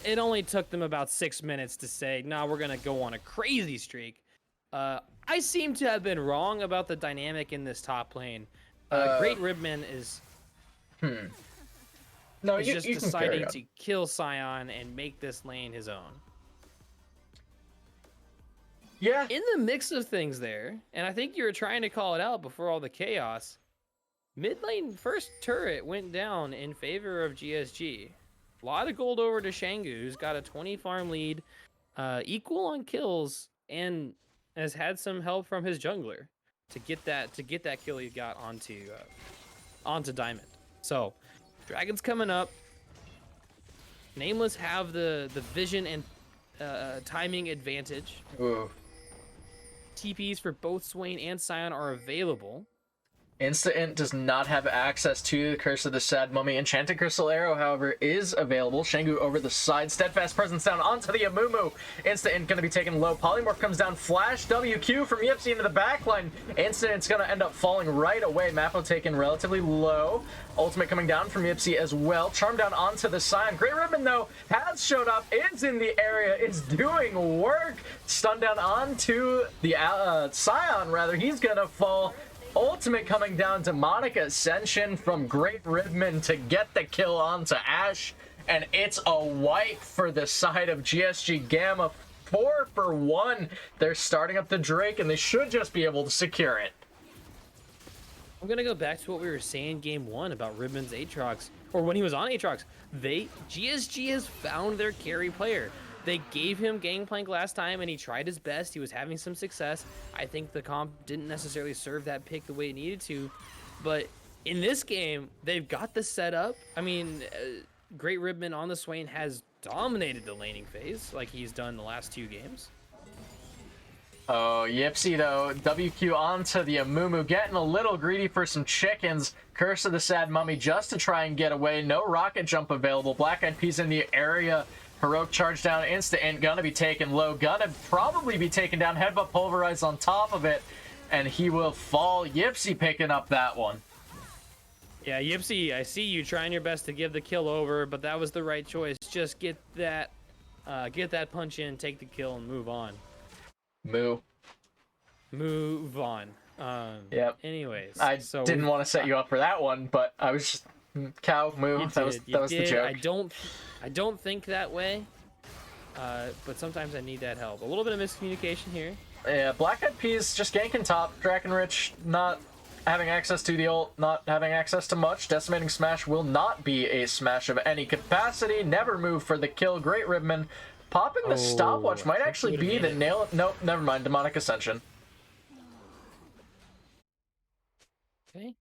It only took them about 6 minutes to say, no, we're gonna go on a crazy streak. I seem to have been wrong about the dynamic in this top lane. Great Ribman is No, is you, just you can deciding carry on. to kill Scion and make this lane his own. Yeah. In the mix of things there, and I think you were trying to call it out before all the chaos, mid lane first turret went down in favor of GSG. A lot of gold over to Shangu, who's got a 20 farm lead, equal on kills, and has had some help from his jungler to get that kill he got onto Diamond. So, Dragon's coming up. Nameless have the vision and timing advantage. Ooh. TPs for both Swain and Scion are available. Insta-Int does not have access to the Curse of the Sad Mummy. Enchanted Crystal Arrow, however, is available. Shangu over the side. Steadfast Presence down onto the Amumu. Insta-Int going to be taken low. Polymorph comes down. Flash WQ from Yipsy into the backline. Insta-Int's going to end up falling right away. Mappo taken relatively low. Ultimate coming down from Yipsy as well. Charm down onto the Scion. Great Ribbon, though, has showed up. Is in the area. Is doing work. Stun down onto the Scion, rather. He's going to fall. Ultimate coming down. Demonic Ascension from Great Ribman to get the kill onto Ashe. And it's a wipe for the side of GSG Gamma. 4 for 1. They're starting up the Drake, and they should just be able to secure it. I'm going to go back to what we were saying game 1 about Ribman's Aatrox, or when he was on Aatrox. GSG has found their carry player. They gave him Gangplank last time, and he tried his best. He was having some success. I think the comp didn't necessarily serve that pick the way it needed to. But in this game, they've got the setup. I mean, Great Ribman on the Swain has dominated the laning phase like he's done the last 2 games. Oh, Yipsy, though. WQ onto the Amumu, getting a little greedy for some chickens. Curse of the Sad Mummy just to try and get away. No rocket jump available. Black Eyed Peas in the area. Heroic charge down, Insta-Int, gonna be taken low, gonna probably be taken down, headbutt pulverize on top of it, and he will fall. Yipsy picking up that one. Yeah, Yipsy, I see you trying your best to give the kill over, but that was the right choice. Just get that punch in, take the kill, and move on. Move on. Yep. Anyways, I didn't want to set you up for that one, but I was just cow move. That was the joke. I don't think that way, but sometimes I need that help. A little bit of miscommunication here. Yeah, Black Eyed Peas just ganking top. Drakenrich not having access to the ult, not having access to much. Decimating Smash will not be a smash of any capacity. Never move for the kill. Great Ribman popping the stopwatch might actually be the nail. Nope, never mind. Demonic Ascension. Okay.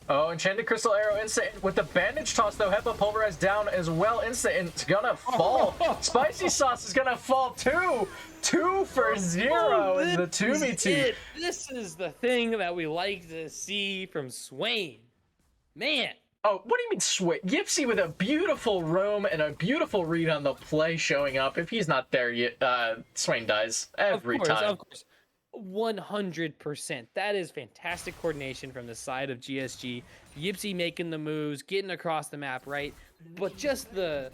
Oh, Enchanted Crystal Arrow, Insta-Int with the bandage toss, though. Headbutt pulverized down as well. Insta-Int's gonna fall. Spicy Sauce is gonna fall too. 2 for 0 in the 2v2. This is the thing that we like to see from Swain. Man. Oh, what do you mean Swain? Yipsy with a beautiful roam and a beautiful read on the play showing up. If he's not there, Swain dies every time. Of course. 100%. That is fantastic coordination from the side of GSG. Yipsy making the moves, getting across the map, right? But just the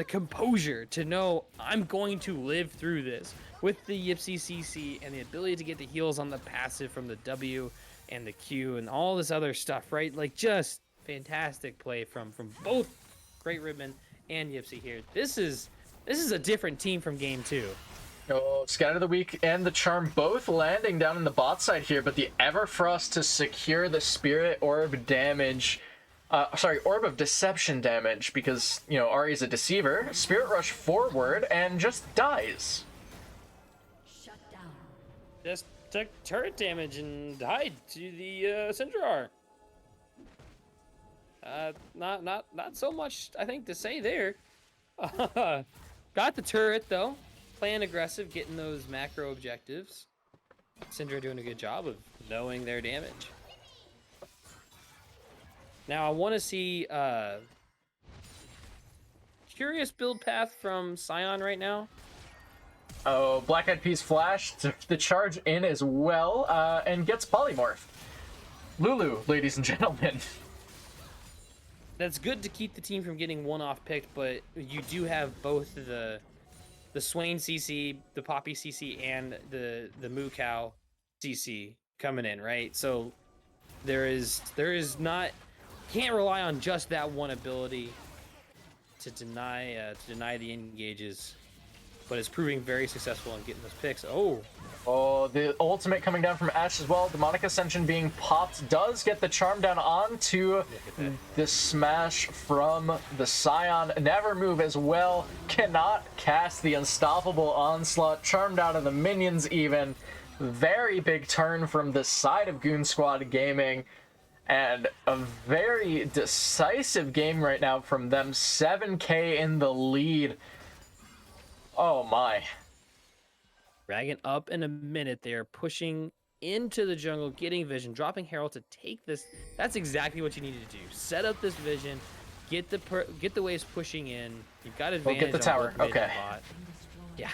composure to know I'm going to live through this with the Yipsy CC and the ability to get the heals on the passive from the W and the Q and all this other stuff, right? Like, just fantastic play from both Great Ribman and Yipsy here. This is a different team from game 2. Oh, Scout of the Week and the Charm both landing down in the bot side here, but the Everfrost to secure the Spirit Orb damage. Orb of Deception damage, because, Ahri is a deceiver. Spirit Rush forward and just dies. Shut down. Just took turret damage and died to the Syndrar. Not so much, I think, to say there. Got the turret, though. Playing aggressive, getting those macro objectives. Syndra doing a good job of knowing their damage. Now, I want to see curious build path from Scion right now. Oh, Black Eyed Peas flash to the charge in as well, and gets polymorph. Lulu, ladies and gentlemen. That's good to keep the team from getting one off picked, but you do have both the Swain CC, the Poppy CC, and the Moo Cow CC coming in, right? So there is not, can't rely on just that one ability to deny the engages, but it's proving very successful in getting those picks. Oh, the ultimate coming down from Ashe as well. Demonic Ascension being popped does get the charm down onto the smash from the Scion. Never move as well. Cannot cast the unstoppable onslaught. Charmed out of the minions even. Very big turn from the side of Goon Squad Gaming. And a very decisive game right now from them. 7K in the lead. Oh my. Dragon up in a minute there, pushing into the jungle, getting vision, dropping Herald to take this. That's exactly what you needed to do. Set up this vision, get the waves pushing in. You've got advantage. Get the tower. Okay. Yeah.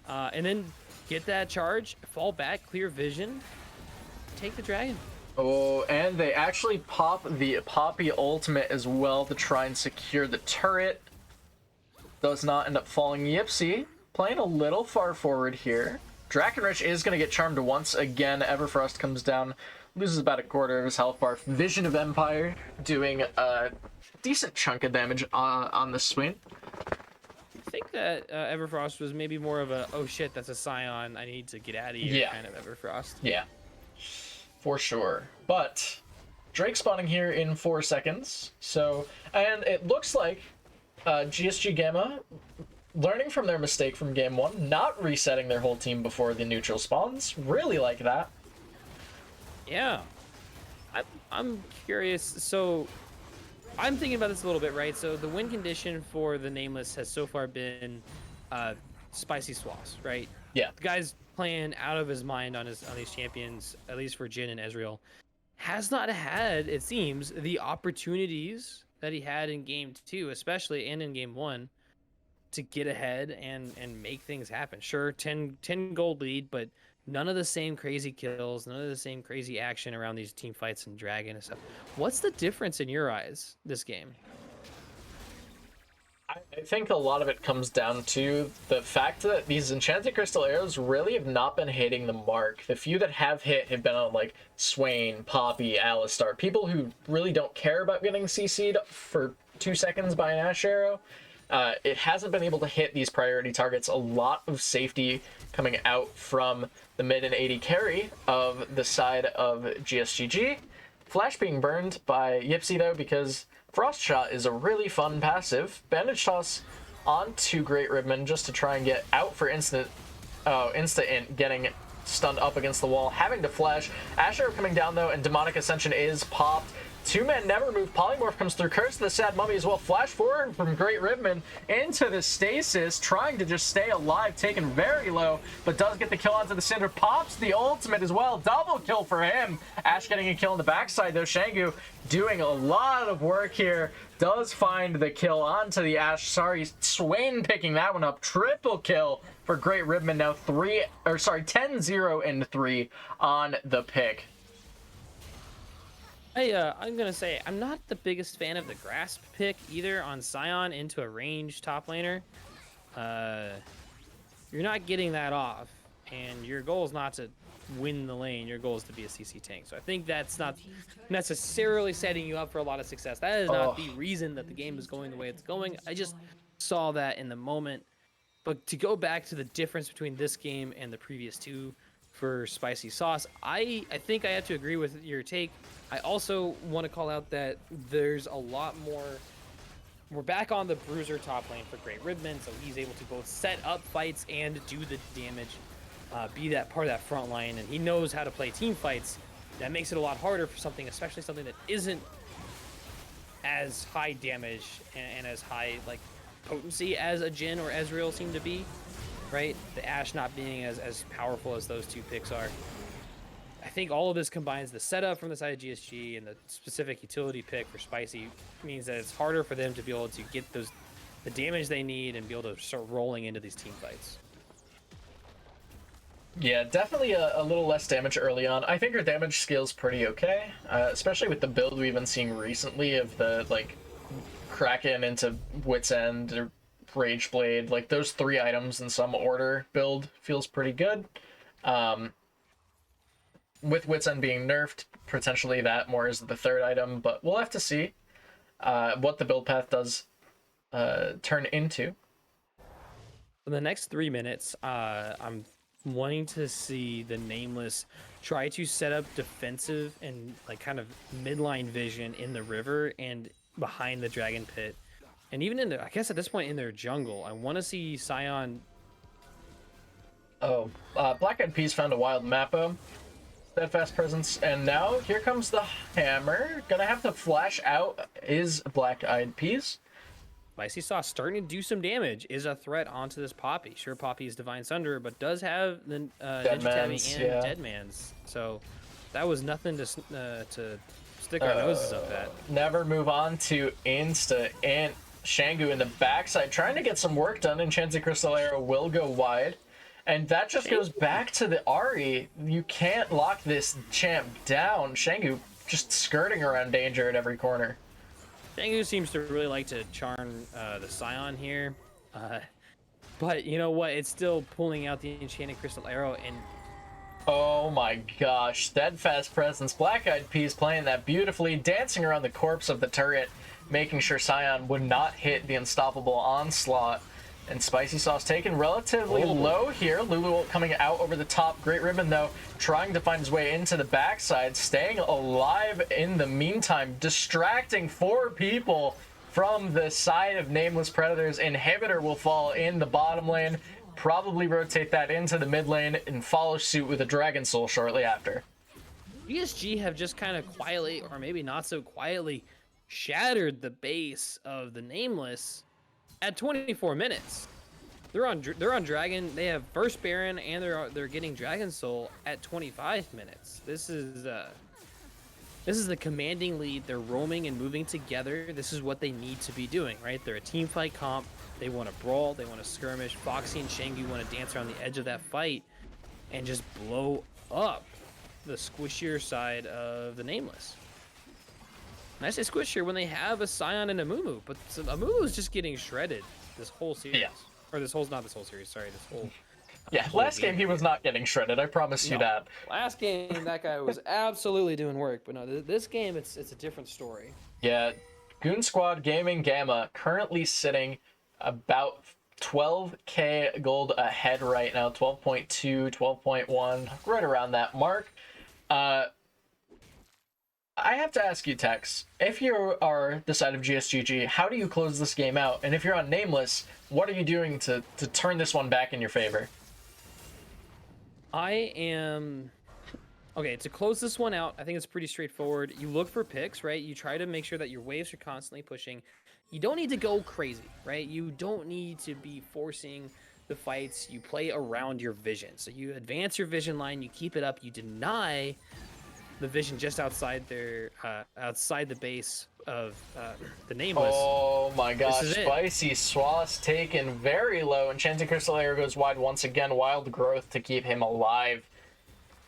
And then get that charge, fall back, clear vision, take the dragon. Oh, and they actually pop the Poppy ultimate as well to try and secure the turret. Does not end up falling. Yipsy playing a little far forward here. Drakenrich is going to get charmed once again. Everfrost comes down, loses about a quarter of his health bar. Vision of Empire doing a decent chunk of damage on the swing. I think that Everfrost was maybe more of a, oh shit, that's a Scion, I need to get out of here kind of Everfrost. Yeah, for sure. But Drake spawning here in 4 seconds. So, and it looks like GSG Gamma learning from their mistake from game 1, not resetting their whole team before the neutral spawns. Really like that. Yeah. I'm curious. So I'm thinking about this a little bit, right? So the win condition for the Nameless has so far been spicy swass, right? Yeah. The guy's playing out of his mind on these champions, at least for Jhin and Ezreal. Has not had, it seems, the opportunities that he had in game 2, especially, and in game 1, to get ahead and make things happen. Sure, 10 gold lead, but none of the same crazy kills, none of the same crazy action around these team fights and Dragon and stuff. What's the difference in your eyes this game? I think a lot of it comes down to the fact that these Enchanted Crystal arrows really have not been hitting the mark. The few that have hit have been on like Swain, Poppy, Alistar, people who really don't care about getting CC'd for 2 seconds by an Ashe arrow. It hasn't been able to hit these priority targets. A lot of safety coming out from the mid and 80 carry of the side of GSGG. Flash being burned by Yipsy though, because Frost Shot is a really fun passive. Bandage Toss onto Great Ribman just to try and get out for insta-int, getting stunned up against the wall, having to flash. Ashe Arrow coming down though, and Demonic Ascension is popped. 2-man never move. Polymorph comes through. Curse of the Sad Mummy as well. Flash forward from Great Ribman into the stasis, trying to just stay alive, taken very low, but does get the kill onto the Cinder. Pops the ultimate as well. Double kill for him. Ashe getting a kill on the backside though. Shangu doing a lot of work here. Does find the kill onto the Ashe. Sorry, Swain picking that one up. Triple kill for Great Ribman now. 10-0 and 3 on the pick. I'm gonna say I'm not the biggest fan of the grasp pick either on Scion into a ranged top laner. You're not getting that off, and your goal is not to win the lane. Your goal is to be a CC tank. So I think that's not necessarily setting you up for a lot of success. That is not the reason that the game is going the way it's going. I just saw that in the moment. But to go back to the difference between this game and the previous two for Spicy Sauce, I think I have to agree with your take. I also want to call out that there's a lot more. We're back on the Bruiser top lane for Great Ribman, so he's able to both set up fights and do the damage, be that part of that front line, and he knows how to play team fights. That makes it a lot harder for something, especially something that isn't as high damage and as high like potency as a Jhin or Ezreal seem to be, right? The Ashe not being as powerful as those two picks are. I think all of this combines the setup from the side of GSG and the specific utility pick for Spicy means that it's harder for them to be able to get those the damage they need and be able to start rolling into these team fights. Yeah, definitely a little less damage early on. I think her damage scale's pretty okay, especially with the build we've been seeing recently of the, like, Kraken into Wit's End or Rage Blade. Like, those 3 items in some order build feels pretty good. With Wit's End being nerfed, potentially that more is the 3rd item, but we'll have to see what the build path does turn into. For the next 3 minutes, I'm wanting to see the Nameless try to set up defensive and like kind of midline vision in the river and behind the dragon pit, and even in I guess at this point in their jungle. I want to see Scion. Oh, Black Eyed Peas found a wild Mappo. Steadfast presence, and now here comes the hammer. Gonna have to flash out is Black Eyed Peas. Spicy Sauce starting to do some damage, is a threat onto this Poppy. Sure, Poppy is Divine Sunder, but does have the Ninja Tabi and Deadman's. So that was nothing to stick our noses up at. Never move on to Insta and Shangu in the backside, trying to get some work done. Enchanted Crystal Arrow will go wide. And that just goes back to the Ahri. You can't lock this champ down. Shangu just skirting around danger at every corner. Shangu seems to really like to charm the Scion here. But you know what? It's still pulling out the Enchanted Crystal Arrow. And oh my gosh. Steadfast presence. Black Eyed Peas playing that beautifully, dancing around the corpse of the turret, making sure Scion would not hit the unstoppable onslaught. And Spicy Sauce taken relatively low here. Lulu coming out over the top. Great Ribbon, though, trying to find his way into the backside, staying alive in the meantime, distracting 4 people from the side of Nameless Predators. Inhibitor will fall in the bottom lane, probably rotate that into the mid lane, and follow suit with a Dragon Soul shortly after. GSG have just kind of quietly, or maybe not so quietly, shattered the base of the Nameless at 24 minutes. They're on Dragon. They have first Baron, and they're getting Dragon Soul at 25 minutes. This is the commanding lead. They're roaming and moving together. This is what they need to be doing, right? They're a team fight comp. They want to brawl. They want to skirmish. Foxy and Shangu want to dance around the edge of that fight and just blow up the squishier side of the Nameless. And I say squishier when they have a Scion and a Mumu, but Amumu is just getting shredded this whole series. Yeah. Or this whole series, sorry, this whole... Yeah, last game he was not getting shredded, I promise you that. Last game, that guy was absolutely doing work, but no, this game, it's a different story. Yeah, Goon Squad Gaming Gamma currently sitting about 12k gold ahead right now, 12.2, 12.1, right around that mark. I have to ask you, Tex, if you are the side of GSGG, how do you close this game out? And if you're on Nameless, what are you doing to turn this one back in your favor? I am... Okay, to close this one out, I think it's pretty straightforward. You look for picks, right? You try to make sure that your waves are constantly pushing. You don't need to go crazy, right? You don't need to be forcing the fights. You play around your vision. So you advance your vision line, you keep it up, you deny the vision just outside outside the base of the Nameless. Oh my gosh, Spicy Sauce taken very low. Enchanted Crystal Arrow goes wide once again. Wild Growth to keep him alive.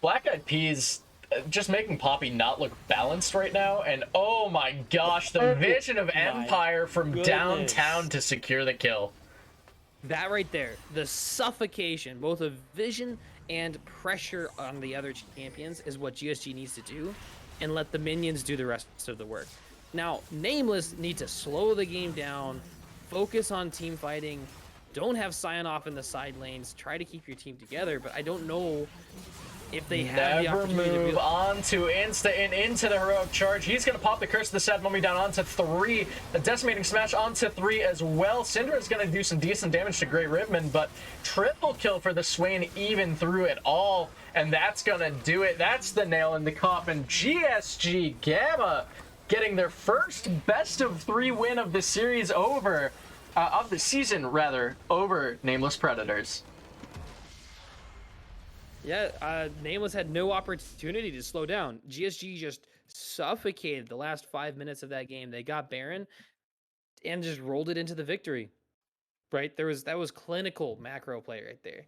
Black Eyed Peas just making Poppy not look balanced right now. And oh my gosh, the vision of Empire from downtown to secure the kill. That right there, the suffocation, both of vision and pressure on the other champions, is what GSG needs to do, and let the minions do the rest of the work. Now, Nameless need to slow the game down, focus on team fighting, don't have Scion off in the side lanes, try to keep your team together, but I don't know if they have the opportunity to move on to Insta and into the heroic charge. He's going to pop the Curse of the Sad Mummy down onto 3. A Decimating Smash onto 3 as well. Syndra's going to do some decent damage to Great Ripman, but triple kill for the Swain even through it all. And that's going to do it. That's the nail in the coffin. GSG Gamma getting their first best of 3 win of the series over, of the season rather, over Nameless Predators. Yeah, Nameless had no opportunity to slow down. GSG just suffocated the last 5 minutes of that game. They got Baron and just rolled it into the victory. right? That was clinical macro play right there.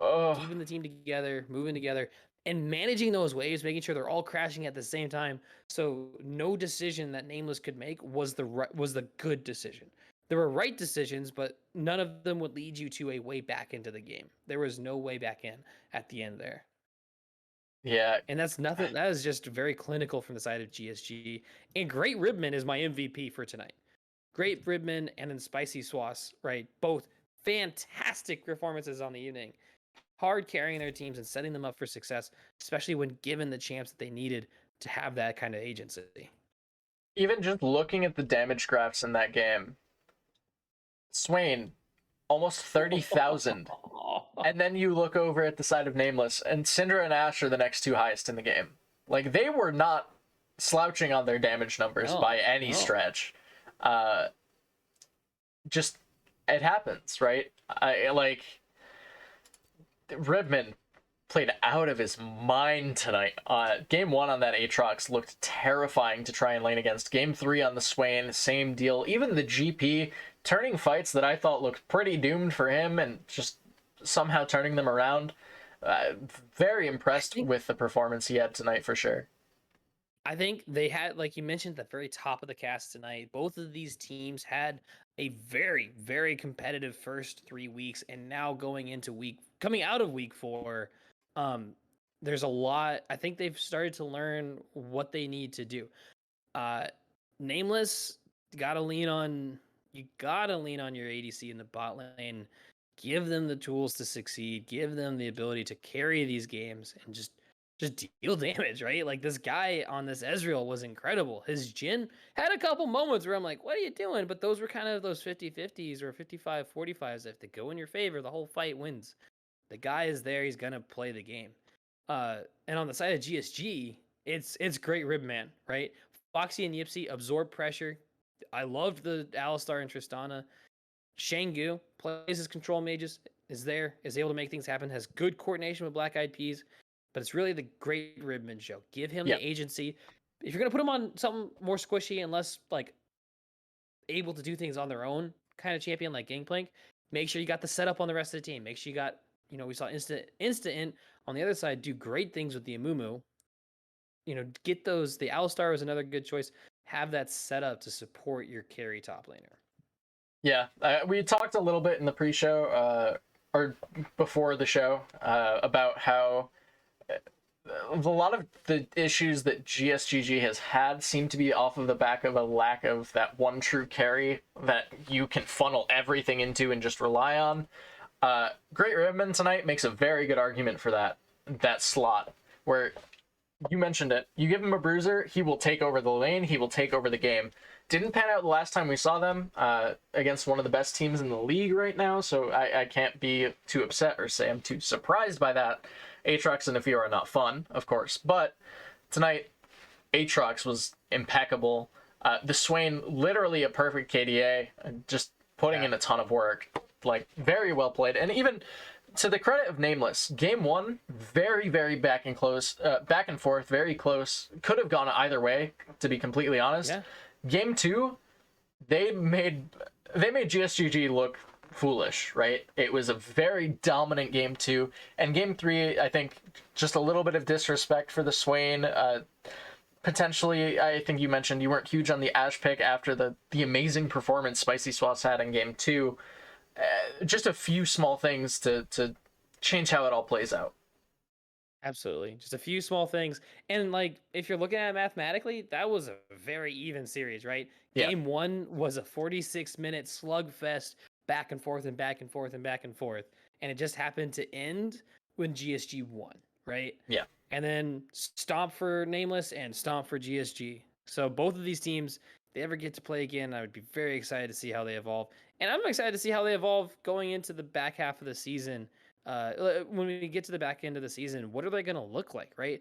Oh, Keeping the team together, moving together, and managing those waves, making sure they're all crashing at the same time. So no decision that Nameless could make was the good decision. There were right decisions, but none of them would lead you to a way back into the game. There was no way back in at the end there. yeah. And that's nothing. That is just very clinical from the side of GSG. And Great Ribman is my MVP for tonight. Great Ribman and then Spicy Swass, right? Both fantastic performances on the evening. Hard carrying their teams and setting them up for success, especially when given the chance that they needed to have that kind of agency. Even just looking at the damage graphs in that game, Swain, almost 30,000. And then you look over at the side of Nameless, and Syndra and Ashe are the next two highest in the game. Like, they were not slouching on their damage numbers by any stretch. Just, it happens, right? Ribman played out of his mind tonight. Game 1 on that Aatrox looked terrifying to try and lane against. Game 3 on the Swain, same deal. Even the GP turning fights that I thought looked pretty doomed for him and just somehow turning them around. Very impressed with the performance he had tonight for sure. I think they had, like you mentioned at the very top of the cast tonight, both of these teams had a very, very competitive first 3 weeks, and now coming out of week 4, there's a lot. I think they've started to learn what they need to do. Nameless, you gotta lean on your ADC in the bot lane. Give them the tools to succeed. Give them the ability to carry these games and just deal damage, right? Like this guy on this Ezreal was incredible. His Jhin had a couple moments where I'm like, what are you doing? But those were kind of those 50-50s or 55-45s. If they go in your favor, the whole fight wins. The guy is there. He's going to play the game. And on the side of GSG, it's great Ribman, right? Foxy and Yipsy absorb pressure. I loved the Alistar and Tristana. Shangu plays his control mages, is able to make things happen, has good coordination with Black Eyed Peas, but it's really the great Ribman show. Give him the agency. If you're going to put him on something more squishy and less like able to do things on their own kind of champion like Gangplank, make sure you got the setup on the rest of the team. Make sure you got, we saw instant on the other side do great things with the Amumu. Get those. The Alistar was another good choice. Have that set up to support your carry top laner. Yeah, we talked a little bit in the pre-show, or before the show, about how a lot of the issues that GSGG has had seem to be off of the back of a lack of that one true carry that you can funnel everything into and just rely on. Great Ribman tonight makes a very good argument for that slot, where you mentioned it. You give him a bruiser, he will take over the lane, he will take over the game. Didn't pan out the last time we saw them against one of the best teams in the league right now, so I can't be too upset or say I'm too surprised by that. Aatrox and Afir are not fun, of course, but tonight Aatrox was impeccable. The Swain, literally a perfect KDA, just putting in a ton of work. Like, very well played. And even to the credit of Nameless, game 1, very, very back and forth, very close. Could have gone either way, to be completely honest. Yeah. Game 2, they made GSGG look foolish, right? It was a very dominant game 2, and game 3, I think, just a little bit of disrespect for the Swain. Potentially, I think you mentioned you weren't huge on the Ashe pick after the amazing performance Spicy Swass had in game 2. Just a few small things to change how it all plays out. Absolutely. Just a few small things. And like, if you're looking at it mathematically, that was a very even series, right? Yeah. Game 1 was a 46-minute slugfest, back and forth and back and forth and back and forth. And it just happened to end when GSG won, right? Yeah. And then stomp for Nameless and stomp for GSG. So both of these teams, if they ever get to play again, I would be very excited to see how they evolve. And I'm excited to see how they evolve going into the back half of the season. When we get to the back end of the season, what are they going to look like, right?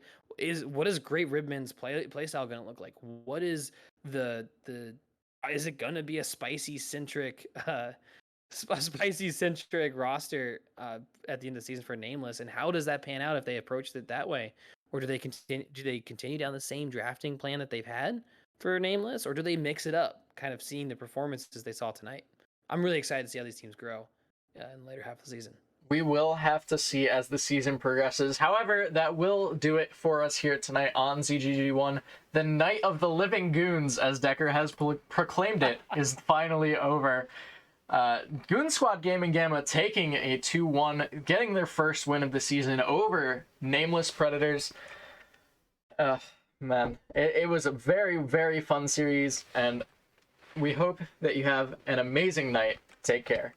What is Great Ribman's playstyle going to look like? What is is it going to be a spicy centric roster at the end of the season for Nameless? And how does that pan out if they approached it that way? Or do they continue down the same drafting plan that they've had for Nameless, or do they mix it up, kind of seeing the performances they saw tonight? I'm really excited to see how these teams grow in the later half of the season. We will have to see as the season progresses. However, that will do it for us here tonight on ZGG1. The Night of the Living Goons, as Decker has proclaimed it, is finally over. Goon Squad Gaming Gamma taking a 2-1, getting their first win of the season over Nameless Predators. Man, it was a very, very fun series, and we hope that you have an amazing night. Take care.